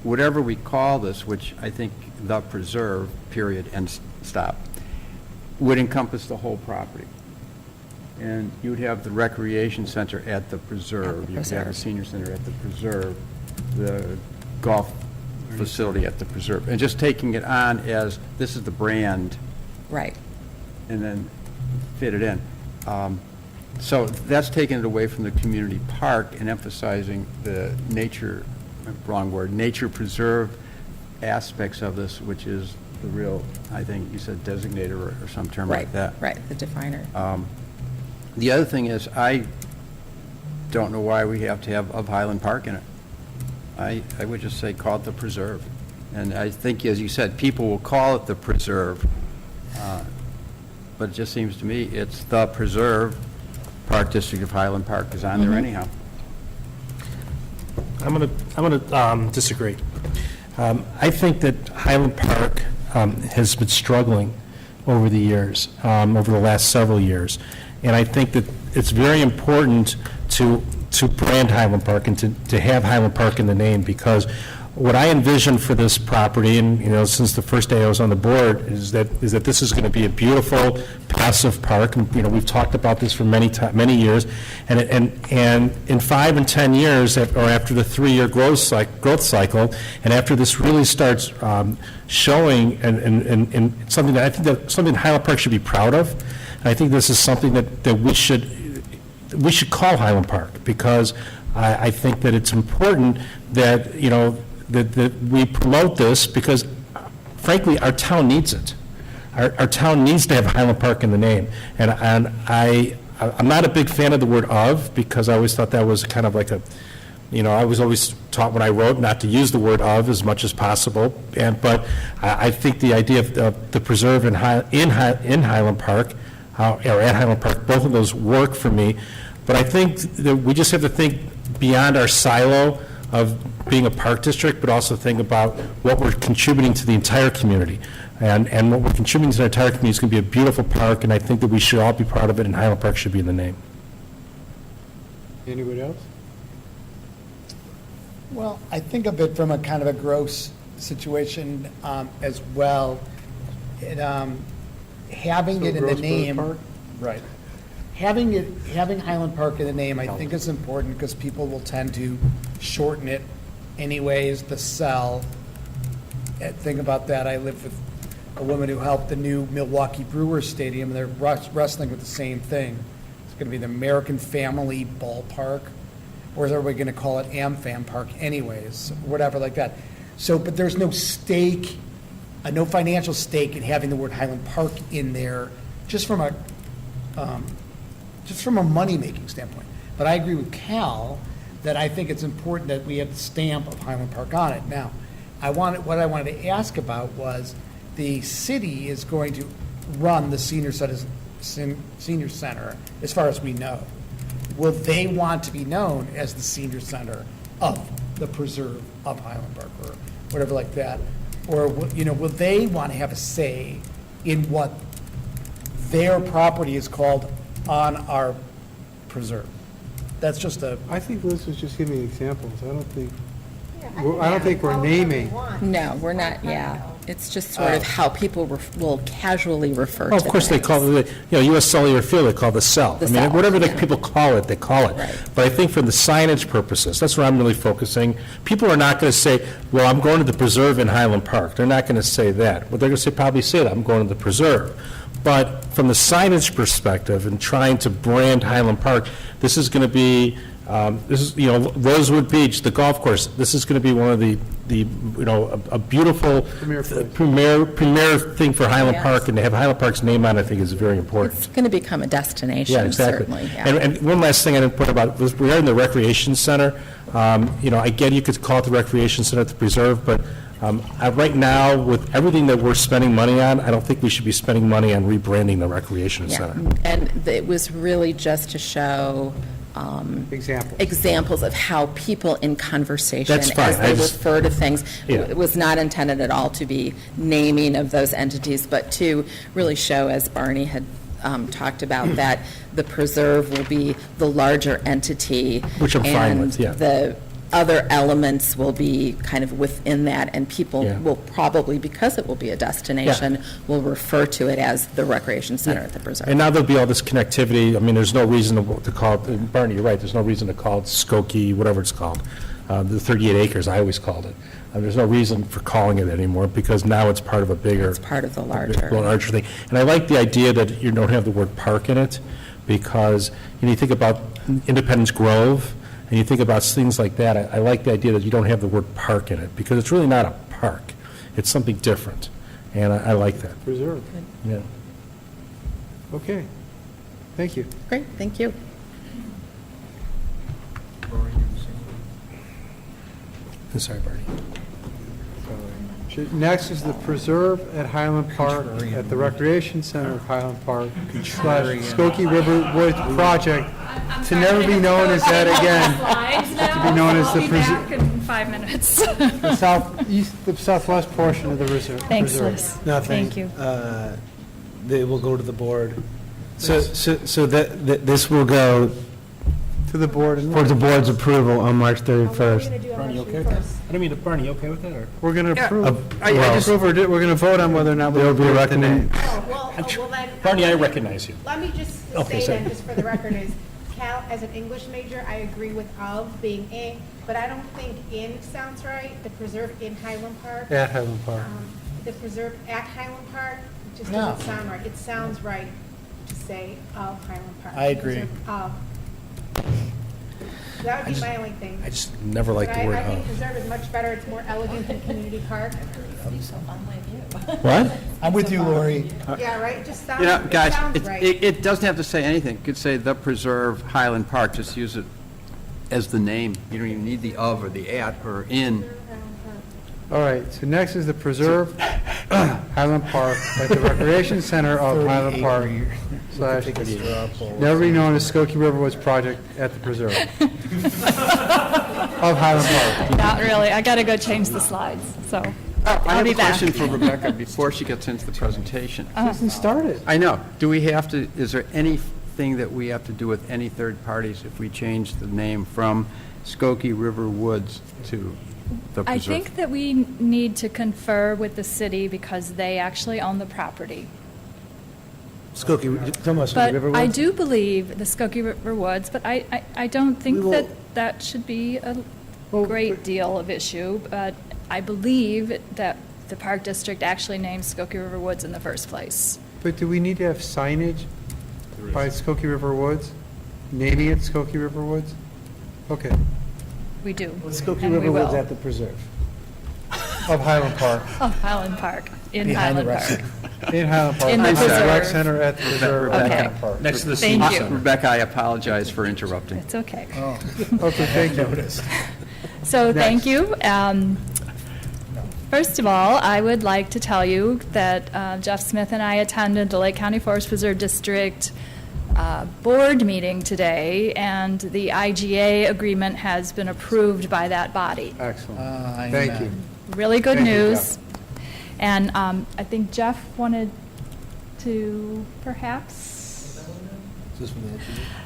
whatever we call this, which I think the preserve, period, and stop, would encompass the whole property. And you'd have the recreation center at the preserve. You'd have the senior center at the preserve, the golf facility at the preserve. And just taking it on as, this is the brand. Right. And then fit it in. So that's taking it away from the community park and emphasizing the nature, wrong word, nature preserve aspects of this, which is the real, I think you said designator or some term like that. Right, the definer. The other thing is, I don't know why we have to have of Highland Park in it. I would just say call it the preserve. And I think, as you said, people will call it the preserve, but it just seems to me it's the preserve. Park District of Highland Park is on there anyhow. I'm going to disagree. I think that Highland Park has been struggling over the years, over the last several years. And I think that it's very important to brand Highland Park and to have Highland Park in the name, because what I envision for this property, and, you know, since the first day I was on the board, is that this is going to be a beautiful, passive park. And, you know, we've talked about this for many years. And in 5 and 10 years, or after the 3-year growth cycle, and after this really starts showing and something that I think that something Highland Park should be proud of. And I think this is something that we should call Highland Park, because I think that it's important that, you know, that we promote this, because frankly, our town needs it. Our town needs to have Highland Park in the name. And I'm not a big fan of the word "of," because I always thought that was kind of like a, you know, I was always taught when I wrote not to use the word "of" as much as possible. But I think the idea of the preserve in Highland Park, or at Highland Park, both of those work for me. But I think that we just have to think beyond our silo of being a park district, but also think about what we're contributing to the entire community. And what we're contributing to the entire community is going to be a beautiful park, and I think that we should all be proud of it, and Highland Park should be in the name. Anybody else? Well, I think of it from a kind of a gross situation as well. Having it in the name. Right. Having Highland Park in the name, I think is important, because people will tend to shorten it anyways, the sell. Think about that. I live with a woman who helped the new Milwaukee Brewers Stadium. They're wrestling with the same thing. It's going to be the American Family Ballpark, or is everybody going to call it AmFam Park anyways, whatever like that. So, but there's no stake, no financial stake in having the word Highland Park in there, just from a money-making standpoint. But I agree with Cal that I think it's important that we have the stamp of Highland Park on it. Now, what I wanted to ask about was, the city is going to run the senior center, as far as we know. Will they want to be known as the senior center of the preserve of Highland Park, or whatever like that? Or, you know, will they want to have a say in what their property is called on our preserve? That's just a. I think Liz was just giving examples. I don't think we're naming. No, we're not, It's just sort of how people will casually refer to Well, of course, they call it, you know, U.S. Cellular Field, they call it the cell. The I mean, cell, whatever the yeah. people call it, they call it. Right. But I think for the signage purposes, that's where I'm really focusing. People are not going to say, well, I'm going to the preserve in Highland Park. They're not going to say that. Well, they're going to probably say that, I'm going to the preserve. But from the signage perspective and trying to brand Highland Park, this is going to be, you know, Rosewood Beach, the golf course, this is going to be one of the you know, a beautiful premier thing for Highland Yes. Park, and to have Highland Park's name on it, I think is very important. It's going to become a destination, Yeah, exactly. certainly. Yeah. And one last thing I didn't put about, was regarding the recreation center, you know, I get you could call it the recreation center at the preserve, but right now, with everything that we're spending money on, I don't think we should be spending money on rebranding the recreation Yeah. center. And it was really just to show examples of how people in conversation, That's fine. as they refer to things, Yeah. it was not intended at all to be naming of those entities, but to really show, as Barney had talked about, that the preserve will be the larger entity. Which I'm fine with, yeah. And the other elements will be kind of within that, and people Yeah. will probably, because it will be a destination, will refer to it as the recreation center at the preserve. And now there'll be all this connectivity. I mean, there's no reason to call it, and Barney, you're right, there's no reason to call it Skokie, whatever it's called. The 38 acres, I always called it. There's no reason for calling it anymore, because now it's part of a bigger. It's part of the larger. Larger thing. And I like the idea that you don't have the word park in it, because you think about Independence Grove, and you think about things like that, I like the idea that you don't have the word park in it, because it's really not a park. It's something different, and I like that. Preserve. Yeah. Okay. Thank you. Great, thank you. I'm sorry, Barney. Next is the preserve at Highland Park, at the Recreation Center of Highland Park, / Skokie River Woods project, to never be known as that again. To be known as the preserve. in 5 minutes. The southwest portion of the reserve. Thanks, Liz. Nothing. Thank you. They will go to the board. So that this will go to the board for the board's approval on March 31st. Barney, okay with that? I don't mean to, Barney, you okay with that, or? We're going to approve. well- We're going to vote on whether or not we There'll be a approve the name. Well, then. Barney, I recognize you. Let me just Okay, say sorry. then, just for the record, is Cal, as an English major, I agree with of being in, but I don't think in sounds right. The preserve in Highland Park. At Highland Park. The preserve at Highland Park just No. doesn't sound right. It sounds right to say of Highland Park. I agree. Preserve of. That would be my only thing. I just never liked But the word I think of. preserve is much better. It's more elegant than community park. What? I'm with you, Lori. Yeah, right? It just sounds, You know, it guys, sounds it, right. it doesn't have to say anything. It could say the Preserve Highland Park, just use it as the name. You don't even need the of or the at or in. All right, so next is the preserve Highland Park at the Recreation Center of Highland Park / never be known as Skokie River Woods project at the preserve of Highland Park. Not really. I got to go change the slides, so I I'll have be a back. question for Rebecca before she gets into the presentation. Hasn't started. I know. Do we have to, is there anything that we have to do with any third parties if we change the name from Skokie River Woods to the I preserve? think that we need to confer with the city because they actually own the property. Skokie, talking about Skokie But River I Woods? do believe the Skokie River Woods, but I don't think that that should be a great deal of issue. But I believe that the Park District actually named Skokie River Woods in the first place. But do we need to have signage by Skokie River Woods? Naming it Skokie River Woods? Okay. We do. Skokie and we River Woods will. at the preserve. Of Highland Park. Of Highland Park, in Behind the Highland rec Park. In Highland Park. In the I'm sorry, Rec preserve. Center at the preserve of Okay. Highland Park. Next to the Thank senior you. center. Rebecca, I apologize for interrupting. It's okay. Okay, thank you. So thank Next. you. First of all, I would like to tell you that Jeff Smith and I attended the Lake County Forest Preserve District board meeting today, and the IGA agreement has been approved by that body. Excellent. Thank you. Really good Thank you, news. And I think Jeff wanted to perhaps,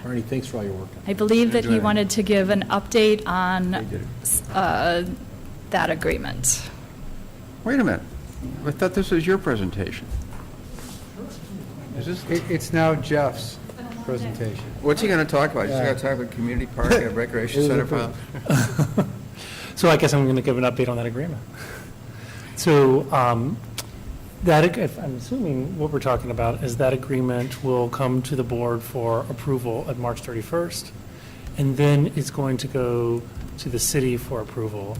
Barney, thanks for all your work. I believe that he Enjoy it. wanted to give an update on that agreement. Wait a minute. I thought this was your presentation. Is this? It's now Jeff's presentation. What's he going to talk about? He's going to talk about community park and recreation center. So I guess I'm going to give an update on that agreement. So I'm assuming what we're talking about is that agreement will come to the board for approval at March 31st, and then it's going to go to the city for approval.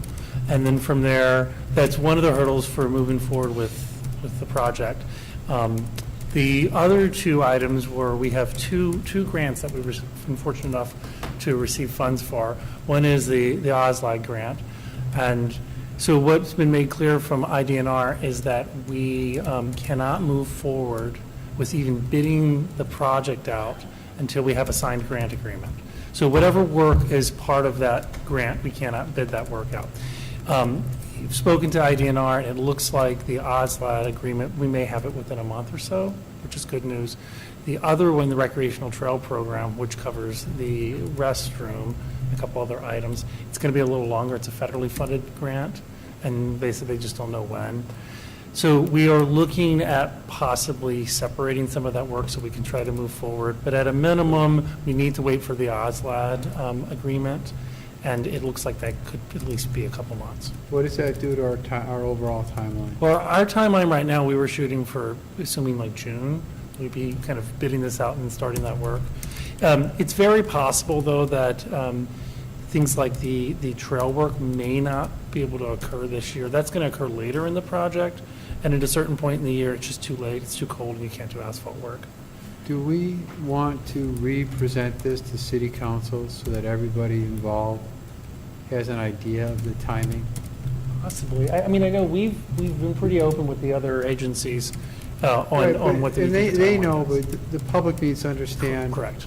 And then from there, that's one of the hurdles for moving forward with the project. The other two items were, we have two grants that we've been fortunate enough to receive funds for. One is the OSLAG grant. And so what's been made clear from IDNR is that we cannot move forward with even bidding the project out until we have a signed grant agreement. So whatever work is part of that grant, we cannot bid that work out. You've spoken to IDNR, and it looks like the OSLAD agreement, we may have it within a month or so, which is good news. The other one, the recreational trail program, which covers the restroom, a couple other items, it's going to be a little longer. It's a federally funded grant, and basically they just don't know when. So we are looking at possibly separating some of that work so we can try to move forward. But at a minimum, we need to wait for the OSLAD agreement, and it looks like that could at least be a couple months. What does that do to our overall timeline? Well, our timeline right now, we were shooting for, assuming like June, we'd be kind of bidding this out and starting that work. It's very possible, though, that things like the trail work may not be able to occur this year. That's going to occur later in the project, and at a certain point in the year, it's just too late, it's too cold, and we can't do asphalt work. Do we want to re-present this to city council so that everybody involved has an idea of the timing? Possibly. I mean, I know we've been pretty open with the other agencies Right, on what and the they timeline know, is. but the public needs to understand. Correct.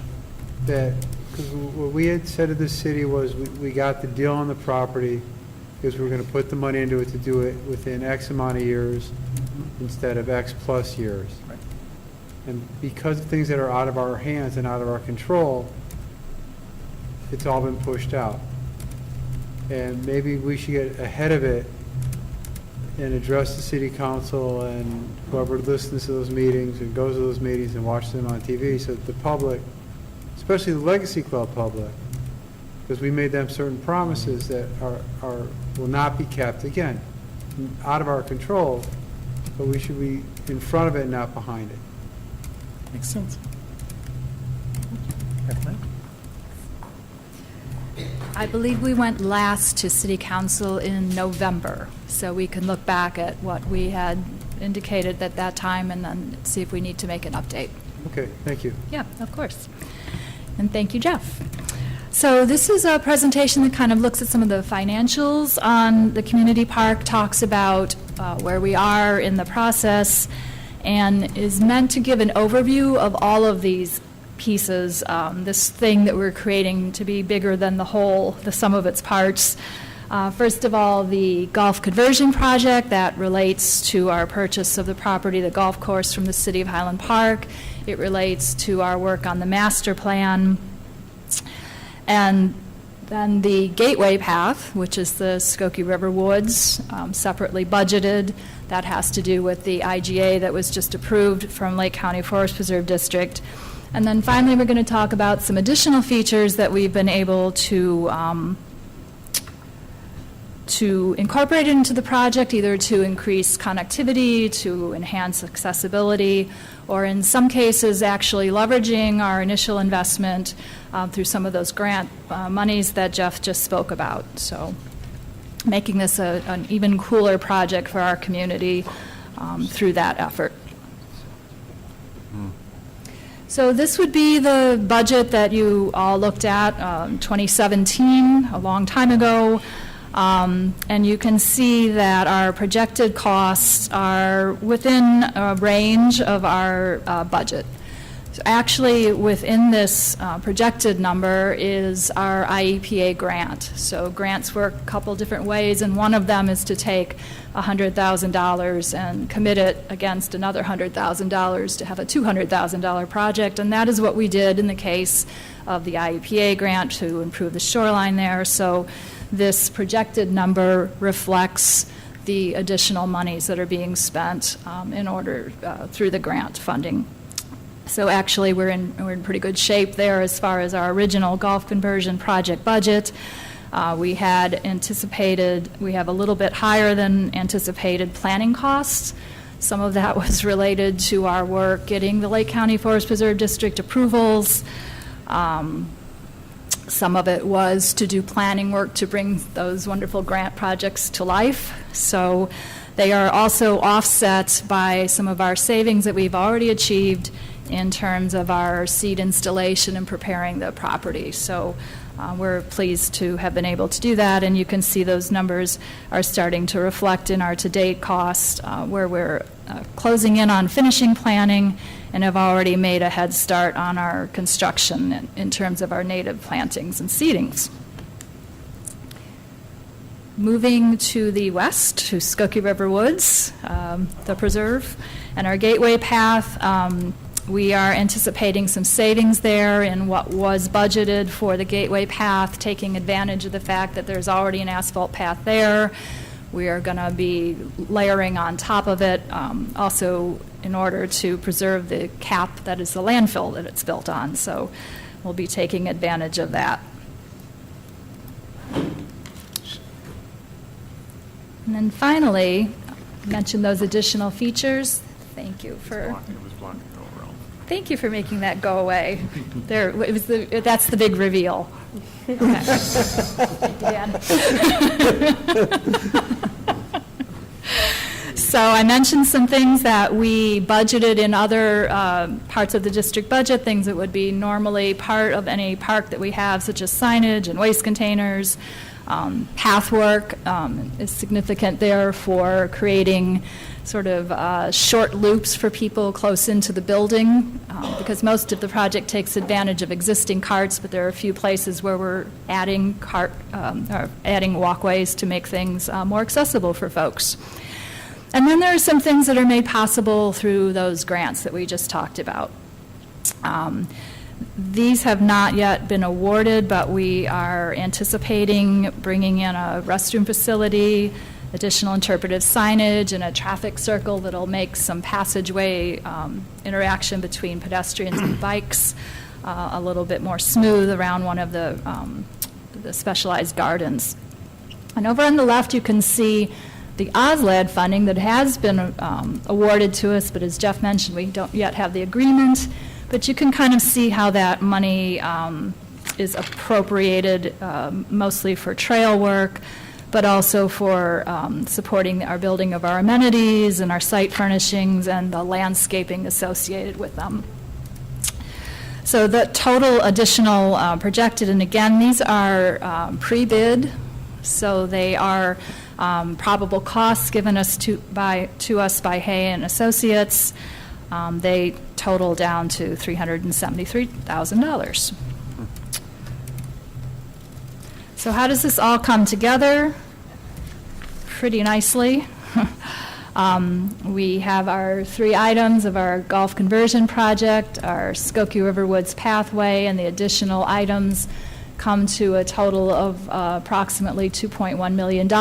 That, because what we had said to the city was, we got the deal on the property, because we were going to put the money into it to do it within X amount of years instead of X plus years. Right. And because of things that are out of our hands and out of our control, it's all been pushed out. And maybe we should get ahead of it and address the city council and whoever listens to those meetings and goes to those meetings and watches them on TV, so that the public, especially the Legacy Club public, because we made them certain promises that will not be kept, again, out of our control, but we should be in front of it, not behind it. Makes sense. I believe we went last to city council in November, so we can look back at what we had indicated at that time and then see if we need to make an update. Okay, thank you. Yeah, of course. And thank you, Jeff. So this is a presentation that kind of looks at some of the financials on the community park, talks about where we are in the process, and is meant to give an overview of all of these pieces, this thing that we're creating to be bigger than the whole, the sum of its parts. First of all, the golf conversion project that relates to our purchase of the property, the golf course from the city of Highland Park. It relates to our work on the master plan. And then the Gateway Path, which is the Skokie River Woods, separately budgeted. That has to do with the IGA that was just approved from Lake County Forest Preserve District. And then finally, we're going to talk about some additional features that we've been able to incorporate into the project, either to increase connectivity, to enhance accessibility, or in some cases, actually leveraging our initial investment through some of those grant monies that Jeff just spoke about. So making this an even cooler project for our community through that effort. So this would be the budget that you all looked at 2017, a long time ago. And you can see that our projected costs are within a range of our budget. So actually, within this projected number is our IEPA grant. So grants work a couple different ways, and one of them is to take $100,000 and commit it against another $100,000 to have a $200,000 project, and that is what we did in the case of the IEPA grant to improve the shoreline there. So this projected number reflects the additional monies that are being spent in order through the grant funding. So actually, we're in pretty good shape there as far as our original golf conversion project budget. We had anticipated, we have a little bit higher than anticipated planning costs. Some of that was related to our work getting the Lake County Forest Preserve District approvals. Some of it was to do planning work to bring those wonderful grant projects to life. So they are also offset by some of our savings that we've already achieved in terms of our seed installation and preparing the property. So we're pleased to have been able to do that, and you can see those numbers are starting to reflect in our to-date cost, where we're closing in on finishing planning and have already made a head start on our construction in terms of our native plantings and seedings. Moving to the west, to Skokie River Woods, the preserve, and our Gateway Path. We are anticipating some savings there in what was budgeted for the Gateway Path, taking advantage of the fact that there's already an asphalt path there. We are going to be layering on top of it, also in order to preserve the cap that is the landfill that it's built on. So we'll be taking advantage of that. And then finally, mention those additional features. Thank you for... Thank you for making that go away. There, it was that's the big reveal. Okay. Dan. So I mentioned some things that we budgeted in other parts of the district budget, things that would be normally part of any park that we have, such as signage and waste containers. Path work is significant there for creating sort of short loops for people close into the building, because most of the project takes advantage of existing carts, but there are a few places where we're adding adding walkways to make things more accessible for folks. And then there are some things that are made possible through those grants that we just talked about. These have not yet been awarded, but we are anticipating bringing in a restroom facility, additional interpretive signage, and a traffic circle that'll make some passageway interaction between pedestrians and bikes a little bit more smooth around one of the specialized gardens. And over on the left, you can see the OSLAD funding that has been awarded to us, but as Jeff mentioned, we don't yet have the agreement. But you can kind of see how that money is appropriated mostly for trail work, but also for supporting our building of our amenities and our site furnishings and the landscaping associated with them. So the total additional projected, and again, these are pre-bid, so they are probable costs given us to us by Hay and Associates. They total down to $373,000. So how does this all come together? Pretty nicely. We have our 3 items of our golf conversion project, our Skokie River Woods pathway, and the additional items come to a total of approximately $2.1 million.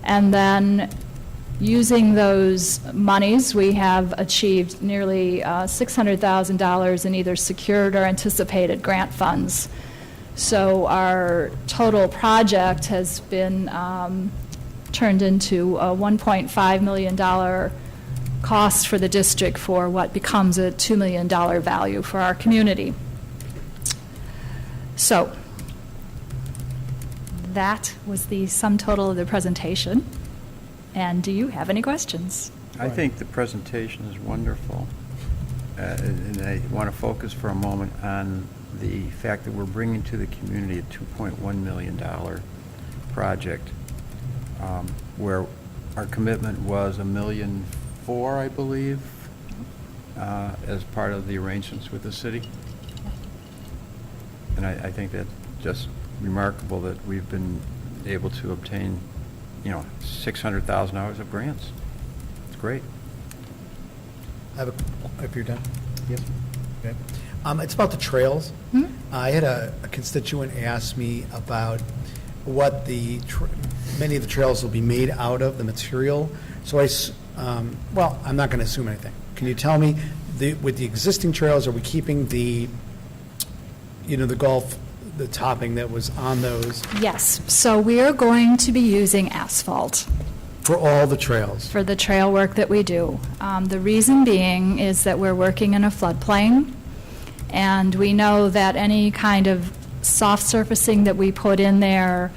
And then using those monies, we have achieved nearly $600,000 in either secured or anticipated grant funds. So our total project has been turned into a $1.5 million cost for the district for what becomes a $2 million value for our community. So that was the sum total of the presentation. And do you have any questions? I think the presentation is wonderful. And I want to focus for a moment on the fact that we're bringing to the community a $2.1 million project, where our commitment was $1.4 million, I believe, as part of the arrangements with the city. And I think that's just remarkable that we've been able to obtain, $600,000 of grants. It's great. If you're done? Yes. Okay. It's about the trails. I had a constituent ask me about what many of the trails will be made out of, the material. So I'm not going to assume anything. Can you tell me, with the existing trails, are we keeping the topping that was on those? Yes. So we are going to be using asphalt For all the trails? for the trail work that we do. The reason being is that we're working in a floodplain, and we know that any kind of soft surfacing that we put in there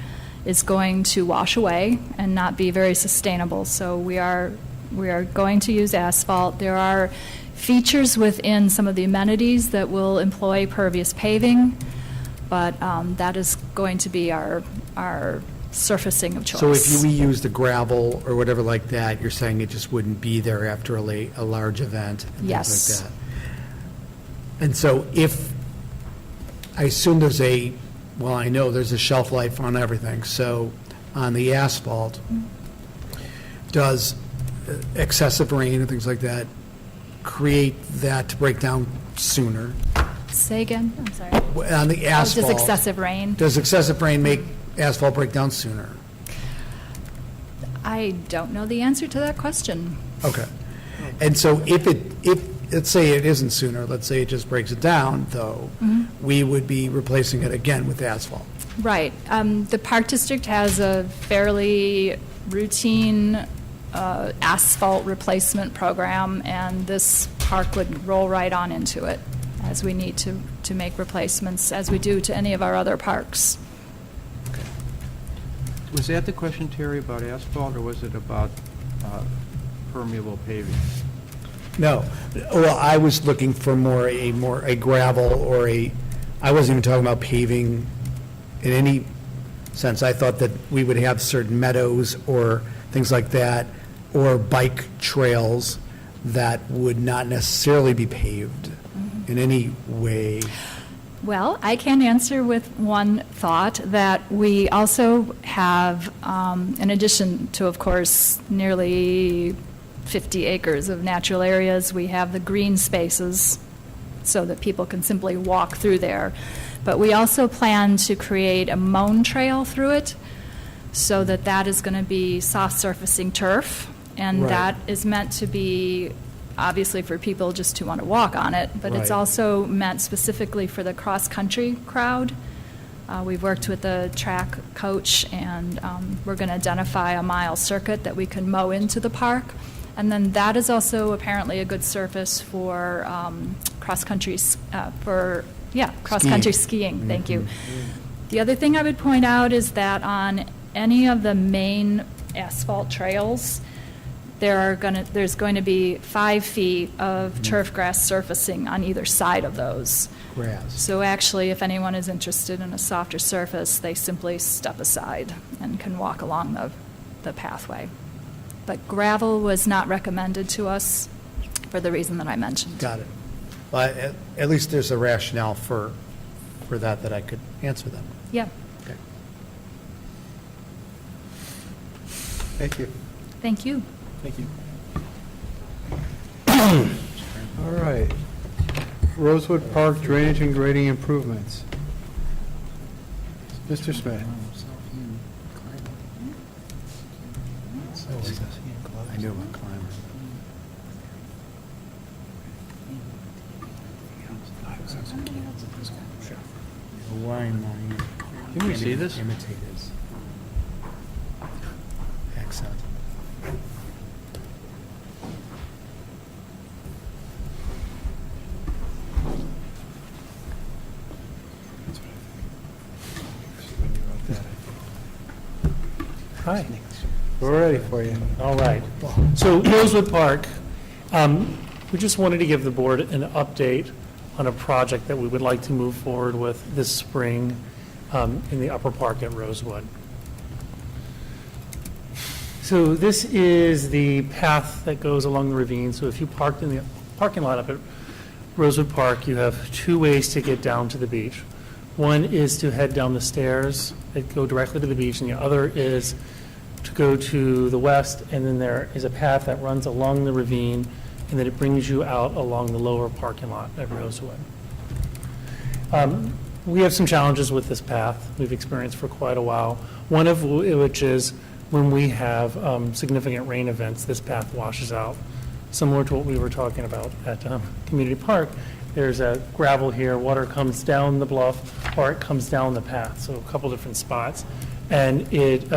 is going to wash away and not be very sustainable. So we are going to use asphalt. There are features within some of the amenities that will employ pervious paving, but that is going to be our surfacing of choice. So if we use the gravel or whatever like that, you're saying it just wouldn't be there after a large event? And Yes. things like that. And so I assume there's I know there's a shelf life on everything. So on the asphalt, does excessive rain and things like that create that to break down sooner? Say again? I'm sorry. On the asphalt. Does excessive rain? Does excessive rain make asphalt break down sooner? I don't know the answer to that question. Okay. And so if let's say it isn't sooner, let's say it just breaks it down, though, we would be replacing it again with asphalt. Right. The Park District has a fairly routine asphalt replacement program, and this park would roll right on into it, as we need to make replacements, as we do to any of our other parks. Was that the question, Terry, about asphalt, or was it about permeable paving? No. Well, I was looking for a gravel or I wasn't even talking about paving in any sense. I thought that we would have certain meadows or things like that, or bike trails that would not necessarily be paved in any way. Well, I can answer with one thought, that we also have, in addition to, of course, nearly 50 acres of natural areas, we have the green spaces so that people can simply walk through there. But we also plan to create a mown trail through it, so that is going to be soft surfacing turf, and Right. that is meant to be obviously for people just to want to walk on it, but it's Right. also meant specifically for the cross-country crowd. We've worked with the track coach, and we're going to identify a mile circuit that we can mow into the park. And then that is also apparently a good surface for cross-country, cross-country skiing. Thank you. The other thing I would point out is that on any of the main asphalt trails, there's going to be 5 feet of turf grass surfacing on either side of those. Grass. So actually, if anyone is interested in a softer surface, they simply step aside and can walk along the pathway. But gravel was not recommended to us for the reason that I mentioned. Got it. Well, at least there's a rationale for that I could answer them. Yeah, Okay. Thank you. thank you. Thank you. All right. Rosewood Park drainage and grading improvements. Mr. Smith. I knew about Clymer. Can we see this? Imitators. Excellent. Hi. We're ready for you. All right. So Rosewood Park, we just wanted to give the board an update on a project that we would like to move forward with this spring in the upper park at Rosewood. So this is the path that goes along the ravine. So if you parked in the parking lot up at Rosewood Park, you have 2 ways to get down to the beach. One is to head down the stairs that go directly to the beach, and the other is to go to the west, and then there is a path that runs along the ravine, and then it brings you out along the lower parking lot at Rosewood. We have some challenges with this path we've experienced for quite a while, one of which is when we have significant rain events, this path washes out. Similar to what we were talking about at Community Park, there's a gravel here, water comes down the bluff, or it comes down the path, so a couple different spots. And it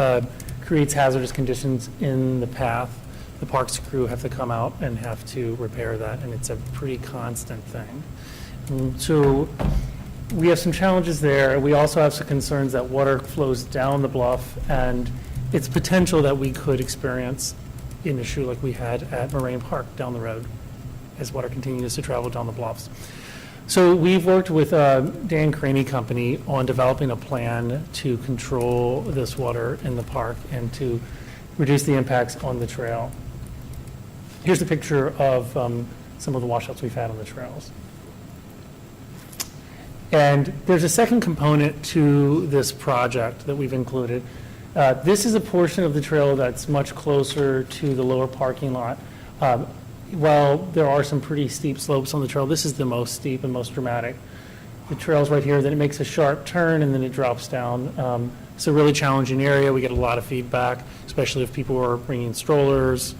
creates hazardous conditions in the path. The parks crew have to come out and have to repair that, and it's a pretty constant thing. So we have some challenges there. We also have some concerns that water flows down the bluff, and it's potential that we could experience an issue like we had at Moraine Park down the road as water continues to travel down the bluffs. So we've worked with Dan Craney Company on developing a plan to control this water in the park and to reduce the impacts on the trail. Here's a picture of some of the washouts we've had on the trails. And there's a second component to this project that we've included. This is a portion of the trail that's much closer to the lower parking lot. While there are some pretty steep slopes on the trail, this is the most steep and most dramatic. The trail's right here, then it makes a sharp turn, and then it drops down. It's a really challenging area. We get a lot of feedback, especially if people are bringing strollers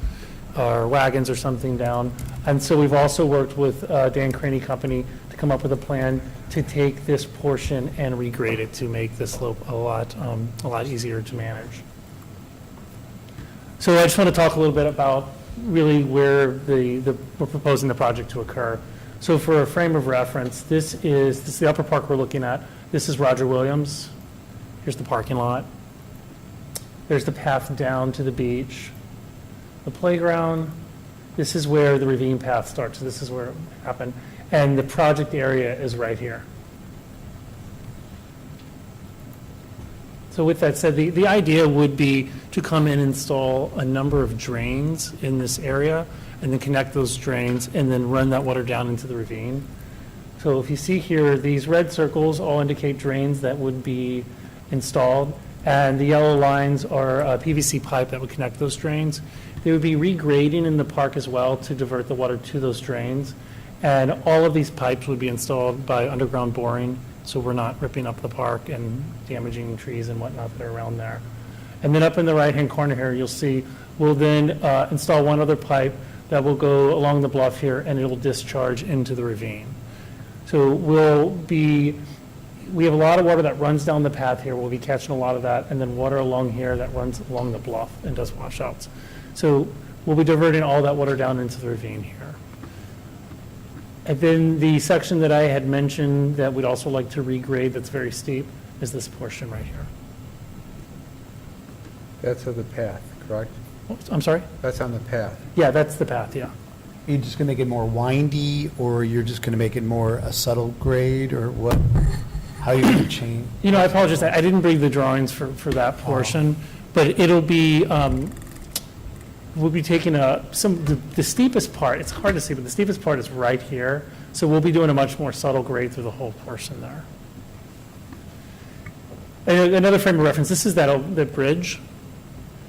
or wagons or something down. And so we've also worked with Dan Craney Company to come up with a plan to take this portion and regrade it to make the slope a lot easier to manage. So I just want to talk a little bit about really where we're proposing the project to occur. So for a frame of reference, this is the upper park we're looking at. This is Roger Williams. Here's the parking lot. There's the path down to the beach. The playground, this is where the ravine path starts. This is where it happened. And the project area is right here. So with that said, the idea would be to come in and install a number of drains in this area and then connect those drains and then run that water down into the ravine. So if you see here, these red circles all indicate drains that would be installed, and the yellow lines are a PVC pipe that would connect those drains. They would be regrading in the park as well to divert the water to those drains. And all of these pipes would be installed by underground boring, so we're not ripping up the park and damaging trees and whatnot that are around there. And then up in the right-hand corner here, you'll see we'll then install one other pipe that will go along the bluff here, and it will discharge into the ravine. So we have a lot of water that runs down the path here. We'll be catching a lot of that, and then water along here that runs along the bluff and does washouts. So we'll be diverting all that water down into the ravine here. And then the section that I had mentioned that we'd also like to regrade that's very steep is this portion right here. That's of the path, correct? Oops, I'm sorry? That's on the path. Yeah, that's the path, yeah. You're just going to make it more windy, or you're just going to make it more a subtle grade, or what? How are you going to change? You know, I apologize, I didn't bring the drawings for that portion, but it'll be, we'll be taking the steepest part, it's hard to see, but the steepest part is right here, so we'll be doing a much more subtle grade through the whole portion there. And another frame of reference, this is the bridge.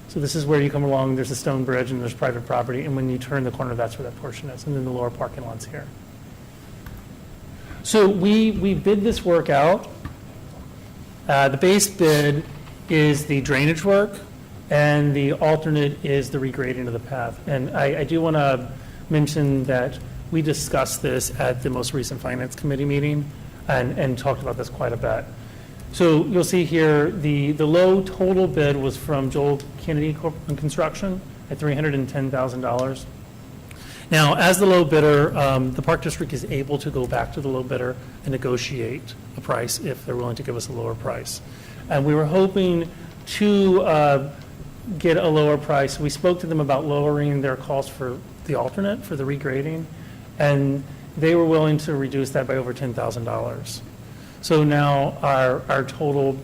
So this is where you come along, there's a stone bridge and there's private property, and when you turn the corner, that's where that portion is, and then the lower parking lot's here. So we bid this work out. The base bid is the drainage work, and the alternate is the regrading of the path. And I do want to mention that we discussed this at the most recent Finance Committee meeting and talked about this quite a bit. So you'll see here, the low total bid was from Joel Kennedy Construction at $310,000. Now, as the low bidder, the Park District is able to go back to the low bidder and negotiate a price if they're willing to give us a lower price. And we were hoping to get a lower price. We spoke to them about lowering their cost for the alternate, for the regrading, and they were willing to reduce that by over $10,000. So now our total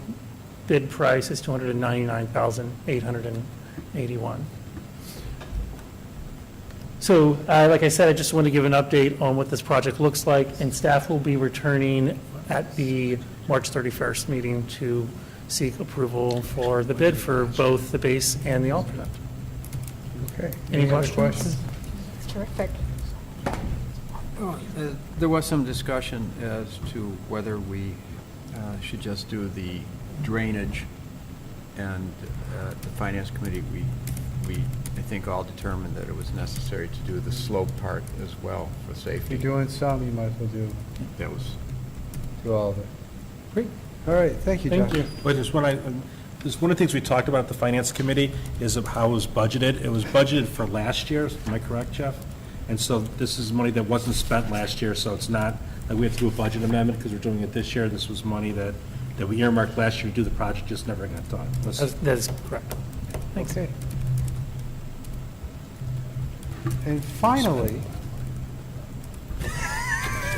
bid price is $299,881. So, like I said, I just want to give an update on what this project looks like, and staff will be returning at the March 31st meeting to seek approval for the bid for both the base and the alternate. Okay. Any other questions? Terrific. There was some discussion as to whether we should just do the drainage, and the Finance Committee, we, I think, all determined that it was necessary to do the slope part as well for If safety. you're doing some, you might as well That was, do all of it. Great. All right, thank you, Josh. Thank you. But there's one of the things we talked about at the Finance Committee is of how it was budgeted. It was budgeted for last year, am I correct, Jeff? And so this is money that wasn't spent last year, so it's not like we have to do a budget amendment because we're doing it this year. This was money that we earmarked last year to do the project, just never got done. That is correct. Thanks. Okay. And finally,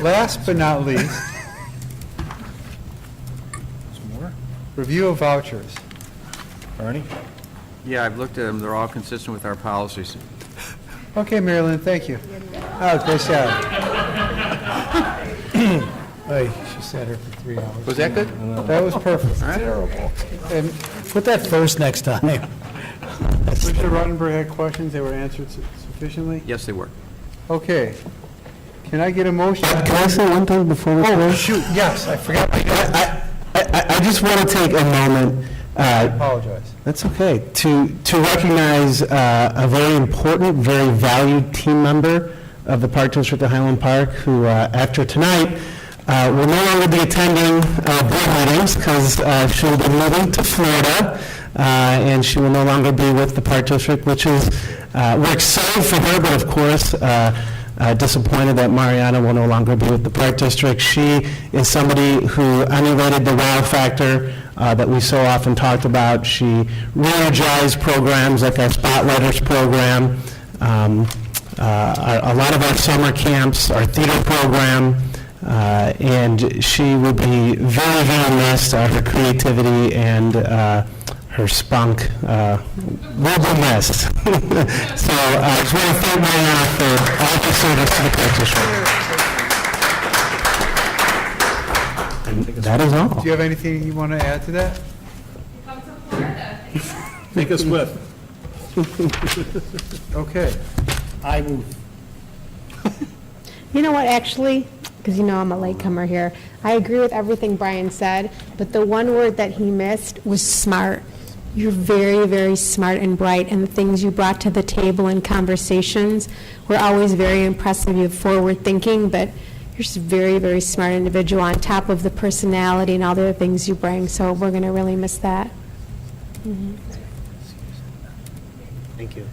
last but not least, review of vouchers. Ernie? yeah, I've looked at them, they're all consistent with our policies. Okay, Marilyn, thank you. Oh, great job. Hey, she sat here for 3 hours. Was that good? That was perfect. Terrible. And put that first next time. Mr. Rottenberg had questions, they were answered sufficiently? Yes, they were. Okay. Can I get a motion? Can I say one thing before we Oh, close? shoot, yes, I forgot. I just want to take a moment. I apologize. That's okay. To recognize a very important, very valued team member of the Park District of Highland Park who, after tonight, will no longer be attending board meetings because she will be moving to Florida, and she will no longer be with the Park District, which is We're excited for her, but of course, disappointed that Mariana will no longer be with the Park District. She is somebody who emulated the wow factor that we so often talked about. She re-energized programs like our Spotlighters program, a lot of our summer camps, our theater program, and she will be very, very missed. Her creativity and her spunk will be missed. So I just want to thank Mariana for all of her service to the Park District. And that is all. Do you have anything you want to add to that? Make us whip. Okay. I move. You know what, actually, because you know I'm a latecomer here, I agree with everything Brian said, but the one word that he missed was smart. You're very, very smart and bright, and the things you brought to the table in conversations were always very impressive. You have forward thinking, but you're just a very, very smart individual on top of the personality and all the other things you bring, so we're going to really miss that. Thank you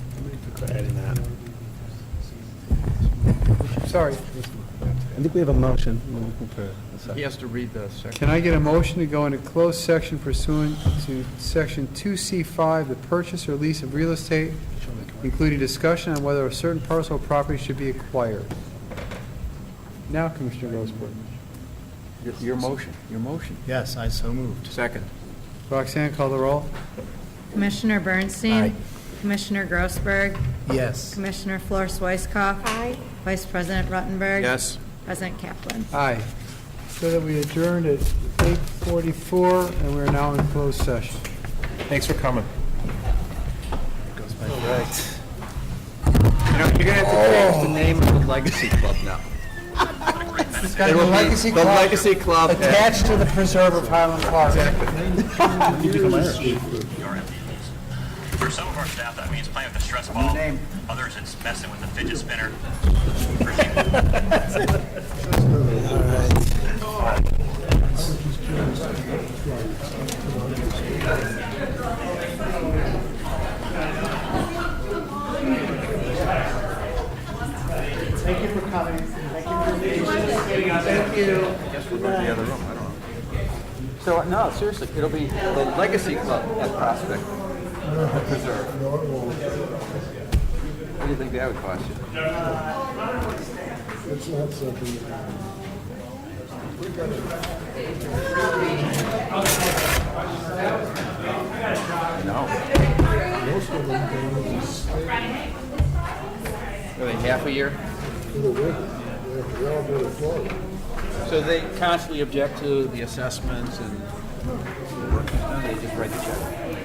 for adding that. Sorry. I think we have a motion. He has to read the second. Can I get a motion to go into closed section pursuant to Section 2C5, the purchase or lease of real estate, including discussion on whether a certain parcel of property should be acquired? Now, Commissioner Rosberg. Your motion. Yes, I so moved. Second. Roxanne, call the roll. Commissioner Bernstein? Aye. Commissioner Grossberg? Yes. Commissioner Flor Weisskopf? Aye. Vice President Ruttenberg? Yes. President Kaplan? Aye. So that we adjourned at 8:44, and we're now in closed session. Thanks for coming. You know, you're going to have to change the name of the Legacy Club now. The Legacy The Club Legacy Club. attached to the preserve of Highland Park. For some of our staff, that means playing with the stress ball. Others, it's messing with the fidget spinner. Thank you for coming. Thank you for being here. Thank you. Guess we'll go to the other room. I don't know. So, no, seriously, it'll be the Legacy Club at Prospect Preserve. What do you think that would cost you? It's not something. No. Really, half a year? So they constantly object to the assessments and they just write the check.